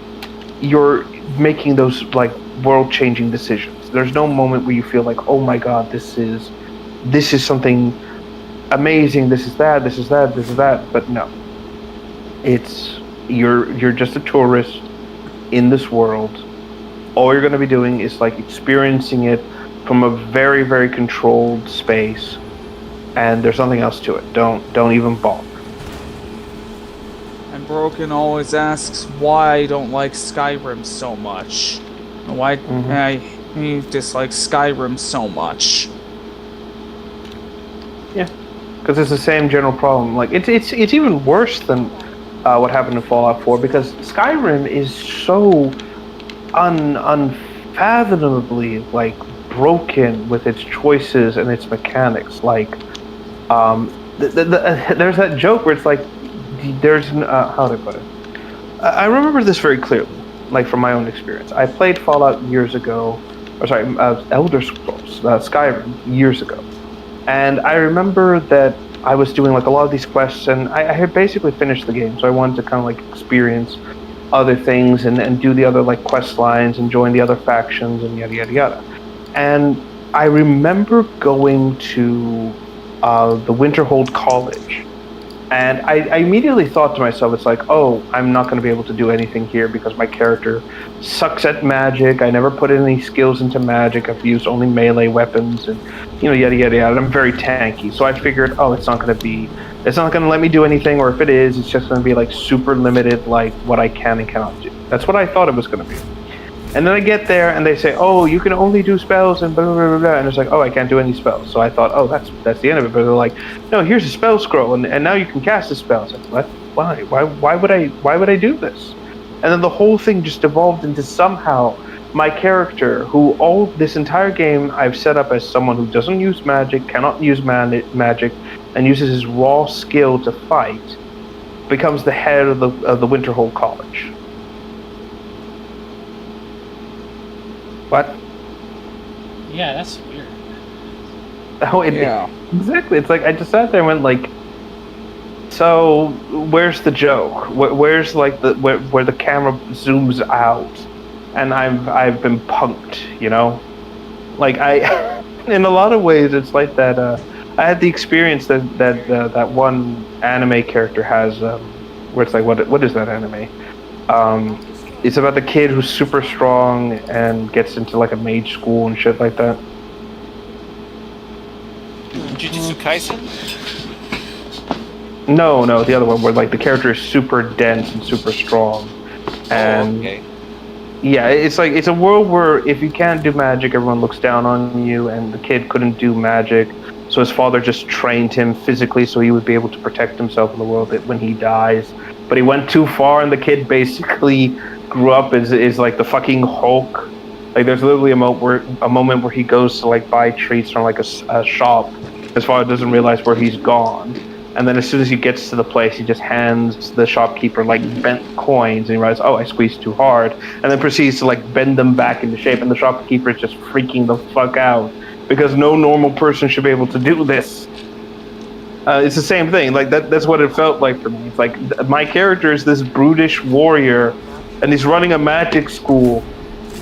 making those like world-changing decisions. There's no moment where you feel like, oh my god, this is something amazing. This is that. This is that. This is that. But no, it's you're just a tourist in this world. All you're going to be doing is like experiencing it from a very, very controlled space, and there's nothing else to it. Don't even bother. And Broken always asks why I don't like Skyrim so much. Why he dislikes Skyrim so much. Yeah, because it's the same general problem. Like it's even worse than what happened in Fallout 4, because Skyrim is so unfathomably like broken with its choices and its mechanics. Like there's that joke where it's like there's how do I put it? I remember this very clearly, like from my own experience. I played Fallout years ago, Elder Scrolls, Skyrim years ago, and I remember that I was doing like a lot of these quests, and I had basically finished the game, so I wanted to kind of like experience other things and do the other like quest lines and join the other factions and yada yada yada. And I remember going to the Winterhold College, and I immediately thought to myself, it's like, oh, I'm not going to be able to do anything here because my character sucks at magic. I never put any skills into magic. I've used only melee weapons and yada yada yada. I'm very tanky, so I figured, oh, it's not going to let me do anything, or if it is, it's just going to be like super limited, like what I can and cannot do. That's what I thought it was going to be. And then I get there and they say, oh, you can only do spells and blah, blah, blah, blah. And it's like, oh, I can't do any spells. So I thought, oh, that's the end of it. But they're like, no, here's a spell scroll, and now you can cast a spell. It's like, what? Why would I do this? And then the whole thing just evolved into somehow my character, who all this entire game I've set up as someone who doesn't use magic, cannot use magic, and uses his raw skill to fight, becomes the head of the Winterhold College. What? Yeah, that's weird. Oh, exactly. It's like I just sat there and went like, so where's the joke? Where's like where the camera zooms out, and I've been punked, Like in a lot of ways, it's like that. I had the experience that one anime character has, where it's like, what is that anime? It's about the kid who's super strong and gets into like a mage school and shit like that. Jujutsu Kaisen? No, the other one where like the character is super dense and super strong. And okay. Yeah, it's like it's a world where if you can't do magic, everyone looks down on you, and the kid couldn't do magic, so his father just trained him physically so he would be able to protect himself in the world that when he dies. But he went too far, and the kid basically grew up is like the fucking Hulk. Like there's literally a moment where he goes to like buy treats from like a shop. His father doesn't realize where he's gone, and then as soon as he gets to the place, he just hands the shopkeeper like bent coins, and he realizes, oh, I squeezed too hard, and then proceeds to like bend them back into shape, and the shopkeeper is just freaking the fuck out because no normal person should be able to do this. It's the same thing. Like that's what it felt like for me. It's like my character is this brutish warrior, and he's running a magic school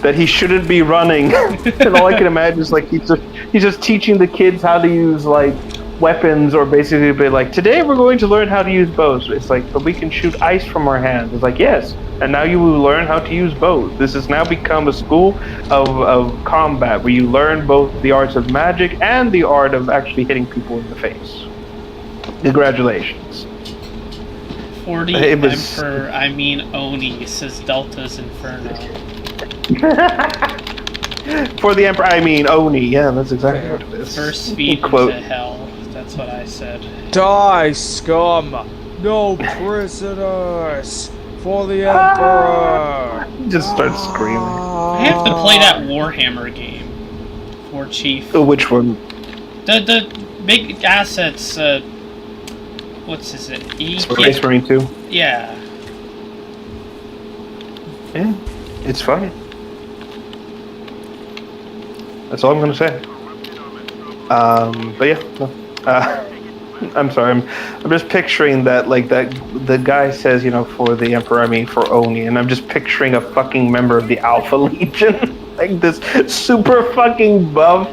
that he shouldn't be running. And all I can imagine is like he's just teaching the kids how to use like weapons, or basically be like, today we're going to learn how to use bows. It's like, but we can shoot ice from our hands. It's like, yes, and now you will learn how to use bows. This has now become a school of combat where you learn both the arts of magic and the art of actually hitting people in the face. Congratulations. 40 It was- Emperor, I mean Oni, says Delta's Inferno. For the Emperor, I mean Oni. Yeah, that's exactly what it is. First speed Quote. into hell. That's what I said. Die, scum! No prisoners for the Emperor! He just starts screaming. I have to play that Warhammer game. War Chief. Which one? The big assets, what's his it? Space Marine 2? Yeah. Yeah, it's fun. That's all I'm gonna say. But yeah, no. I'm sorry. I'm just picturing that, like that. The guy says, you know, for the Emperor, I mean for Oni, and I'm just picturing a fucking member of the Alpha Legion, like this super fucking buff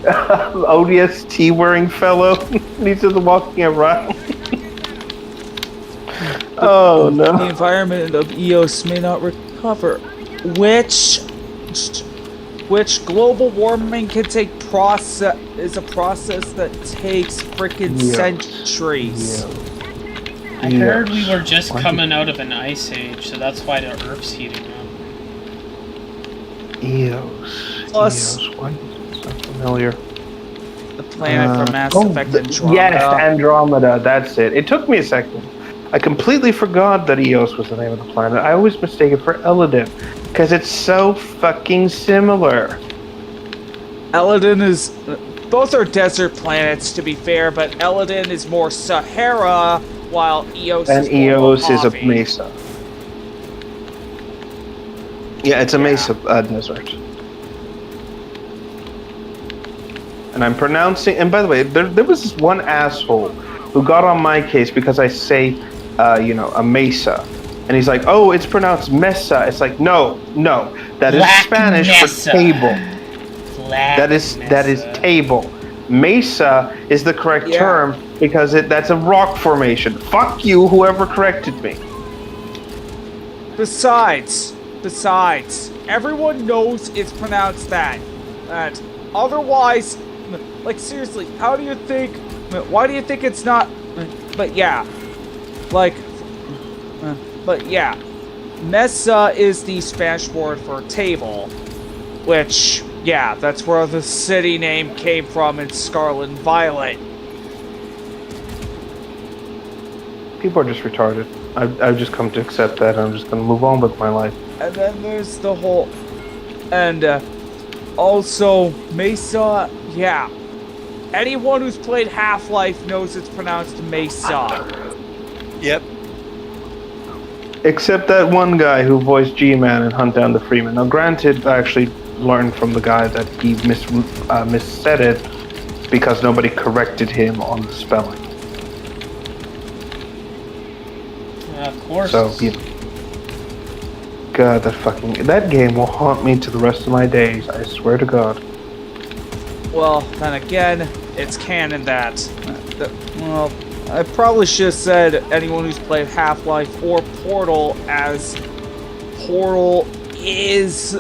ODST wearing fellow. He's just walking around. Oh no! The environment of Eos may not recover, which global warming can take is a process that takes freaking centuries. I heard we were just coming out of an ice age, so that's why the Earth's heating up. Eos. Plus- Eos. Why is it so familiar? The planet from Mass Effect Andromeda. Yes, Andromeda. That's it. It took me a second. I completely forgot that Eos was the name of the planet. I always mistake it for Eladin, because it's so fucking similar. Eladin is... both are desert planets, to be fair, but Eladin is more Sahara, while Eos And is more Eos is a Mojave. mesa. Yeah, it's a mesa desert. And I'm pronouncing... And by the way, there was this one asshole who got on my case because I say, you know, a mesa. And he's like, oh, it's pronounced mesa. It's like, no. That is Black Spanish mesa. for table. Black That is table. Mesa is the correct term because that's a rock formation. Fuck you, whoever corrected me. Besides, everyone knows it's pronounced that. Otherwise, like seriously, how do you think? Why do you think it's not? But yeah, mesa is the Spanish word for table, which that's where the city name came from in Scarlet and Violet. People are just retarded. I've just come to accept that, and I'm just gonna move on with my life. And then there's the whole, and also Mesa. Yeah, anyone who's played Half-Life knows it's pronounced Mesa. Yep. Except that one guy who voiced G-Man in Hunt Down the Freeman. Now, granted, I actually learned from the guy that he missaid it because nobody corrected him on the spelling. Of course. So, you know. God, that game will haunt me to the rest of my days. I swear to God. Well, then again, it's canon that. Well, I probably should have said anyone who's played Half-Life or Portal, as Portal is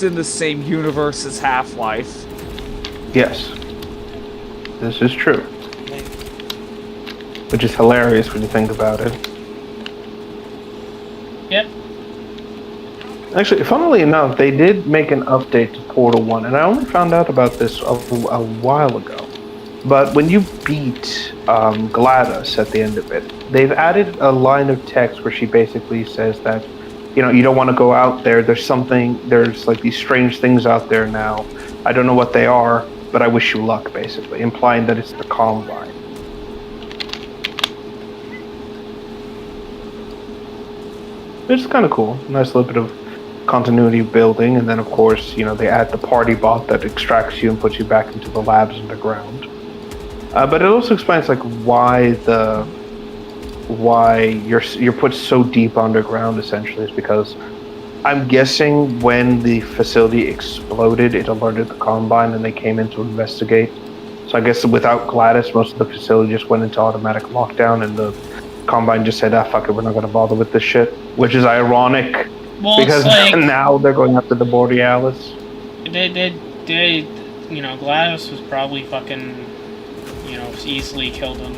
in the same universe as Half-Life. Yes. This is true. Which is hilarious when you think about it. Yep. Actually, funnily enough, they did make an update to Portal 1, and I only found out about this a while ago. But when you beat GLaDOS at the end of it, they've added a line of text where she basically says that, you know, you don't want to go out there. There's like these strange things out there now. I don't know what they are, but I wish you luck, basically, implying that it's the Combine. It's kind of cool. Nice little bit of continuity building, and then of course, you know, they add the party bot that extracts you and puts you back into the labs underground. But it also explains like why you're put so deep underground. Essentially, is because I'm guessing when the facility exploded, it alerted the Combine and they came in to investigate. So I guess without GLaDOS, most of the facility just went into automatic lockdown, and the Combine just said, "Fuck it, we're not going to bother with this shit," which is ironic. Well, Because it's like, now they're going after the Borealis. they, you know, GLaDOS was probably fucking, you know, easily killed him.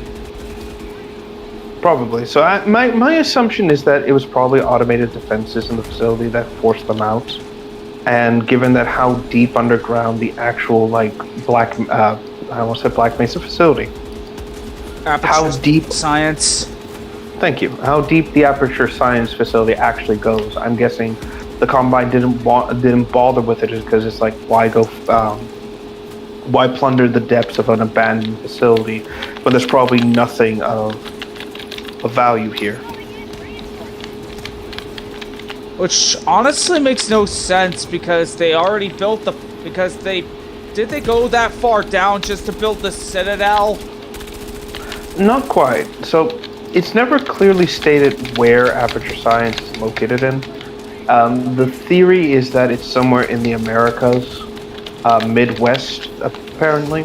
Probably. So my assumption is that it was probably automated defenses in the facility that forced them out. And given that how deep underground the actual I almost said Black Mesa facility. How deep science? Thank you. How deep the Aperture Science facility actually goes? I'm guessing the Combine didn't bother with it because it's like why plunder the depths of an abandoned facility when there's probably nothing of value here. Which honestly makes no sense because they already built did they go that far down just to build the Citadel? Not quite. So it's never clearly stated where Aperture Science is located in. The theory is that it's somewhere in the Americas, Midwest apparently,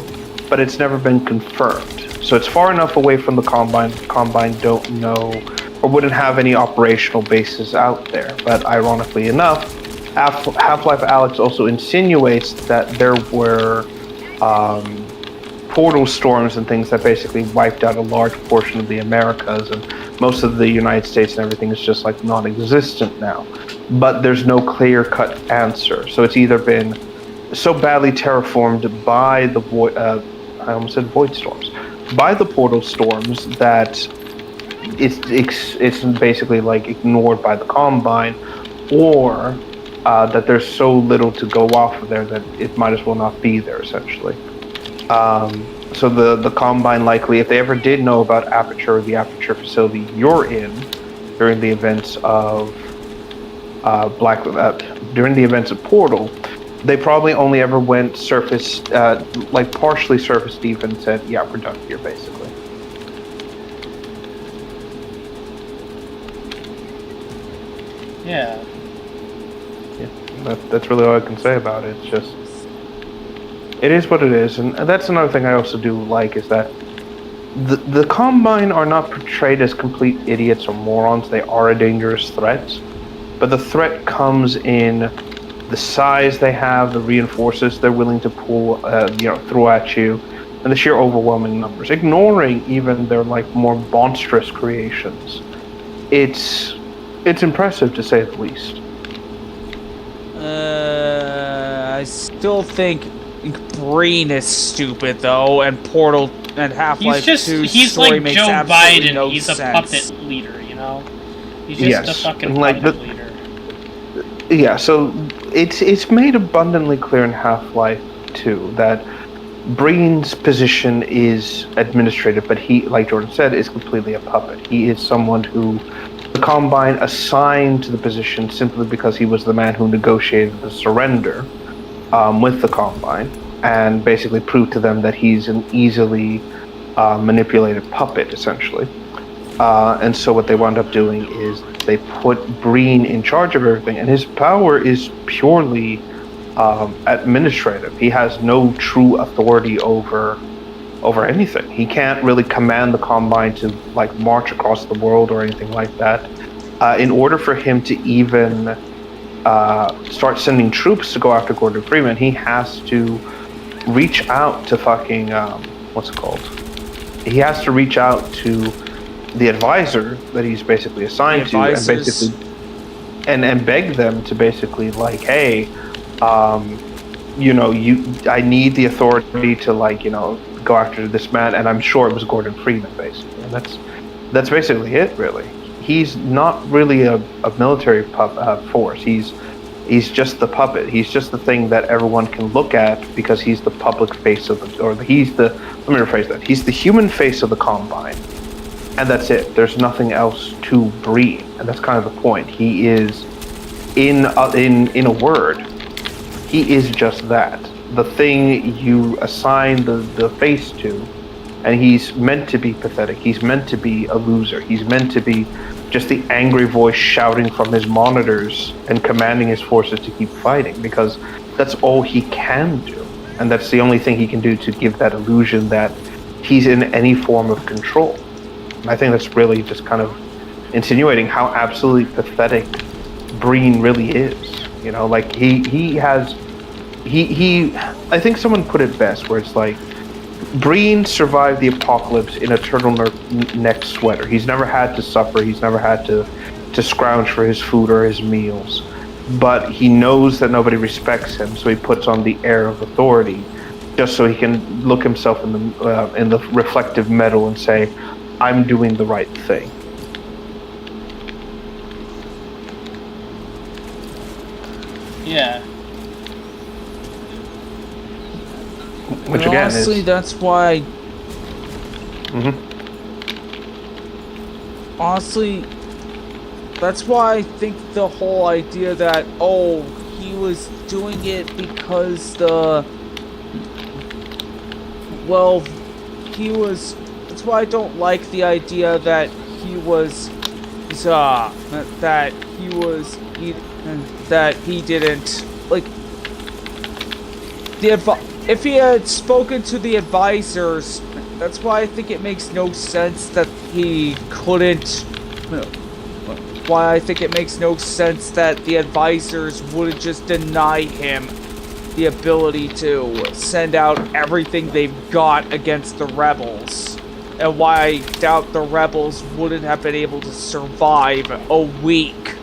but it's never been confirmed. So it's far enough away from the Combine. The Combine don't know or wouldn't have any operational bases out there. But ironically enough, Half-Life Alyx also insinuates that there were portal storms and things that basically wiped out a large portion of the Americas, and most of the United States and everything is just like non-existent now. But there's no clear-cut answer. So it's either been so badly terraformed by the I almost said void storms, by the portal storms that it's basically like ignored by the Combine, or that there's so little to go off of there that it might as well not be there, essentially. So the Combine likely, if they ever did know about Aperture, the Aperture facility you're in, during the events of during the events of Portal, they probably only ever went surface, partially surface deep and said, yeah, we're done here, basically. Yeah. That's really all I can say about it. It's just, it is what it is, and that's another thing I also do like is that the Combine are not portrayed as complete idiots or morons. They are a dangerous threat, but the threat comes in the size they have, the reinforcers they're willing to pull, throw at you, and the sheer overwhelming numbers. Ignoring even their more monstrous creations, it's impressive to say the least. I still think Breen is stupid though, and Portal and Half-Life 2 he's story like makes Joe absolutely Biden. no He's sense. a puppet leader, you know. He's just a fucking puppet leader. Yeah, so it's made abundantly clear in Half-Life 2 that Breen's position is administrative, but he, like Jordan said, is completely a puppet. He is someone who the Combine assigned to the position simply because he was the man who negotiated the surrender with the Combine, and basically proved to them that he's an easily manipulated puppet, essentially. And so what they wound up doing is they put Breen in charge of everything, and his power is purely administrative. He has no true authority over anything. He can't really command the Combine to march across the world or anything like that. In order for him to even start sending troops to go after Gordon Freeman, he has to reach out to fucking what's it called? He has to reach out to the advisor that he's basically assigned to, and basically and beg them to basically hey, I need the authority to go after this man, and I'm sure it was Gordon Freeman, basically, and that's basically it, really. He's not really a military force. He's just the puppet. He's just the thing that everyone can look at because he's the public face of let me rephrase that. He's the human face of the Combine, and that's it. There's nothing else to Breen, and that's kind of the point. He is, in a word, he is just that. The thing you assign the face to, and he's meant to be pathetic. He's meant to be a loser. He's meant to be just the angry voice shouting from his monitors and commanding his forces to keep fighting, because that's all he can do. And that's the only thing he can do to give that illusion that he's in any form of control. And I think that's really just kind of insinuating how absolutely pathetic Breen really is. He I think someone put it best, where it's Breen survived the apocalypse in a turtleneck sweater. He's never had to suffer. He's never had to scrounge for his food or his meals. But he knows that nobody respects him, so he puts on the air of authority, just so he can look himself in the reflective metal and say, "I'm doing the right thing." Yeah. Which again honestly, is that's why. Honestly, that's why I think the whole idea that he was doing it because That's why I don't like the idea that he didn't like if he had spoken to the advisors. That's why I think it makes no sense that he couldn't. Why I think it makes no sense that the advisors wouldn't just deny him the ability to send out everything they've got against the rebels. And why I doubt the rebels wouldn't have been able to survive a week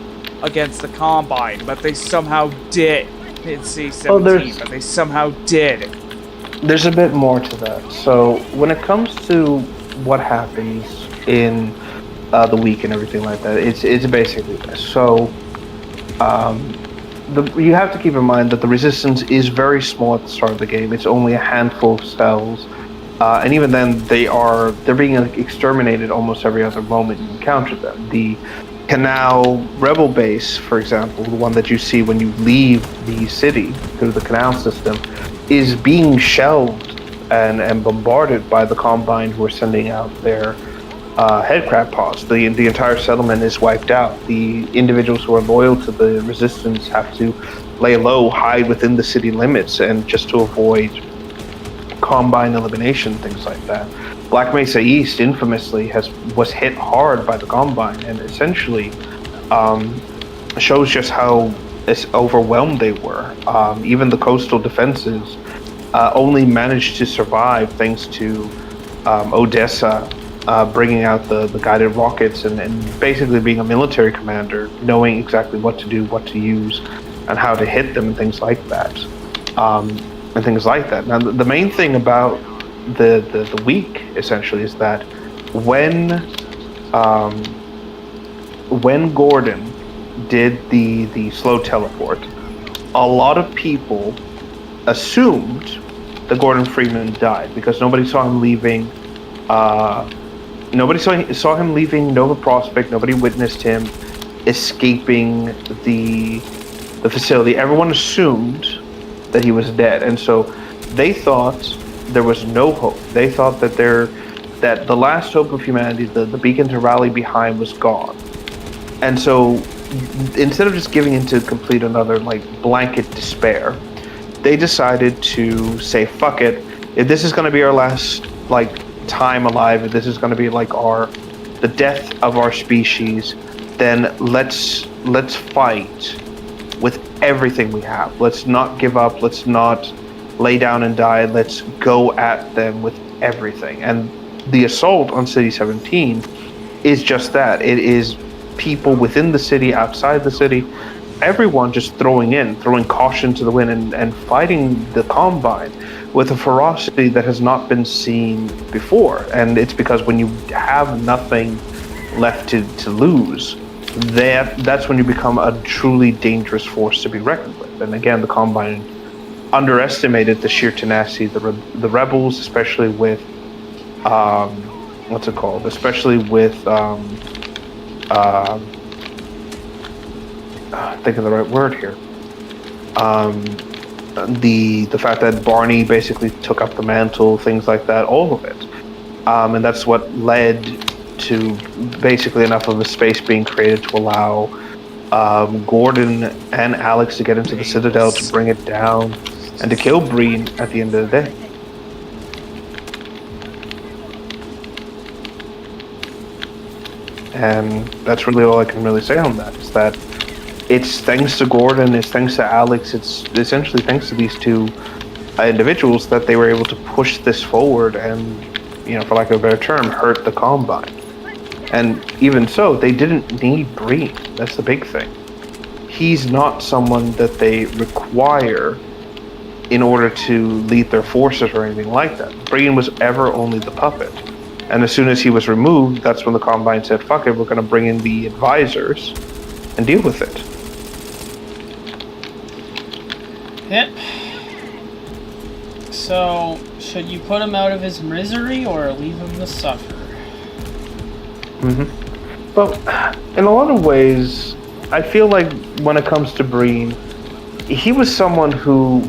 against the Combine, but they somehow did in C-17, but they somehow did. There's a bit more to that. So when it comes to what happens in the week and everything like that, it's basically this. So you have to keep in mind that the resistance is very small at the start of the game. It's only a handful of cells, and even then they're being exterminated almost every other moment you encounter them. The Canal Rebel base, for example, the one that you see when you leave the city through the canal system, is being shelled and bombarded by the Combine, who are sending out their headcrab pods. The entire settlement is wiped out. The individuals who are loyal to the resistance have to lay low, hide within the city limits, and just to avoid Combine elimination, things like that. Black Mesa East infamously was hit hard by the Combine, and essentially shows just how overwhelmed they were. Even the coastal defenses only managed to survive thanks to Odessa bringing out the guided rockets and basically being a military commander, knowing exactly what to do, what to use, and how to hit them and things like that. Now, the main thing about the week essentially is that when Gordon did the slow teleport, a lot of people assumed that Gordon Freeman died because nobody saw him leaving. Nobody saw him leaving Nova Prospect. Nobody witnessed him escaping the facility. Everyone assumed that he was dead, and so they thought there was no hope. They thought that the last hope of humanity, the beacon to rally behind, was gone. And so instead of just giving into complete another blanket despair, they decided to say, fuck it, if this is going to be our last time alive, if this is going to be the death of our species, then let's fight with everything we have. Let's not give up. Let's not lay down and die. Let's go at them with everything. And the assault on City 17 is just that. It is people within the city, outside the city, everyone just throwing caution to the wind and fighting the Combine with a ferocity that has not been seen before. And it's because when you have nothing left to lose, that's when you become a truly dangerous force to be reckoned with. And again, the Combine underestimated the sheer tenacity of the rebels, especially with thinking the right word here. The fact that Barney basically took up the mantle, things like that, all of it, and that's what led to basically enough of a space being created to allow Gordon and Alex to get into the Citadel, to bring it down, and to kill Breen at the end of the day. And that's really all I can really say on that, is that it's thanks to Gordon, it's thanks to Alex, it's essentially thanks to these two individuals that they were able to push this forward and, for lack of a better term, hurt the Combine. And even so, they didn't need Breen. That's the big thing. He's not someone that they require in order to lead their forces or anything like that. Breen was ever only the puppet. And as soon as he was removed, that's when the Combine said, fuck it, we're going to bring in the advisors and deal with it. Yep. So, should you put him out of his misery or leave him to suffer? Well, in a lot of ways, I feel like when it comes to Breen, he was someone who,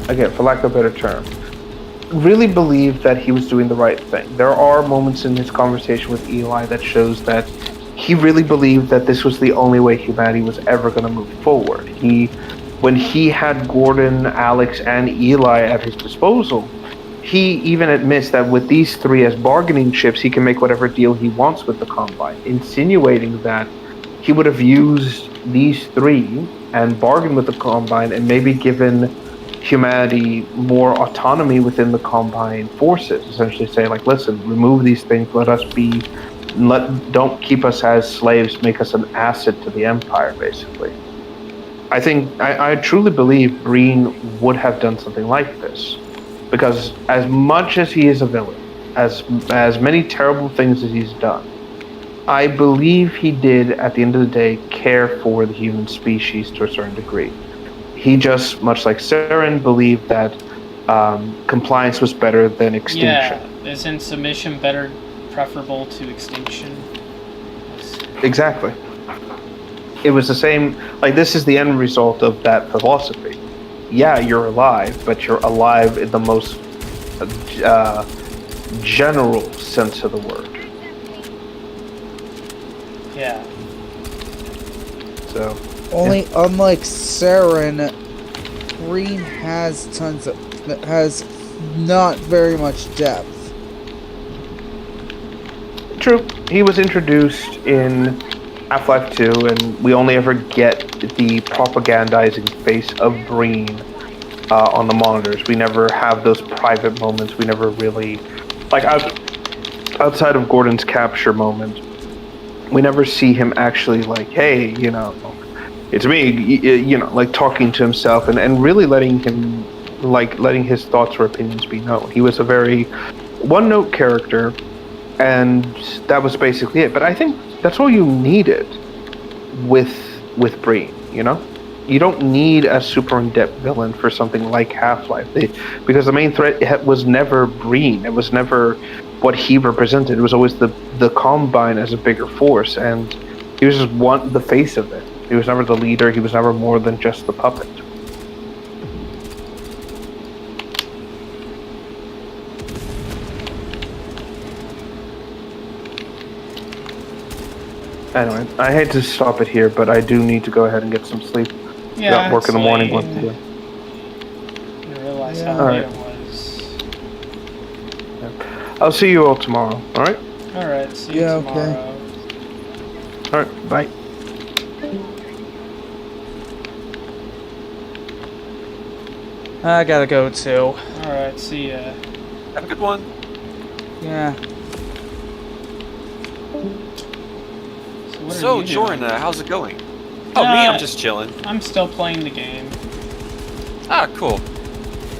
again, for lack of a better term, really believed that he was doing the right thing. There are moments in his conversation with Eli that shows that he really believed that this was the only way humanity was ever going to move forward. When he had Gordon, Alex, and Eli at his disposal, he even admits that with these three as bargaining chips, he can make whatever deal he wants with the Combine, insinuating that he would have used these three and bargained with the Combine and maybe given humanity more autonomy within the Combine forces. Essentially say, like, listen, remove these things, don't keep us as slaves, make us an asset to the Empire, basically. I truly believe Breen would have done something like this. Because as much as he is a villain, as many terrible things as he's done, I believe he did, at the end of the day, care for the human species to a certain degree. He just, much like Saren, believed that compliance was better than extinction. Yeah, isn't submission preferable to extinction? Exactly. It was the same, like, this is the end result of that philosophy. Yeah, you're alive, but you're alive in the most general sense of the word. Yeah. So. Unlike Saren, Breen has not very much depth. True. He was introduced in Half-Life 2, and we only ever get the propagandizing face of Breen on the monitors. We never have those private moments. We never really, like, outside of Gordon's capture moment, we never see him actually, like, hey, it's me, like, talking to himself and really letting his thoughts or opinions be known. He was a very one-note character, and that was basically it. But I think that's all you needed with Breen, You don't need a super in-depth villain for something like Half-Life, because the main threat was never Breen. It was never what he represented. It was always the Combine as a bigger force, and he was just the face of it. He was never the leader. He was never more than just the puppet. Anyway, I hate to stop it here, but I do need to go ahead and get some sleep. Yeah, got work in the morning. What to do? I realize how late it was. Yeah. I'll see you all tomorrow. All right. All right. See you tomorrow. Okay. All right. Bye. I gotta go too. Alright, see ya. Have a good one. Yeah. So Jordan, how's it going? Oh, me? I'm just chilling. I'm still playing the game. Ah, cool.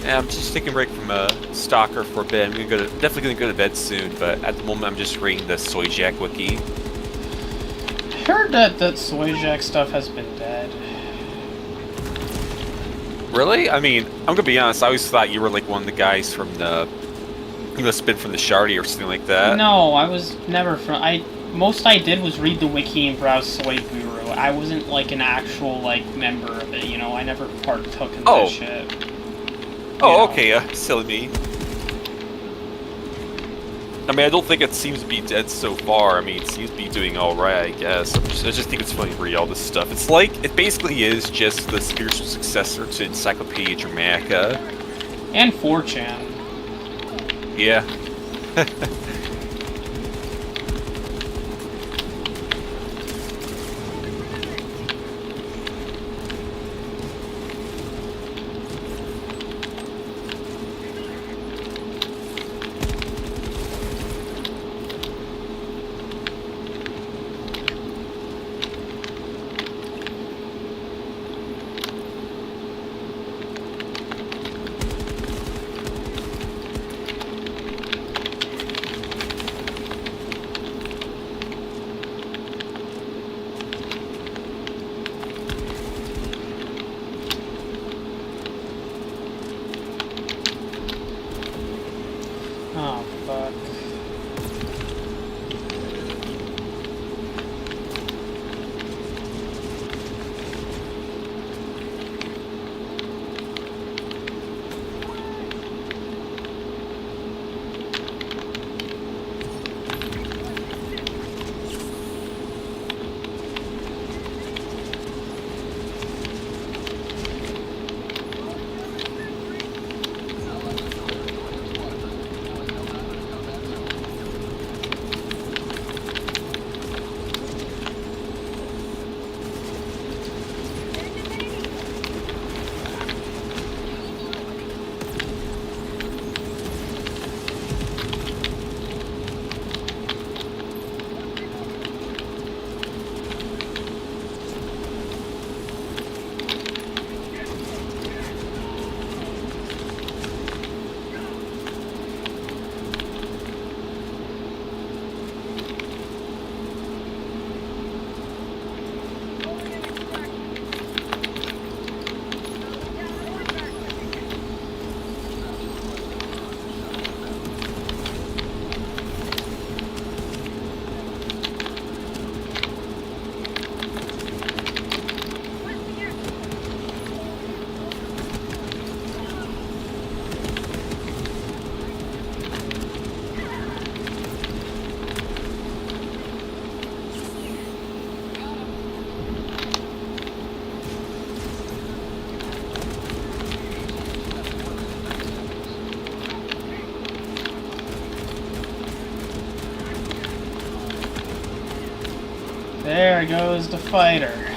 Yeah, I'm just taking a break from Stalker for a bit. I'm definitely gonna go to bed soon, but at the moment I'm just reading the Soyjak wiki. I heard that Soyjak stuff has been dead. Really? I mean, I'm gonna be honest, I always thought you were like one of the guys from the... You must have been from the Shardy or something like that. No, I was never from... Most I did was read the wiki and browse Soy Guru. I wasn't like an actual like member of it, I never partook in that shit. Oh, okay, silly me. I mean, I don't think it seems to be dead so far. I mean, it seems to be doing alright, I guess. I just think it's funny to read all this stuff. It's like, it basically is just the spiritual successor to Encyclopedia Dramatica. And 4chan. Yeah. fuck. There goes the fighter.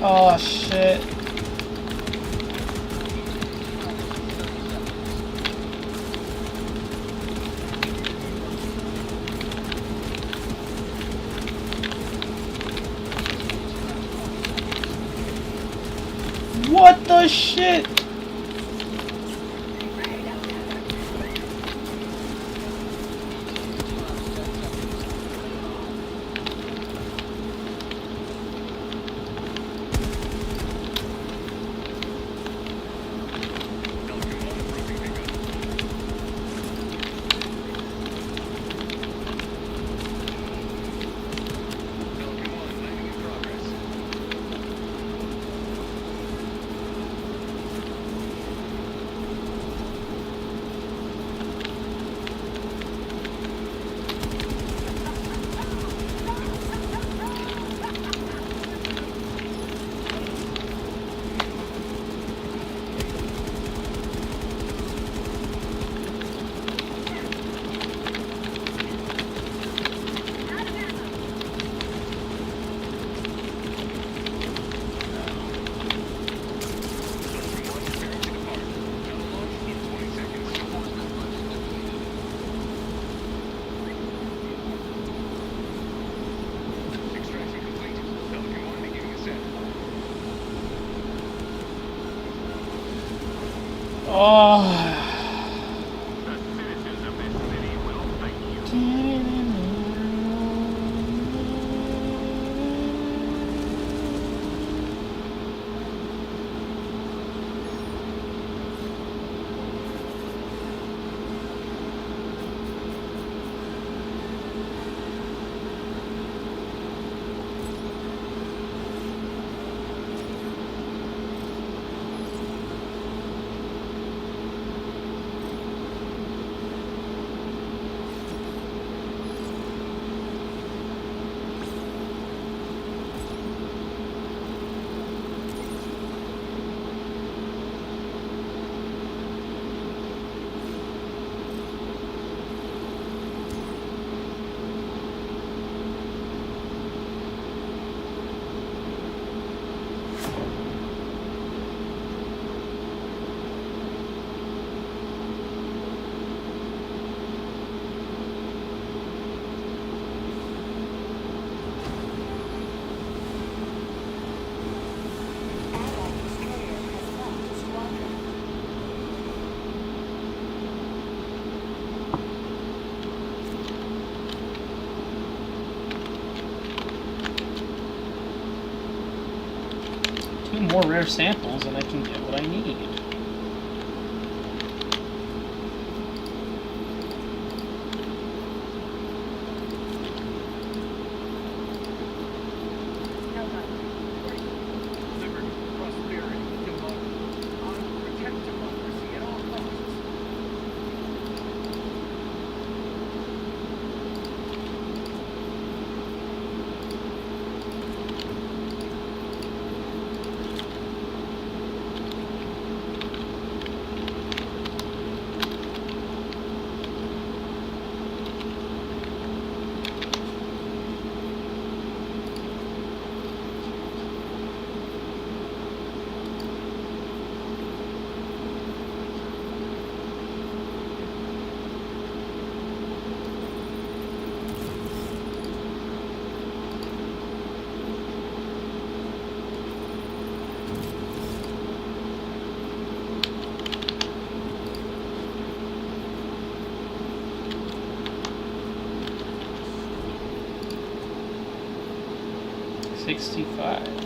Oh shit. What the shit? Oh. more rare samples and I can get what I need. $65.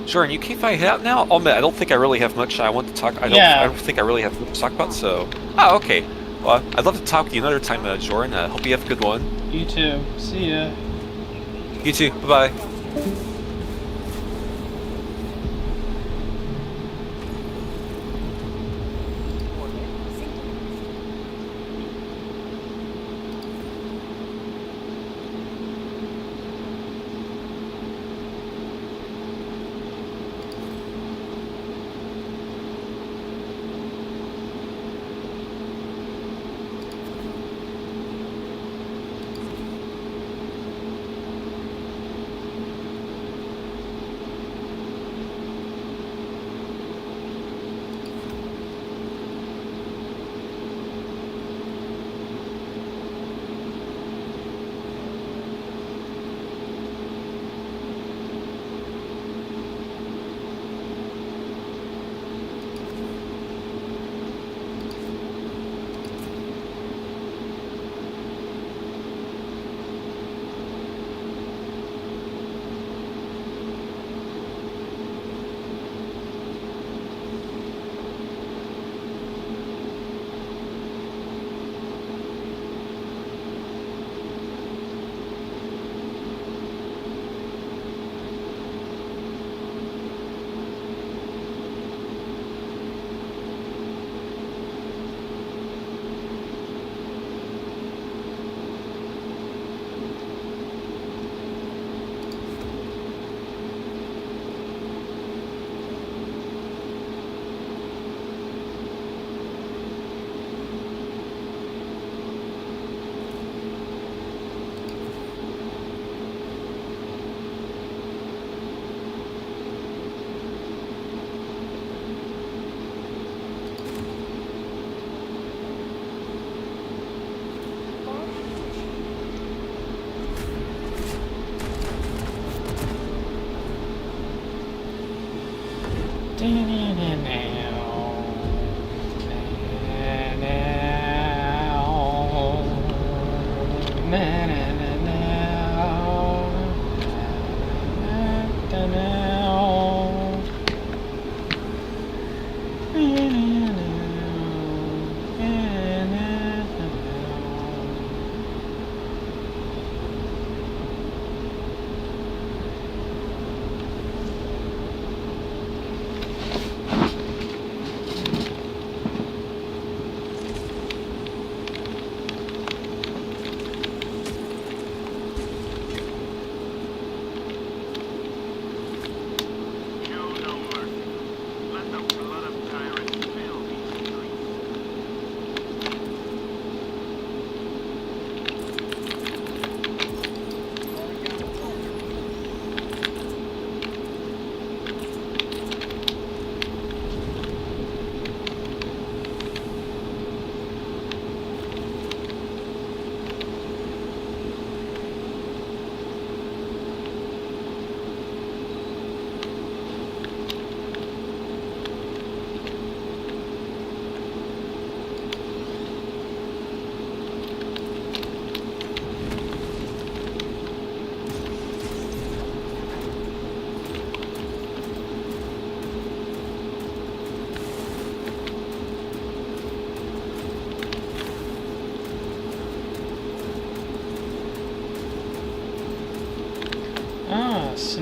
Jordan, you if I head out now? I'll admit, I don't think I really have much I want to talk. I don't think I really have much to talk about. So, okay. Well, I'd love to talk to you another time, Jordan. Hope you have a good one. You too. See ya. You too. Bye bye.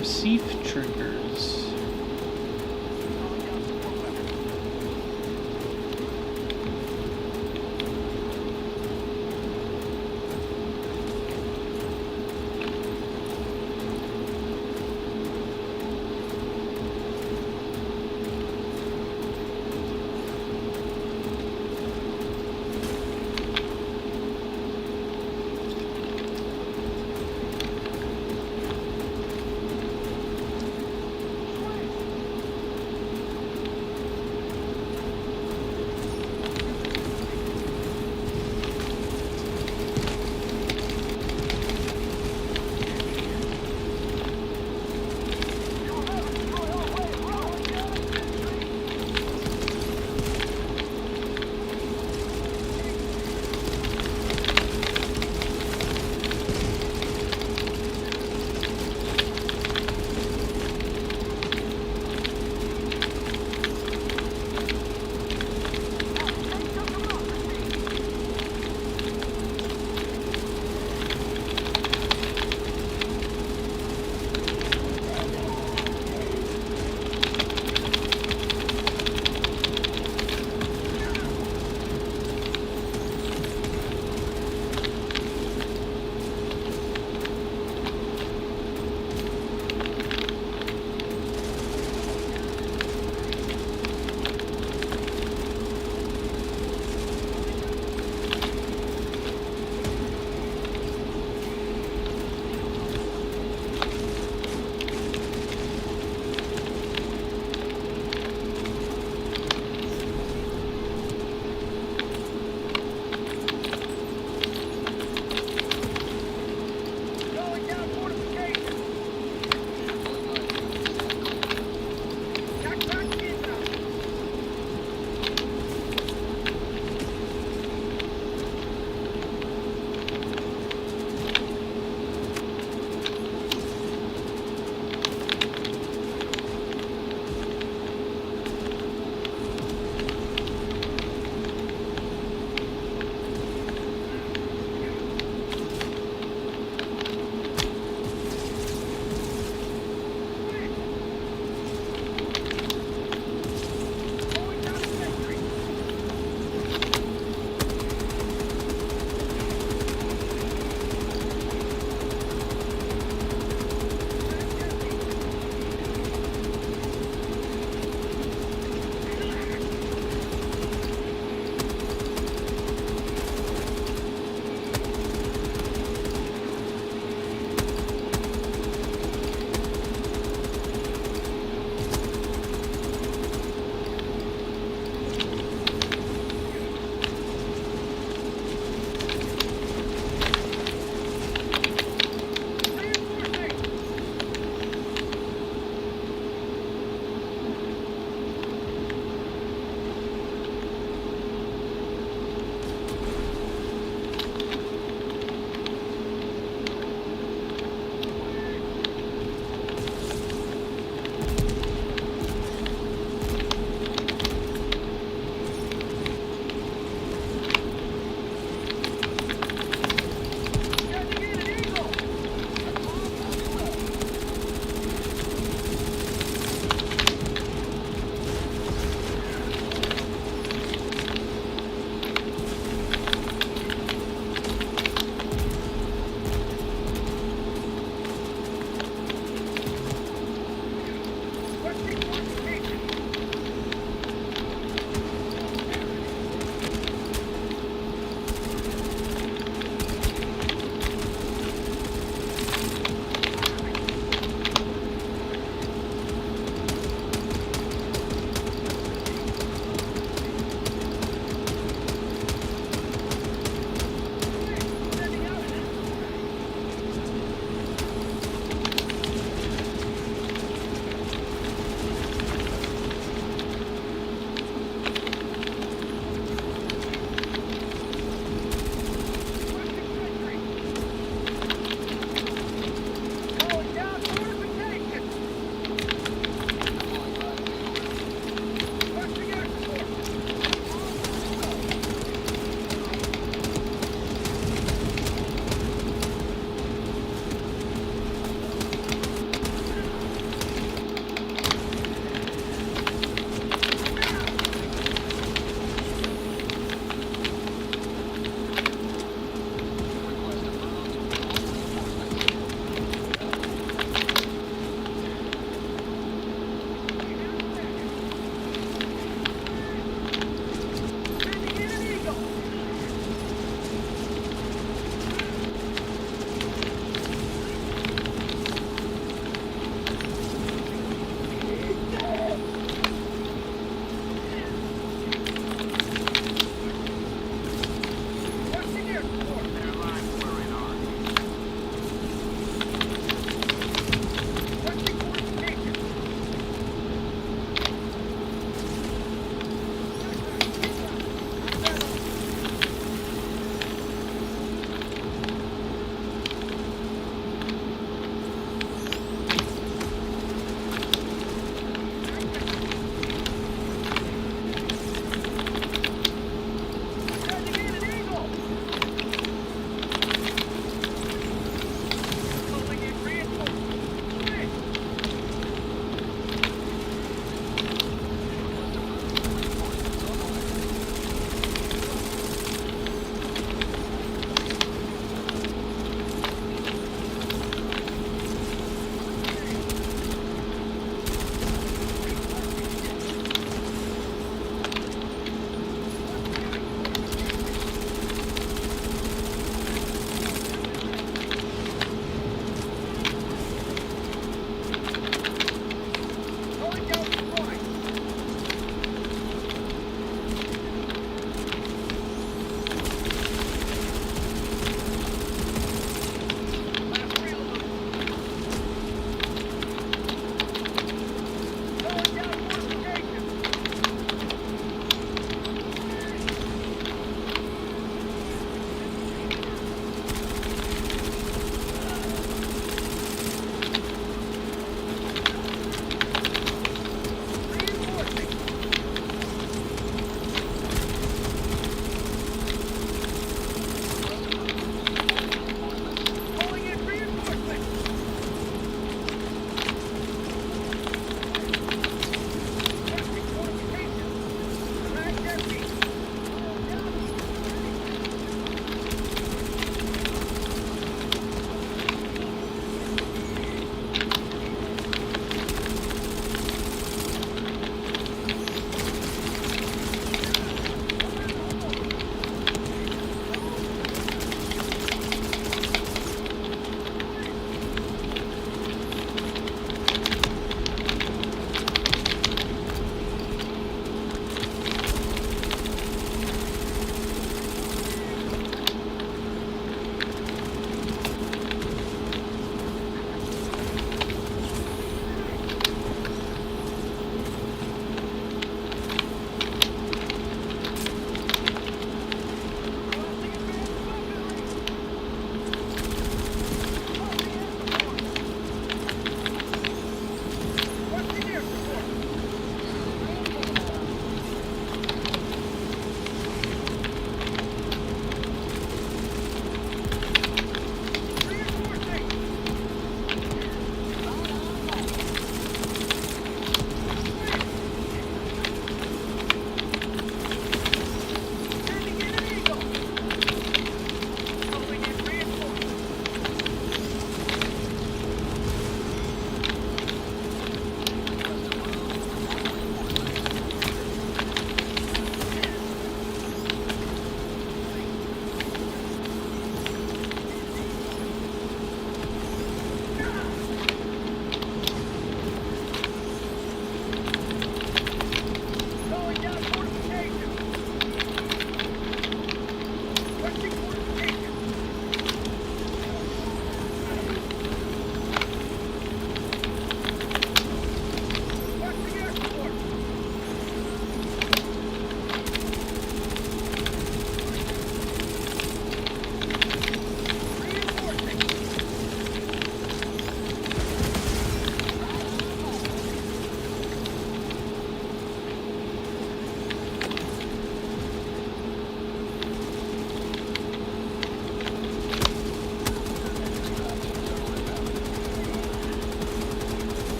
some Seath troopers.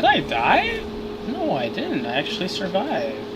Did I die? No, I didn't. I actually survived.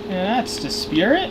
Yeah, that's the spirit.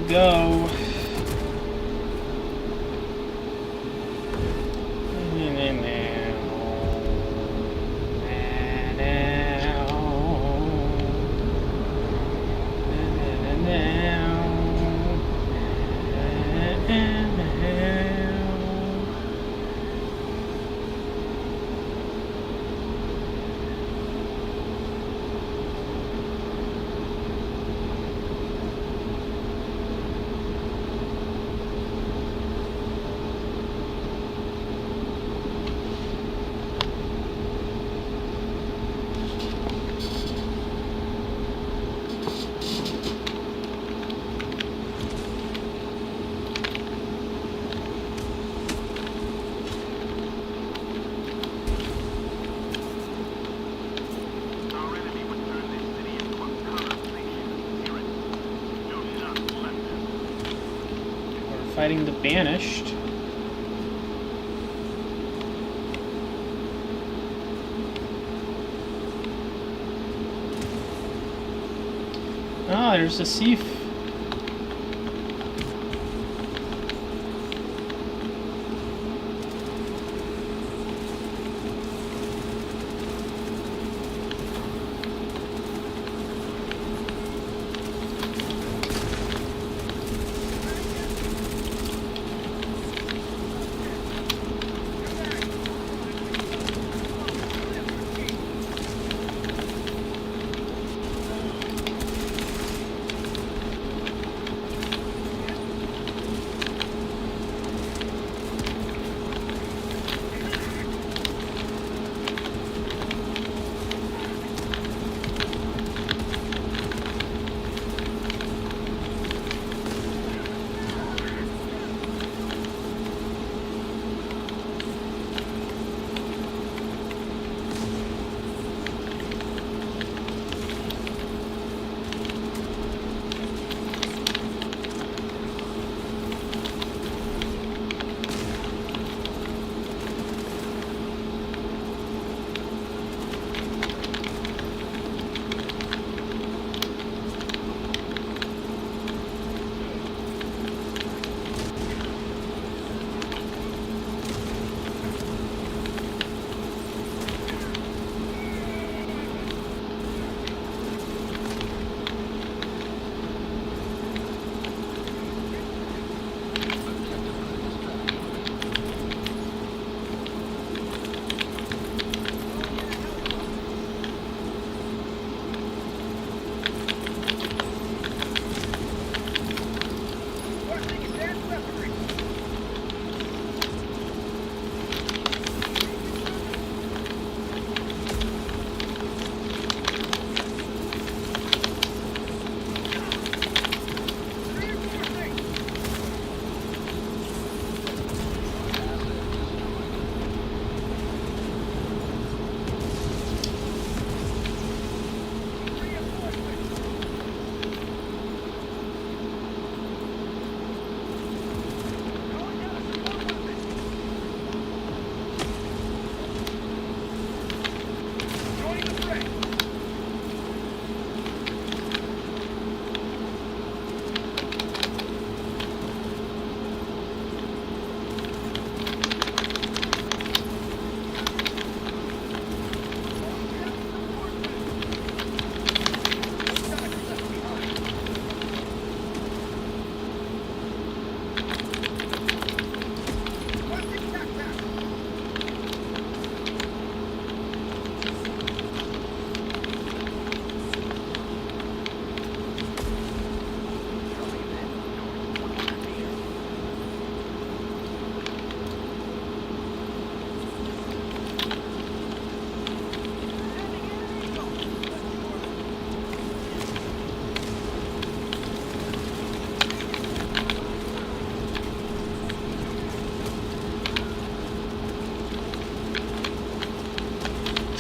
go. Fighting the Banished. Ah, there's a Seif.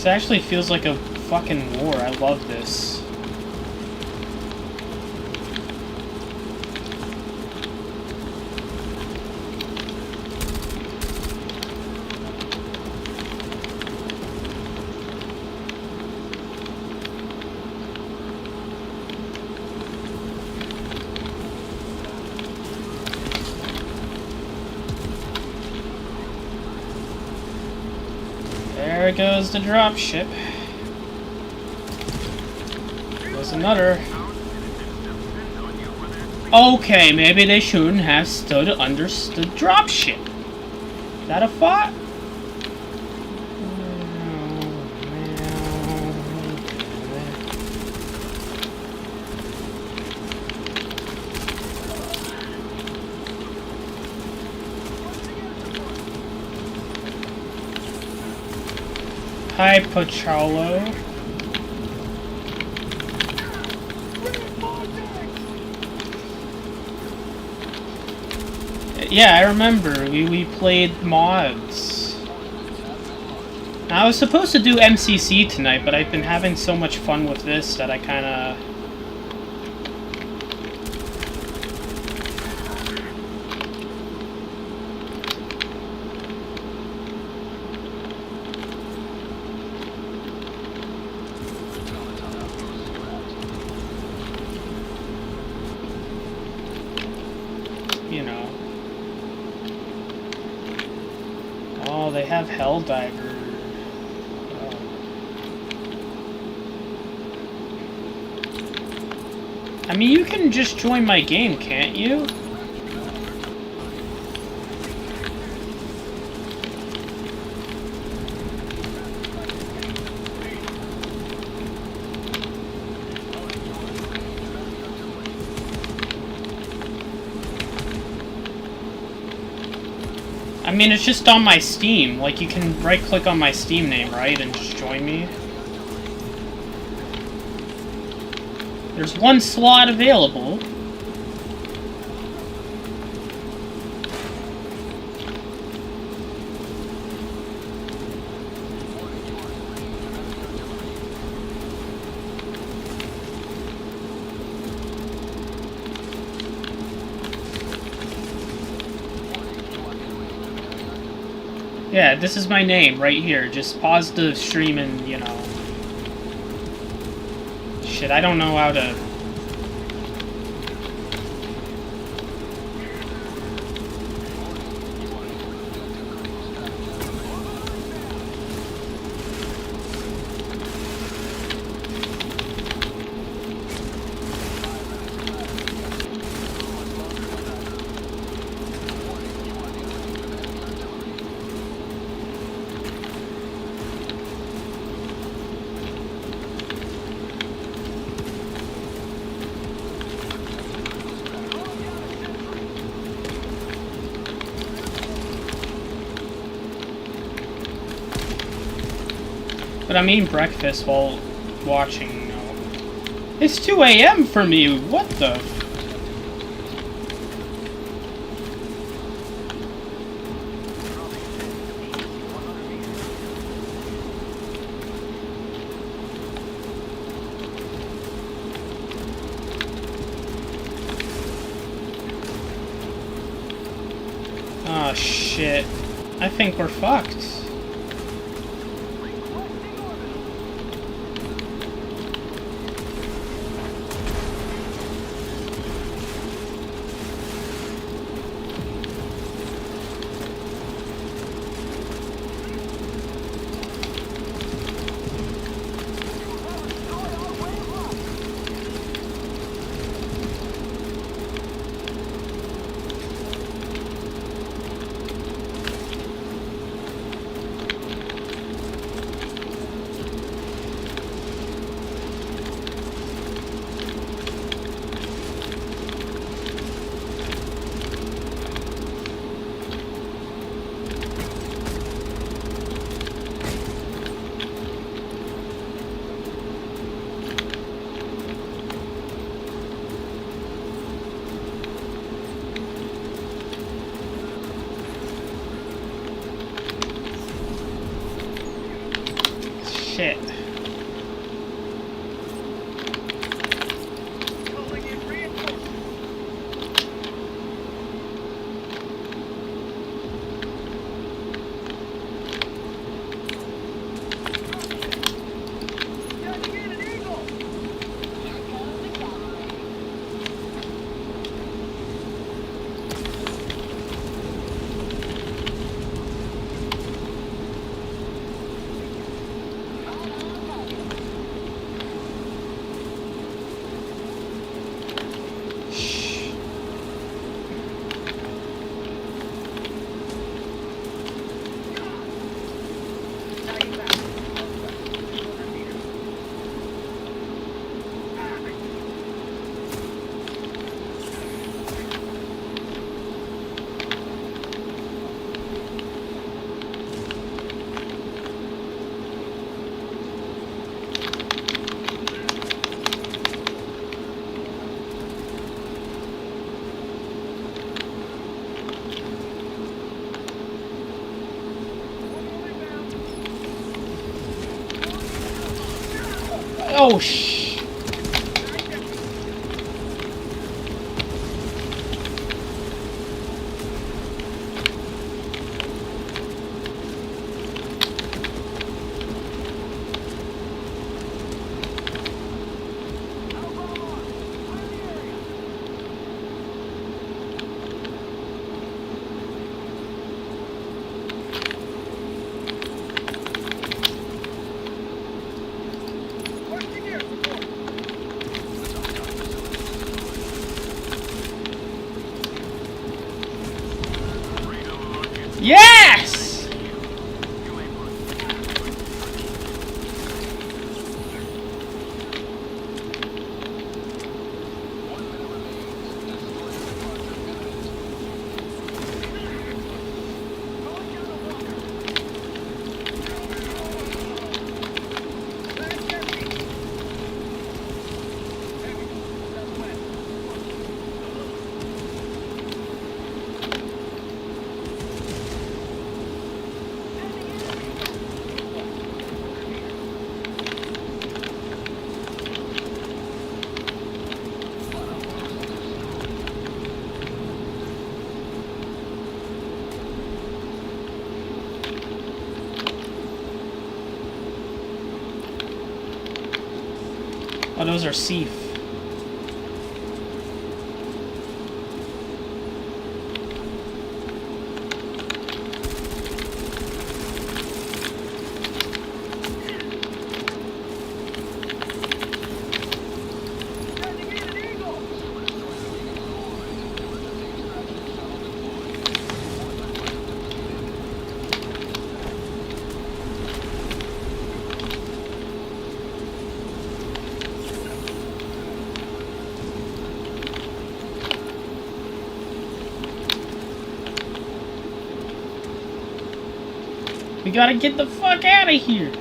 This actually feels like a fucking war. I love this. There goes the dropship. There's another. Okay, maybe they shouldn't have stood under the dropship. Is that a thought? Hi, Pacholo. Yeah, I remember. We played mods. I was supposed to do MCC tonight, but I've been having so much fun with this that I kinda... you know. Oh, they have Helldivers. I mean, you can just join my game, can't you? I mean, it's just on my Steam. Like, you can right-click on my Steam name, right, and just join me. There's one slot available. Yeah, this is my name right here. Just pause the stream and, you know... Shit, I don't know how to... But I'm eating breakfast while watching. It's 2 a.m. for me. What the? Oh shit. I think we're fucked. Shit. Oh, shh. Yes! Oh, those are Seaf. We gotta get the fuck out of here.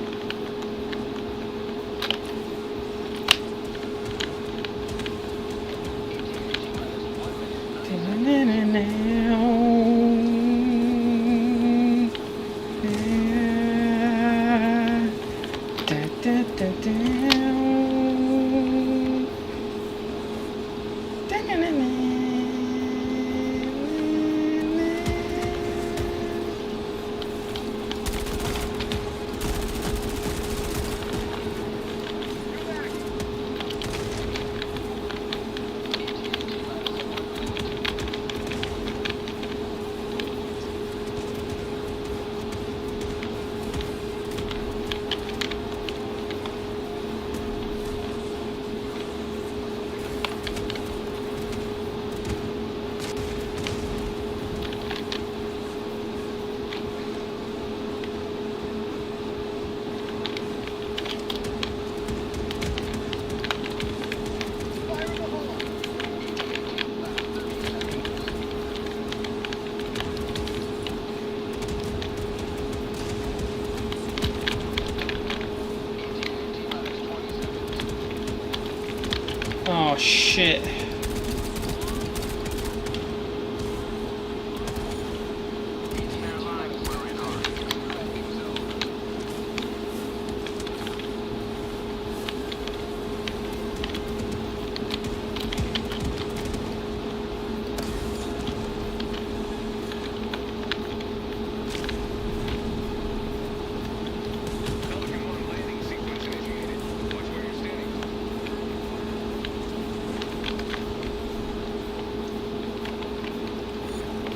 Oh shit.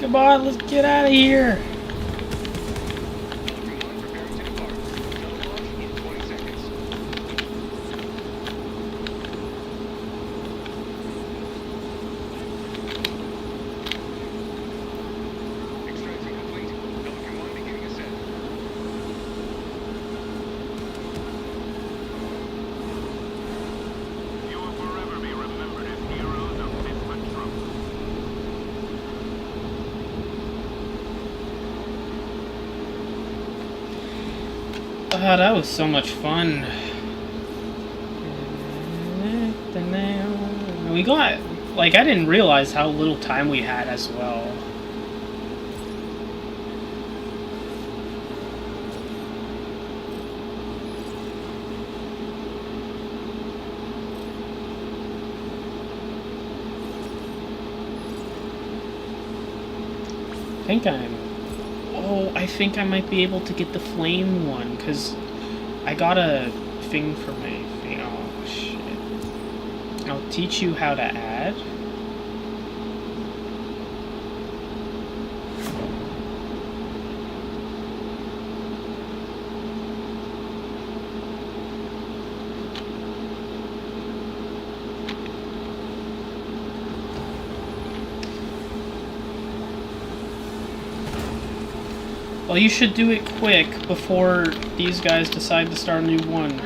Come on, let's get out of here. Oh, that was so much fun. We got, like, I didn't realize how little time we had as well. think I'm... Oh, I think I might be able to get the flame one, because I got a thing for my... Oh, shit. I'll teach you how to add. Well, you should do it quick before these guys decide to start a new one.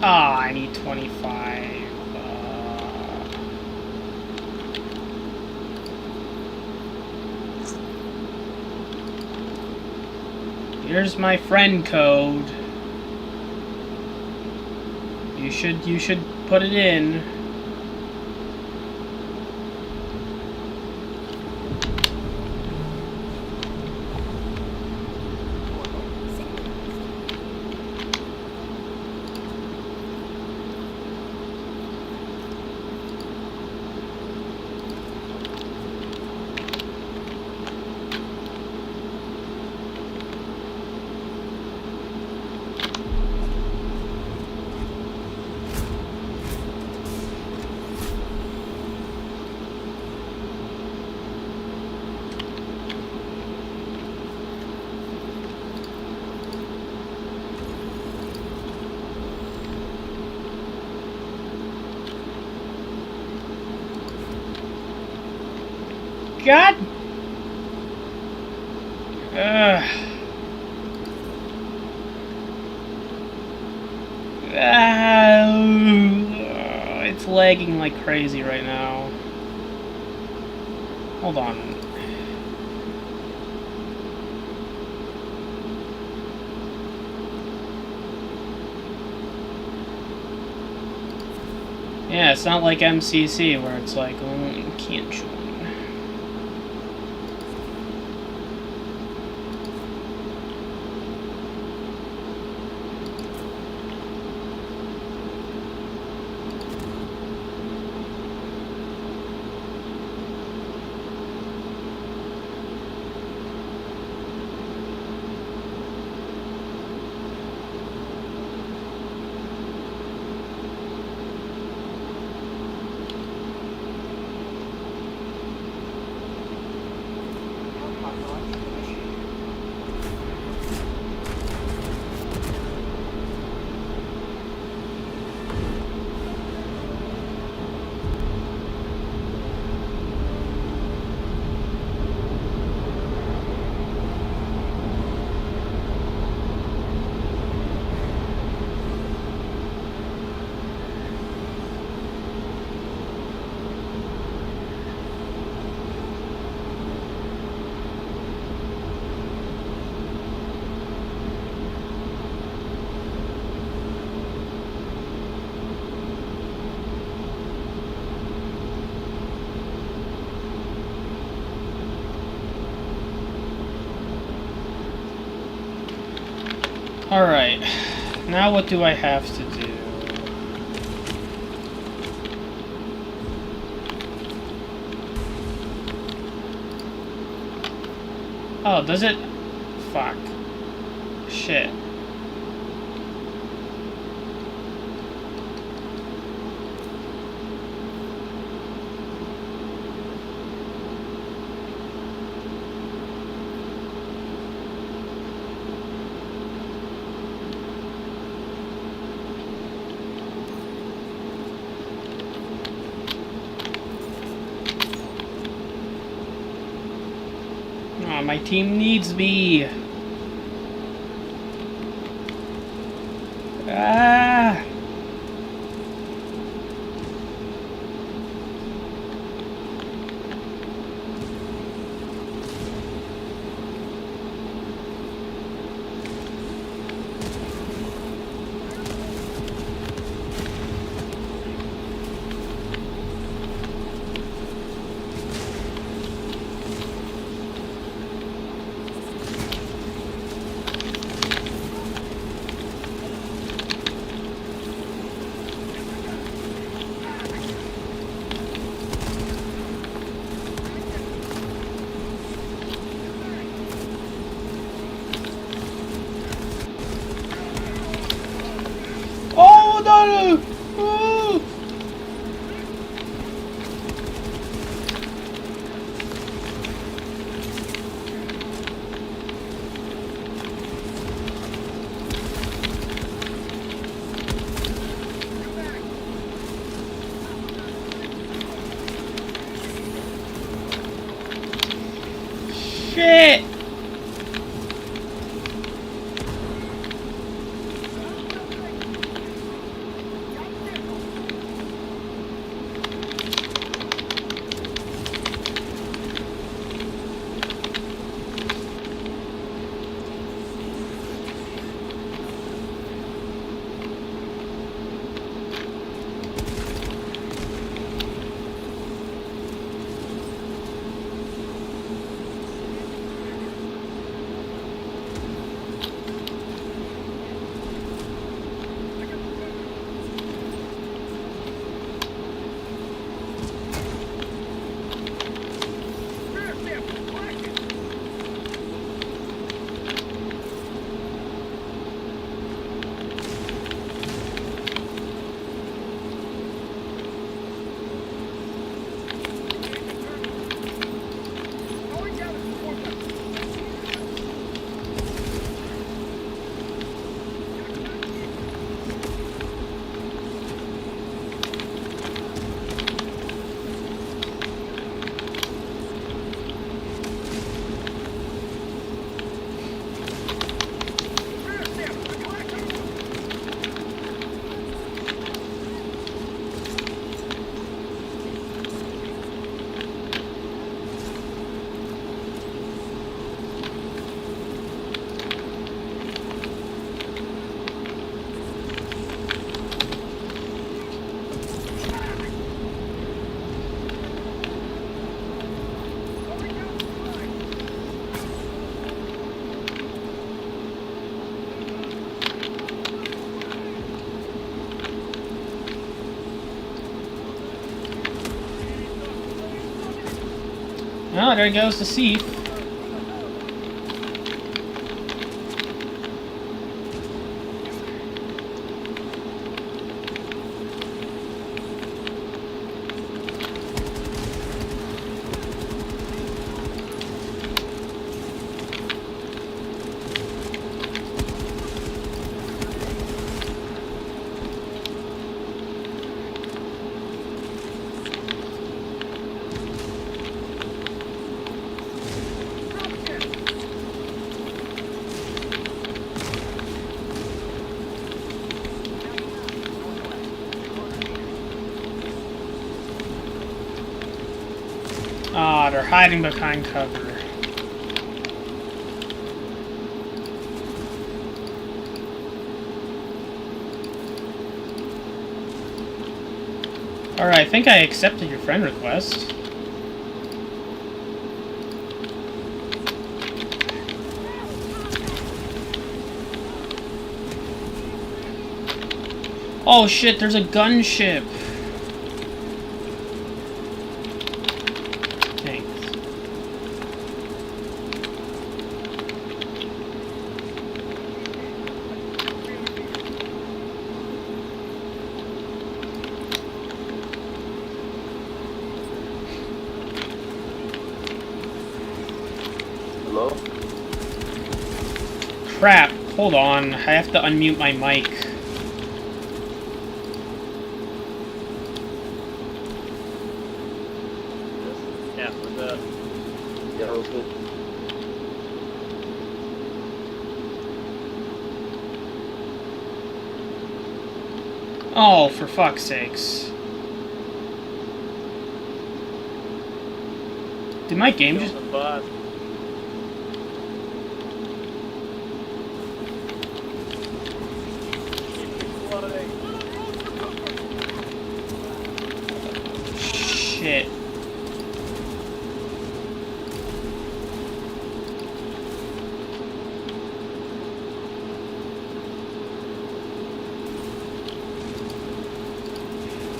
Ah, I need 25. Here's my friend code. You should put it in. God. It's lagging like crazy right now. Hold on. Yeah, it's not like MCC where it's like, oh, you can't join. Alright, now what do I have to do? Oh, does it? Fuck. Shit. Oh, my team needs me. Ah. not a... Oh. Shit! Oh, there goes the thief. Ah, they're hiding behind cover. Alright, I think I accepted your friend request. Oh shit, there's a gunship. Hello? Crap, hold on, I have to unmute my mic. Yeah, what's up? Yeah, what's good? Oh, for fuck's sakes. Did my game just... Bus. Shit.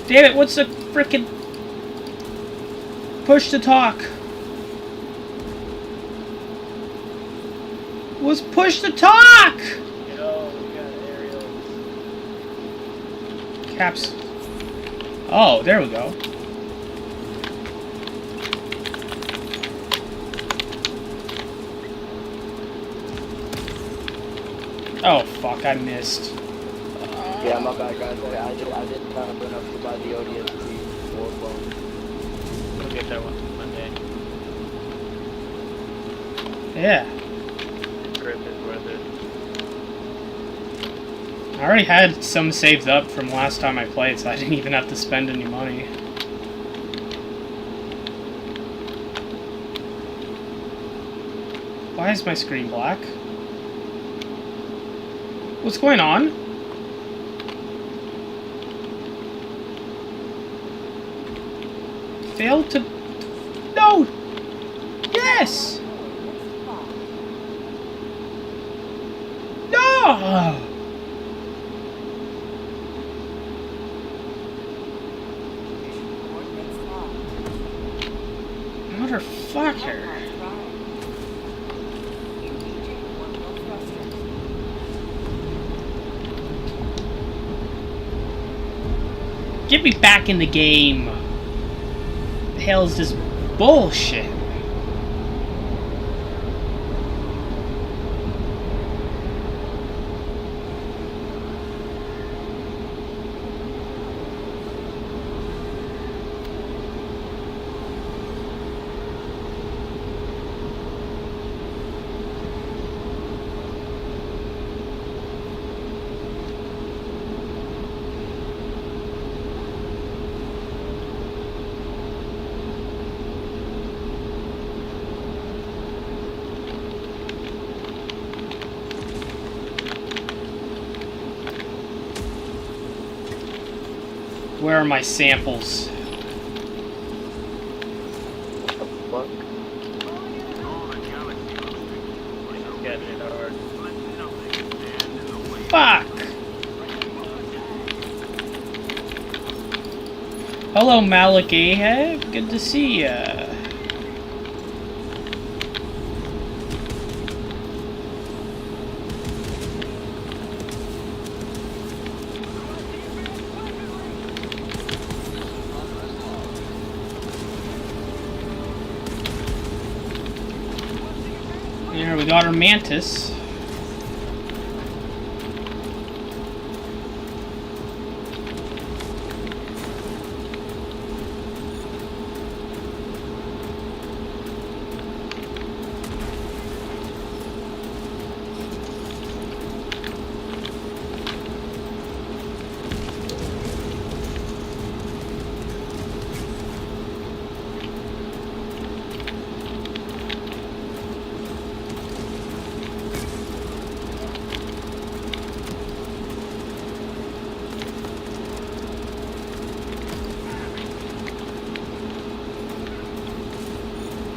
Damn it, what's the frickin' push to talk? What's push to talk? You know, we got aerials. Caps. Oh, there we go. Oh fuck, I missed. Yeah, my bad, guys. I didn't have enough to buy the ODST or phone. We'll get that one Monday. Yeah. Grip is worth it. I already had some saved up from last time I played, so I didn't even have to spend any money. Why is my screen black? What's going on? Failed to... No! Yes! No! Motherfucker. Get me back in the game. The hell is this bullshit? Where are my samples? What? Getting it hard. Fuck! Hello, Malik Ahab. Good to see ya. There, we got our mantis.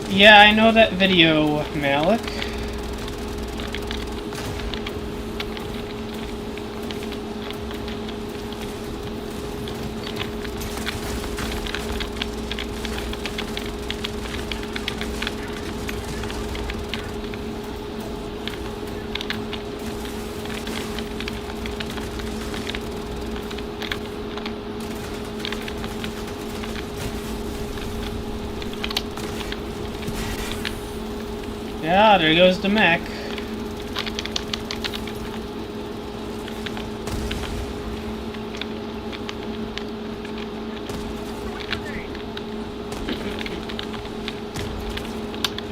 Yeah, I know that video, Malik. Yeah, there goes the mech.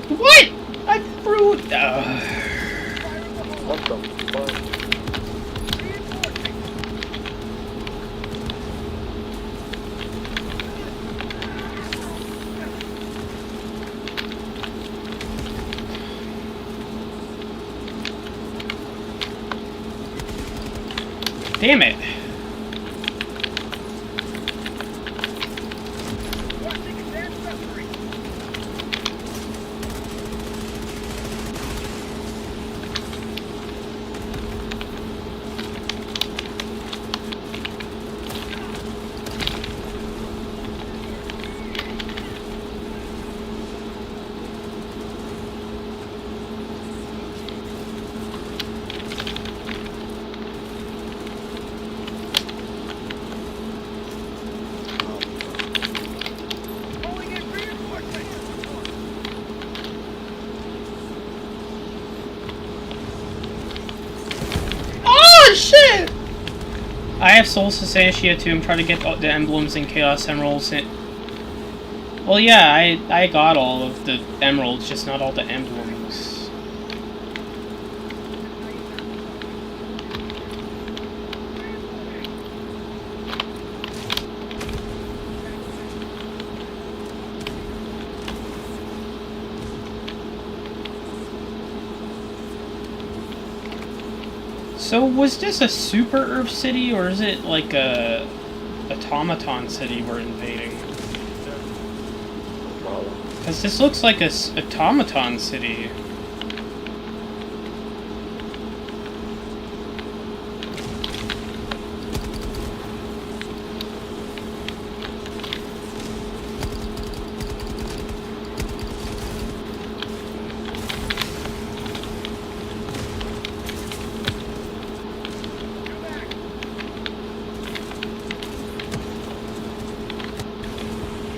What? I threw it. What the fuck? Damn it. I have Soul Sasantia too. I'm trying to get the emblems and Chaos Emeralds. Well, yeah, I got all of the emeralds, just not all the emblems. So, was this a Super Earth city, or is it like a automaton city we're invading? Because this looks like a automaton city.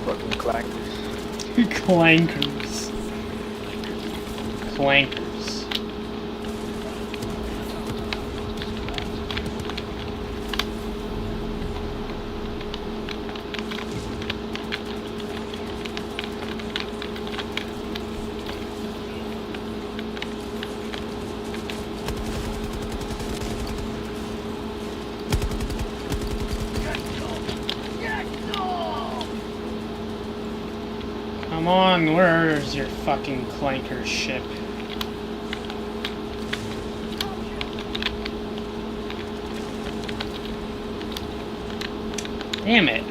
Fucking clankers. Clankers. Clankers. Come on, where's your fucking clanker ship? Damn it.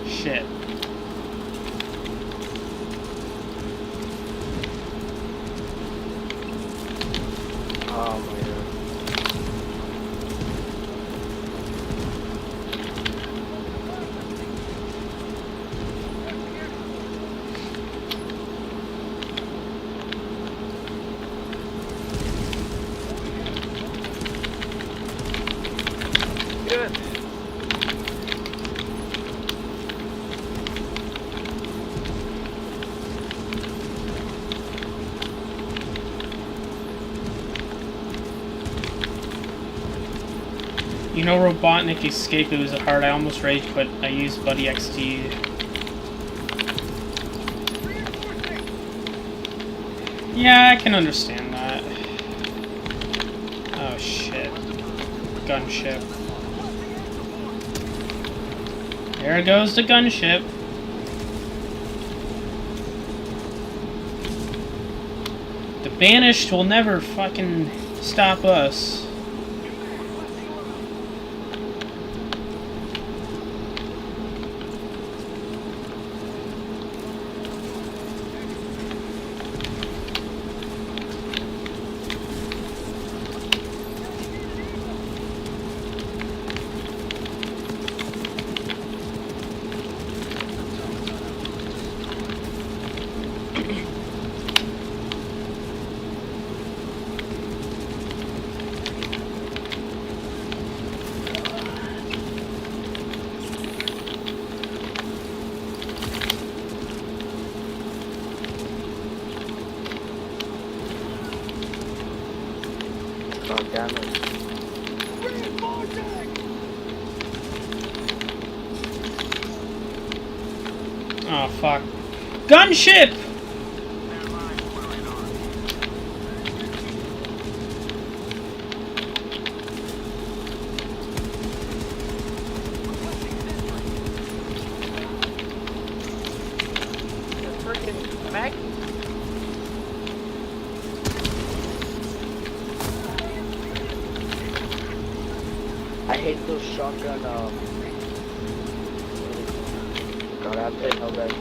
Shit. Oh my god. Good. You know, Robotnik escaped. It was hard. I almost rage quit. I used Buddy XD. Yeah, I can understand that. Oh shit. Gunship. There goes the gunship. The Banished will never fucking stop us. Oh damn it. Oh fuck. Gunship! Freaking Mac. I hate those shotgun, God, I have to know that.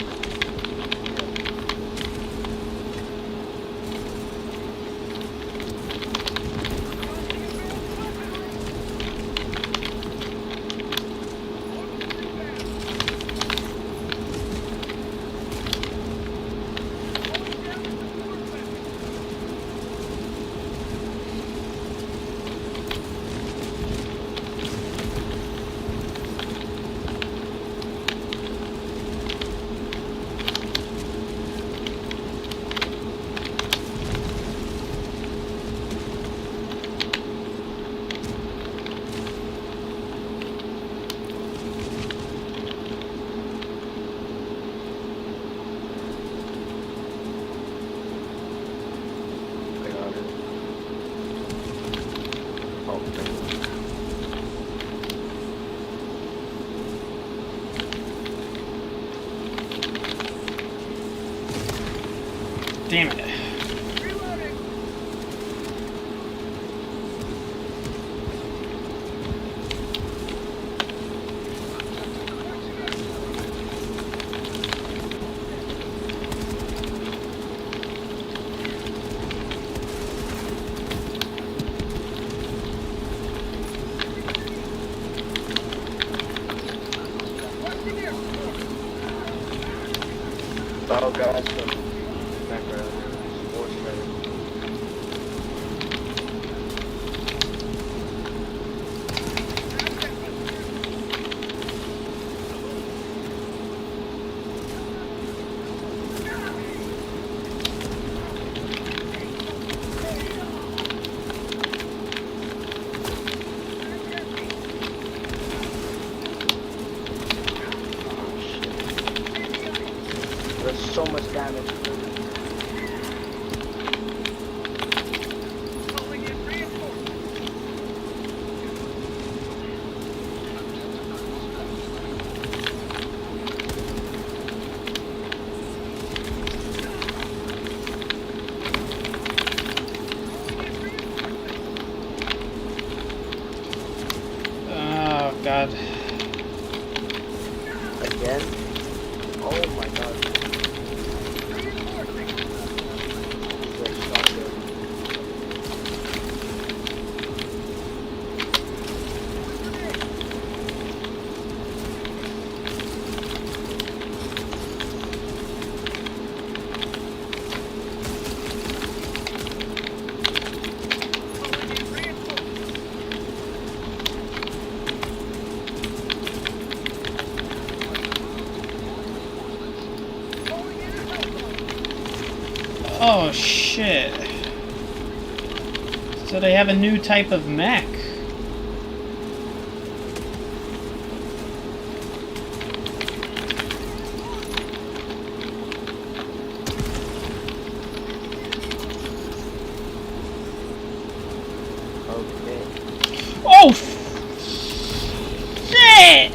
Damn it. Oh, guys, some background. Sports credit. There's so much damage. Oh, God. Again? Oh my god. Wait, stop it. Oh, shit. So they have a new type of mech. Okay. Oh, shit!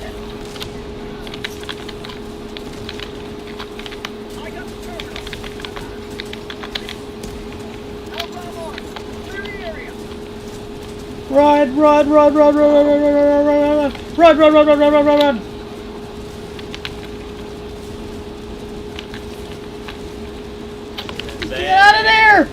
Run, run, run, run, run, run, run, run, run, run, run, run, run, run, run, run, run. Get out of there!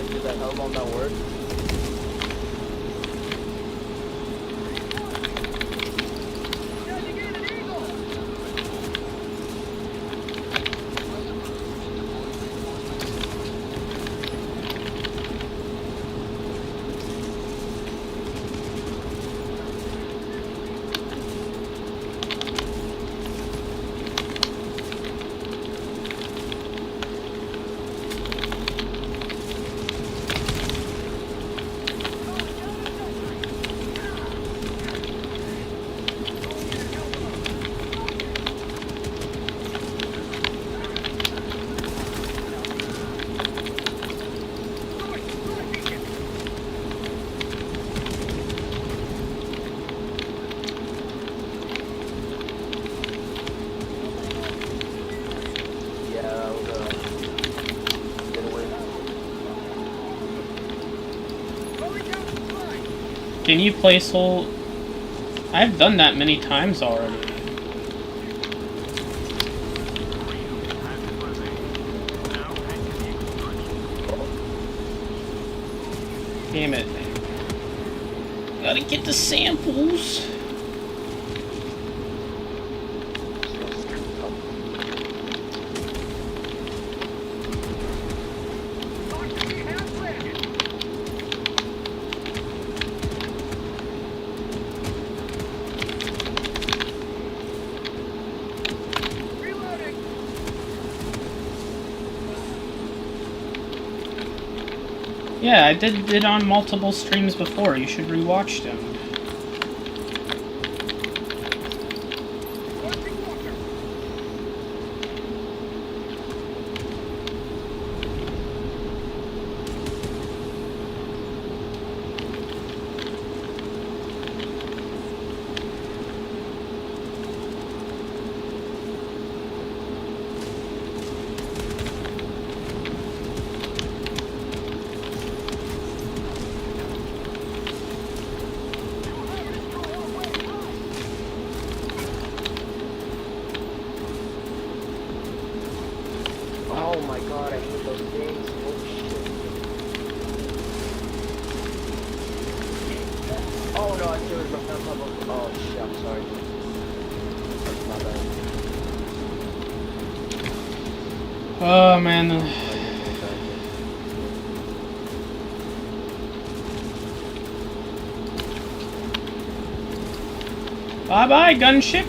Did that hellbomb not work? Yeah, that was get away. Can you place hold? I've done that many times already. Damn it. Gotta get the samples. Yeah, I did it on multiple streams before. You should rewatch them. Oh my god, I hate those things. Oh no, I threw it on top of. Oh shit, I'm sorry. That's my bad. Oh man. Bye bye, gunship.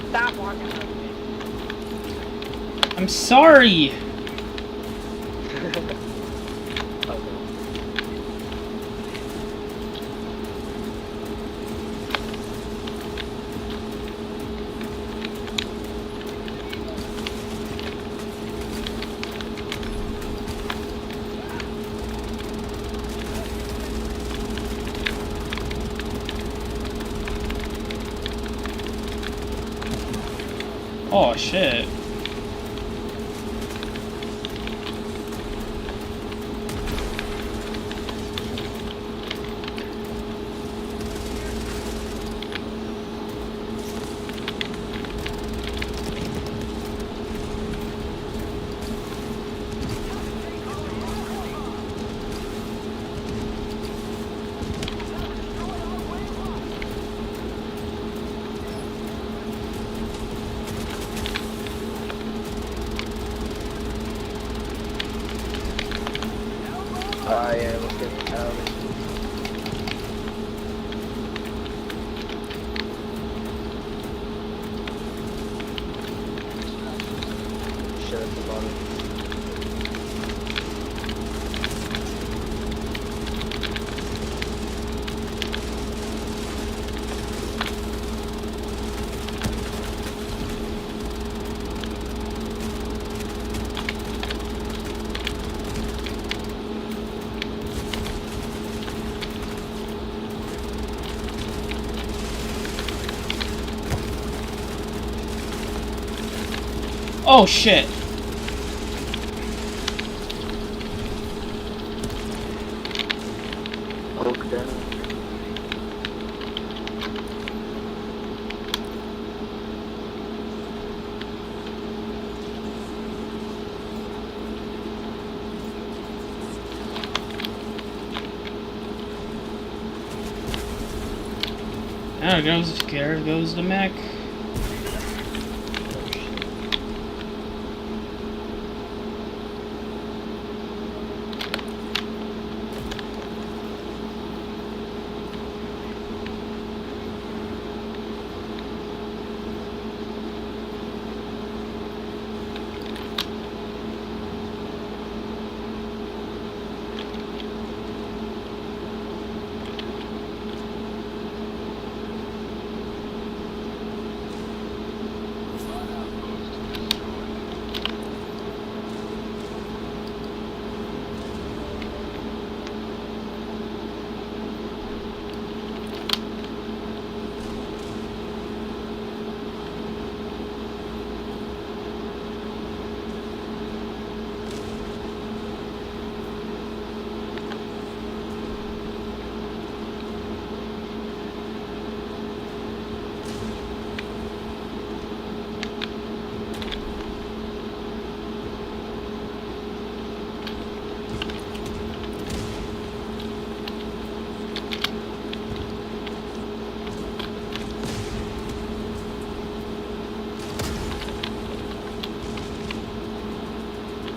Stop walking like me. I'm sorry. Oh shit. Yeah, let's get out. Shit at the bottom. Oh shit. Poke down. There goes the mech.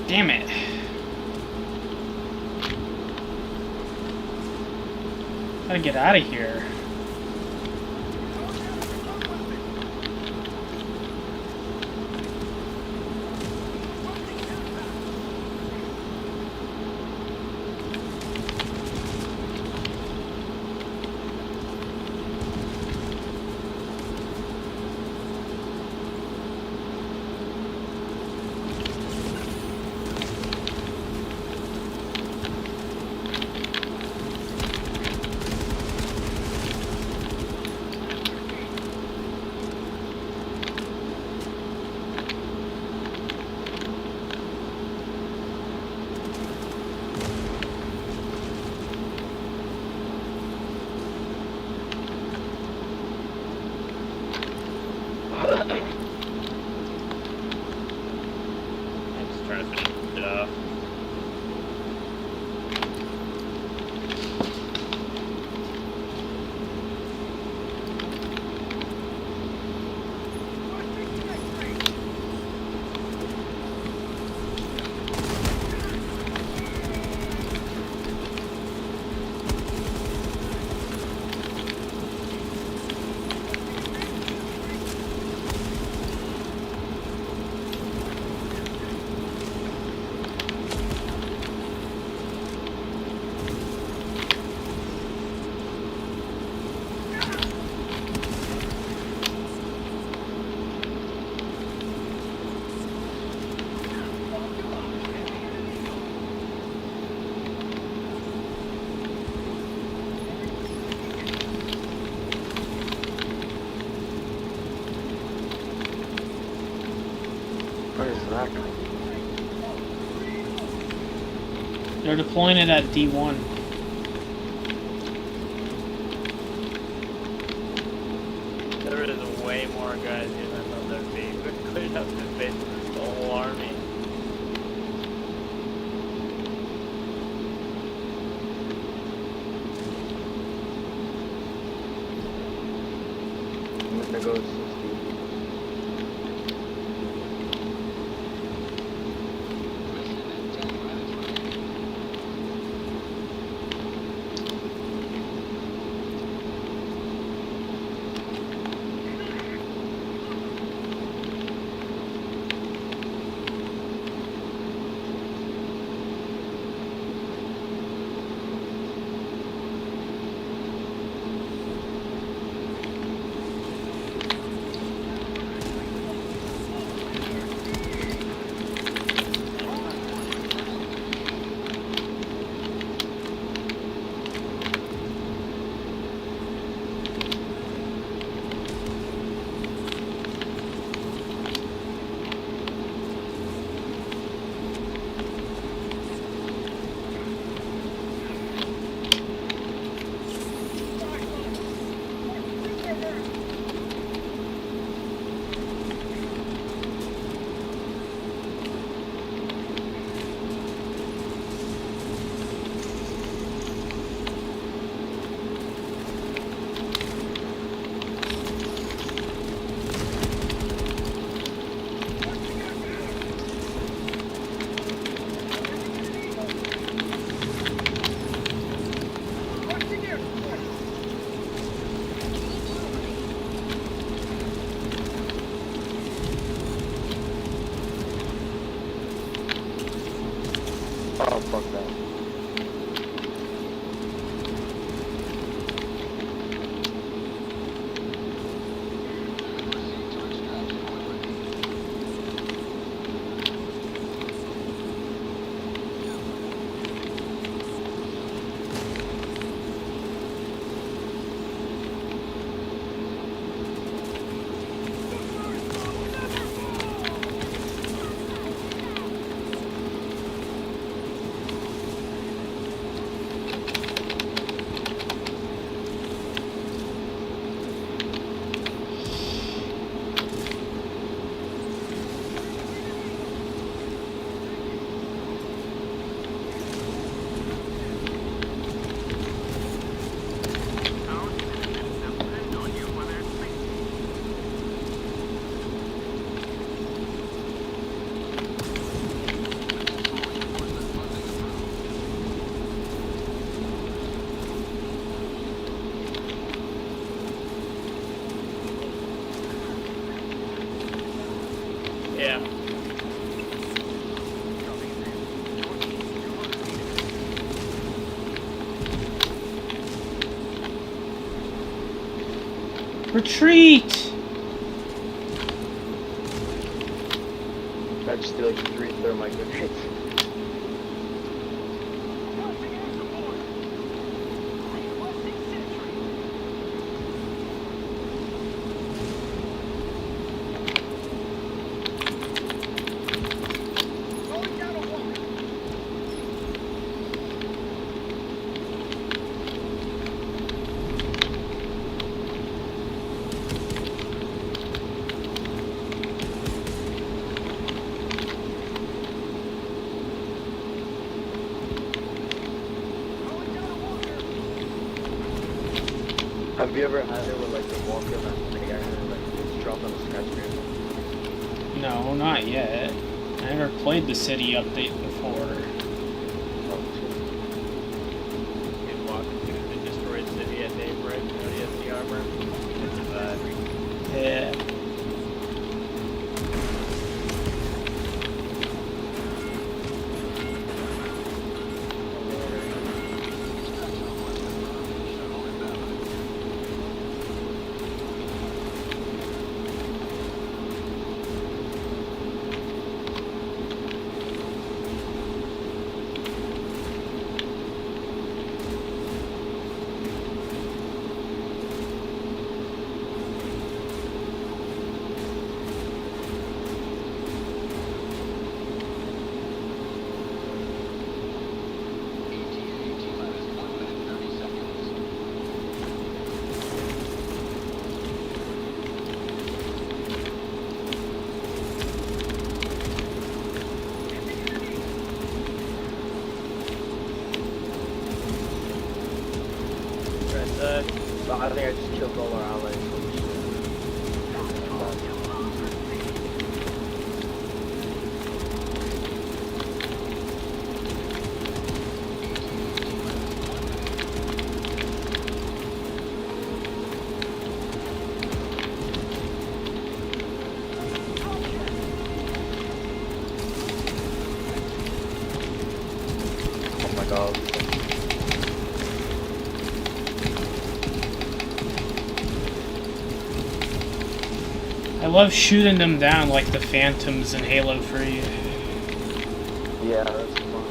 Damn it. Gotta get out of here. I'm just trying to finish it off. Where is that guy? They're deploying it at D1. There is way more guys here than I thought there'd be. We cleared up this base with the whole army. I'm gonna go 60. Yeah. Retreat! I just do like 3 thermite grenades. Have you ever had it with like the walker that the guy like just dropped on the skyscraper? No, not yet. I never played the city update before. And walk through the destroyed city at daybreak, the armor. It's a bad. Yeah. I think I just killed all our allies. Oh my god. I love shooting them down like the phantoms in Halo 3. Yeah, that's fun.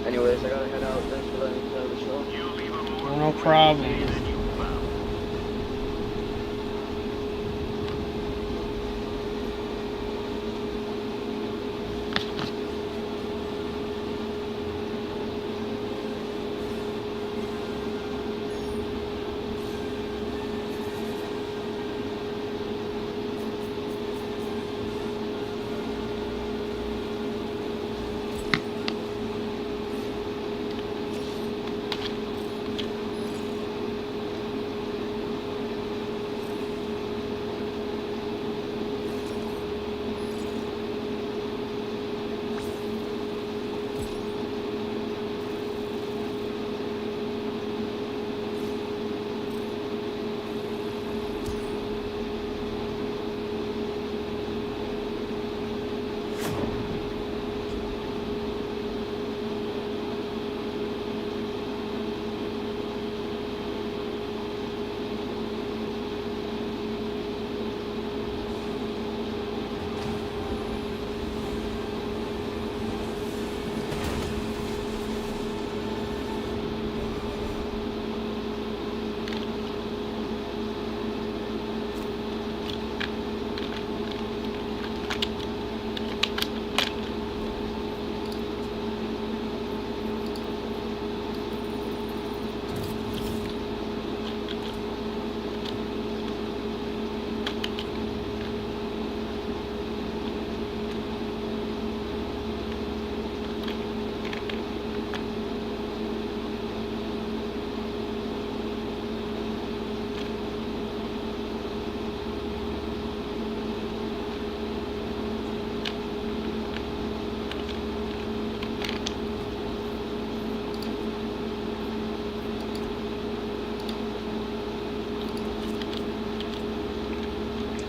Anyways, I gotta head out. Thanks for letting me play the show. No problem.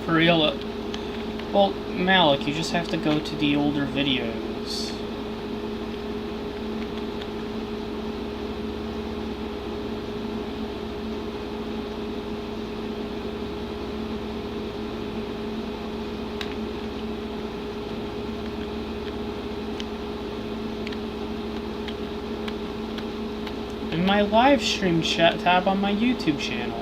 For real. Well, Malik, you just have to go to the older videos. In my live stream chat tab on my YouTube channel.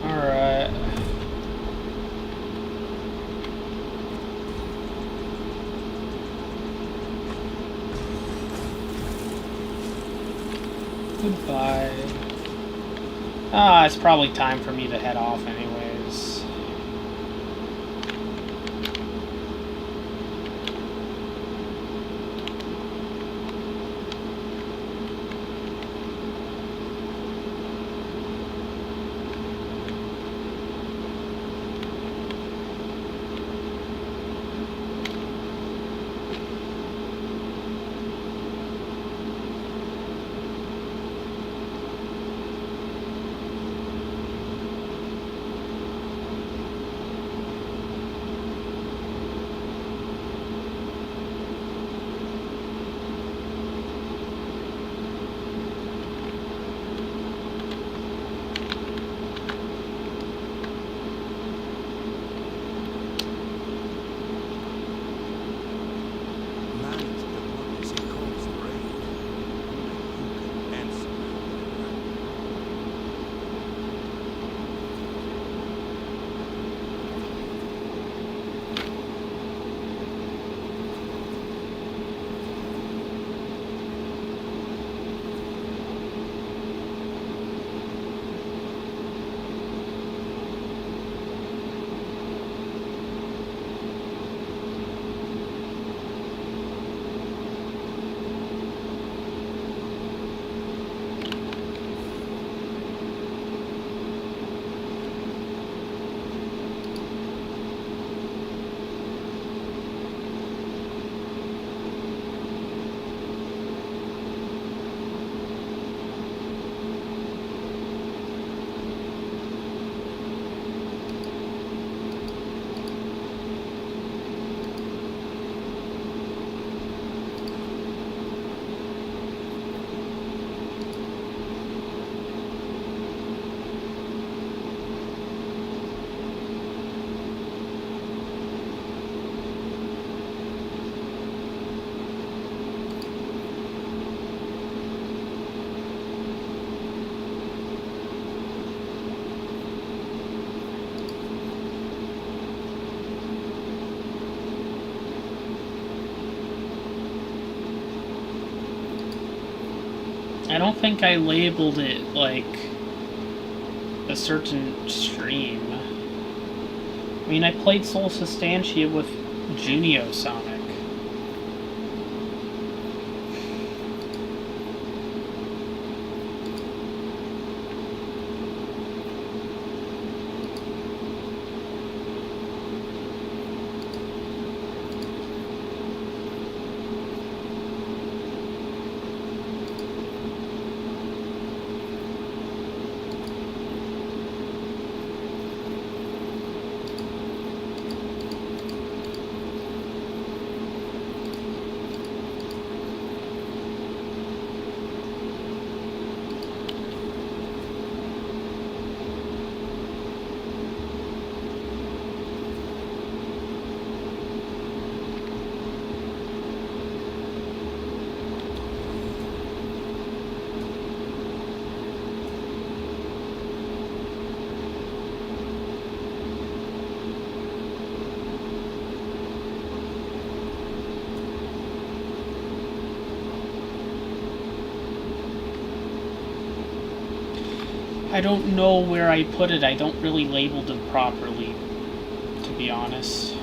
Alright. Goodbye. It's probably time for me to head off anyways. don't think I labeled it like a certain stream. I mean, I played Soul Sustantia with Junio Sonic. I don't know where I put it. I don't really label them properly, to be honest.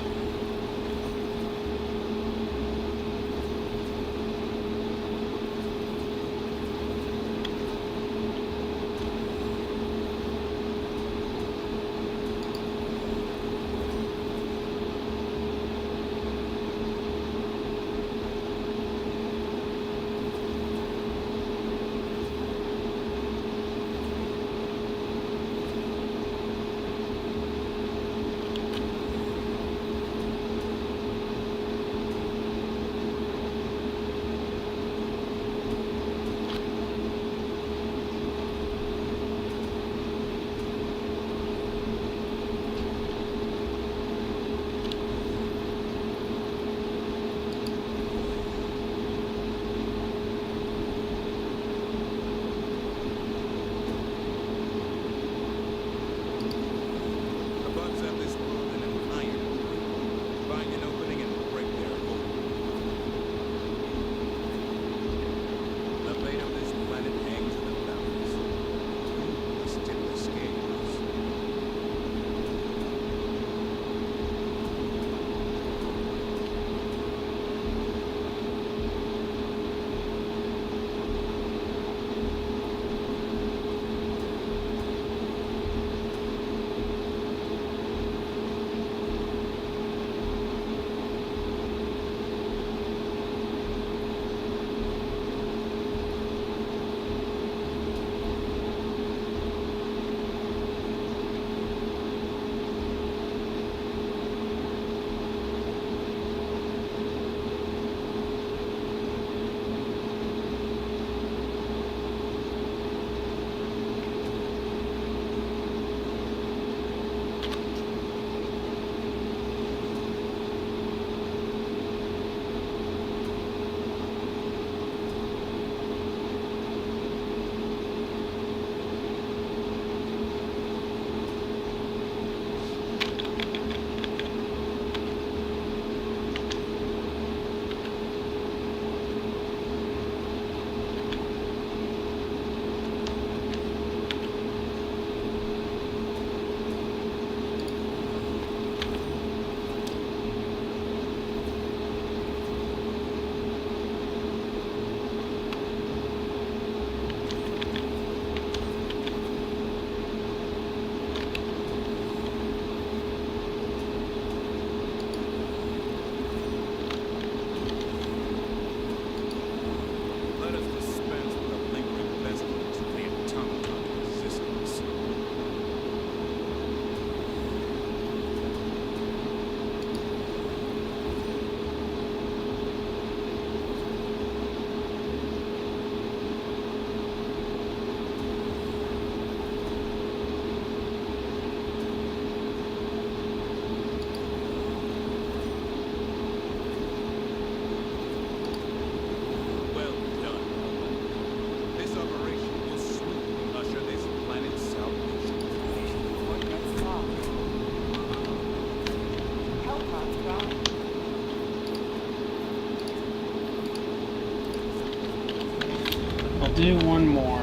do one more.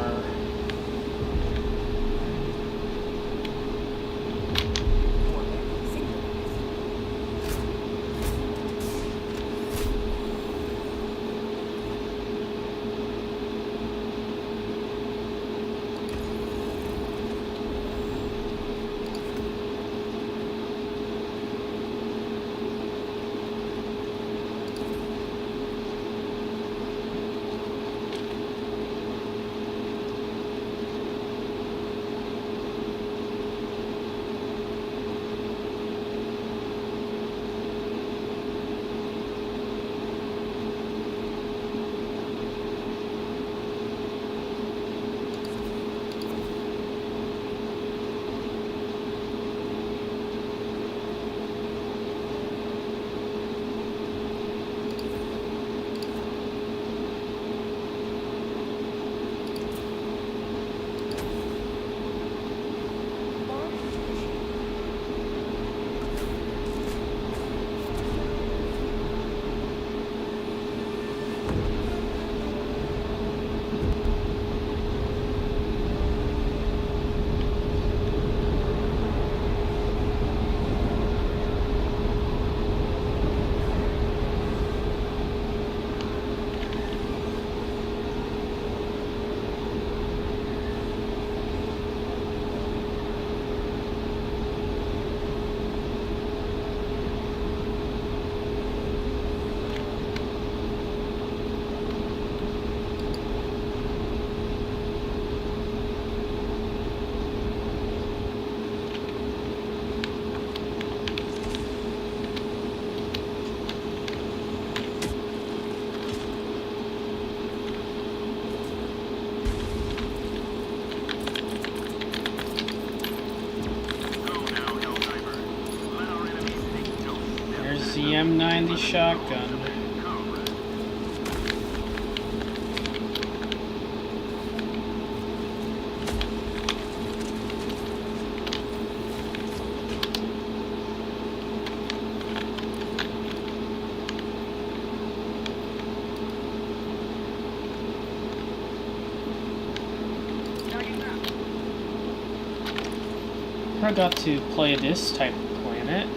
There's the M90 shotgun. I got to play this type of planet.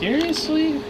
Seriously?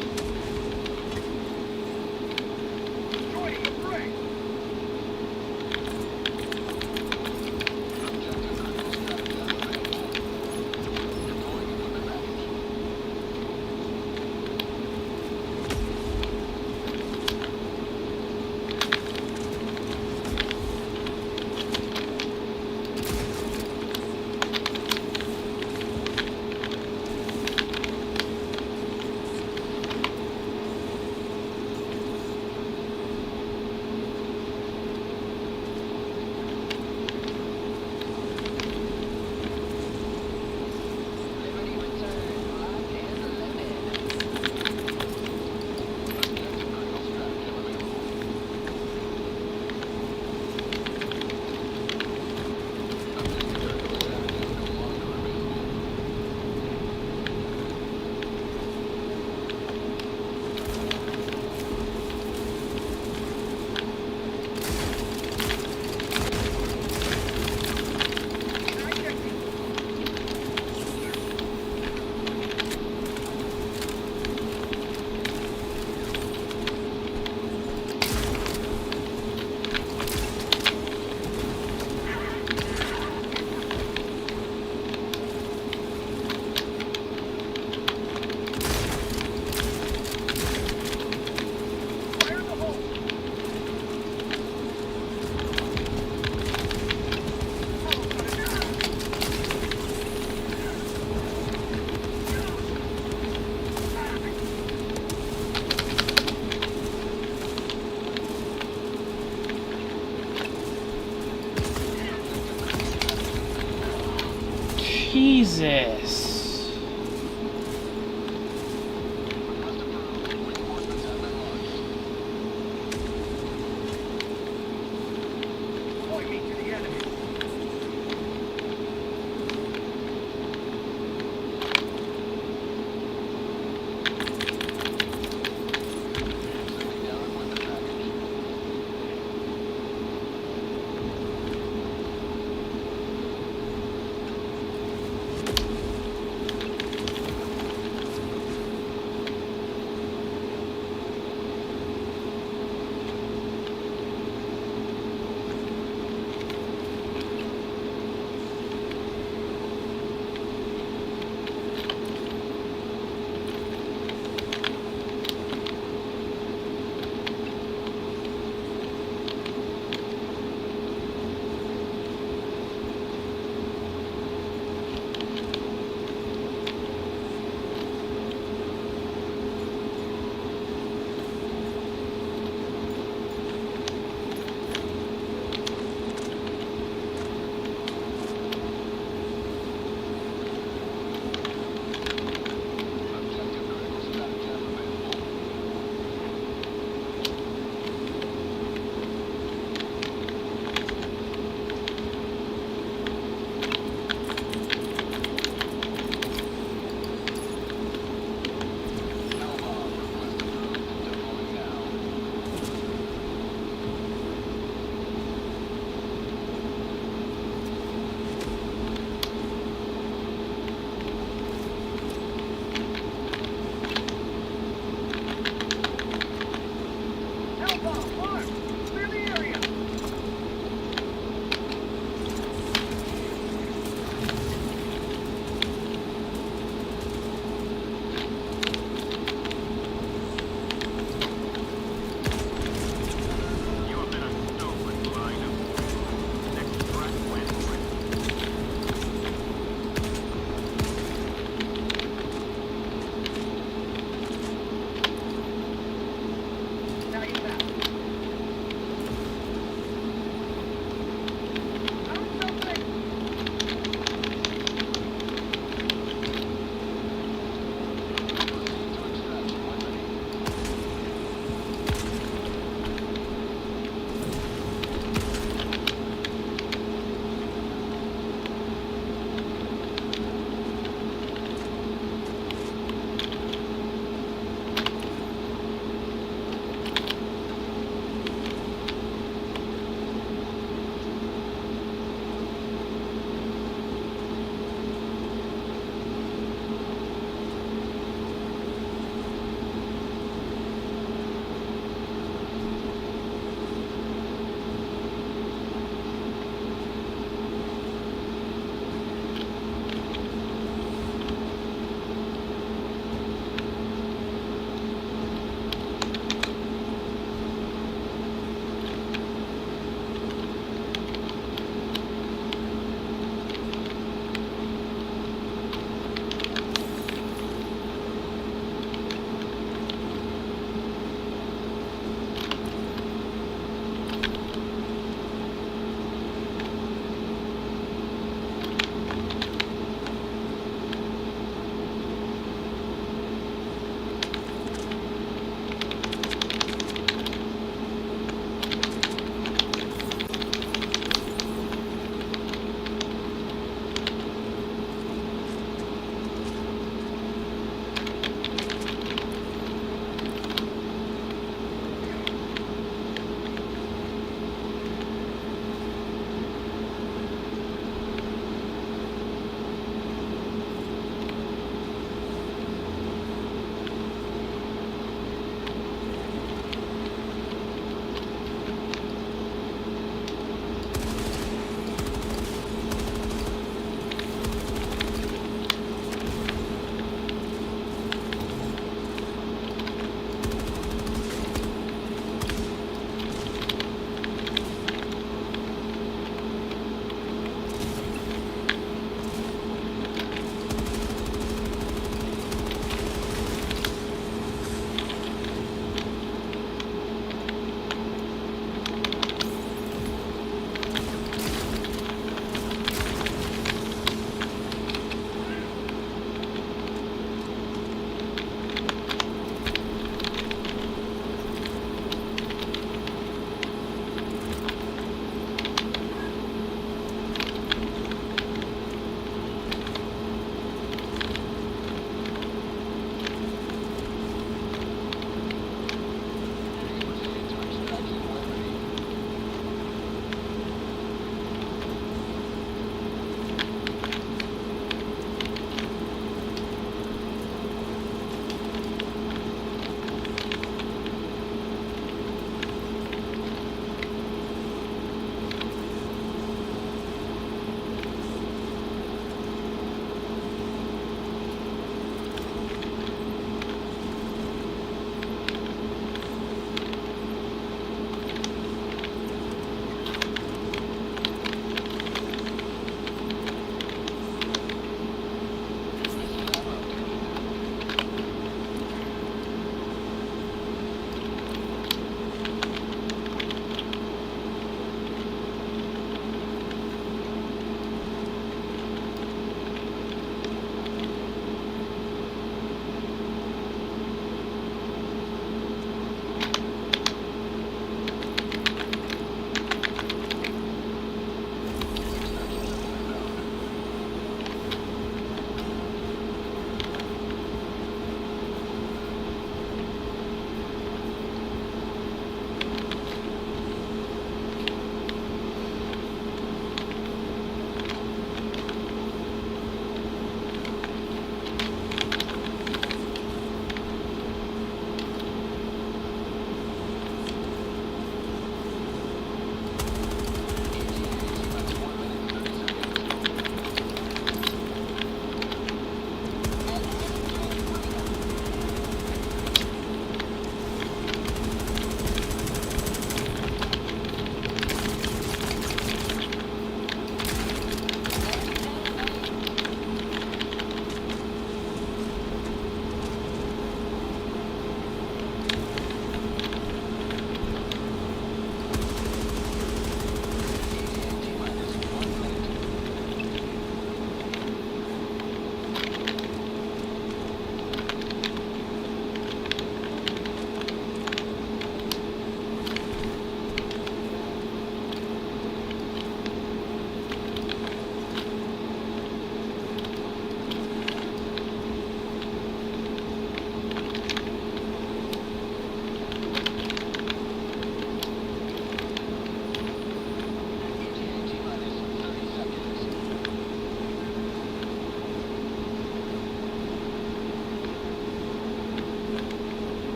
Jesus.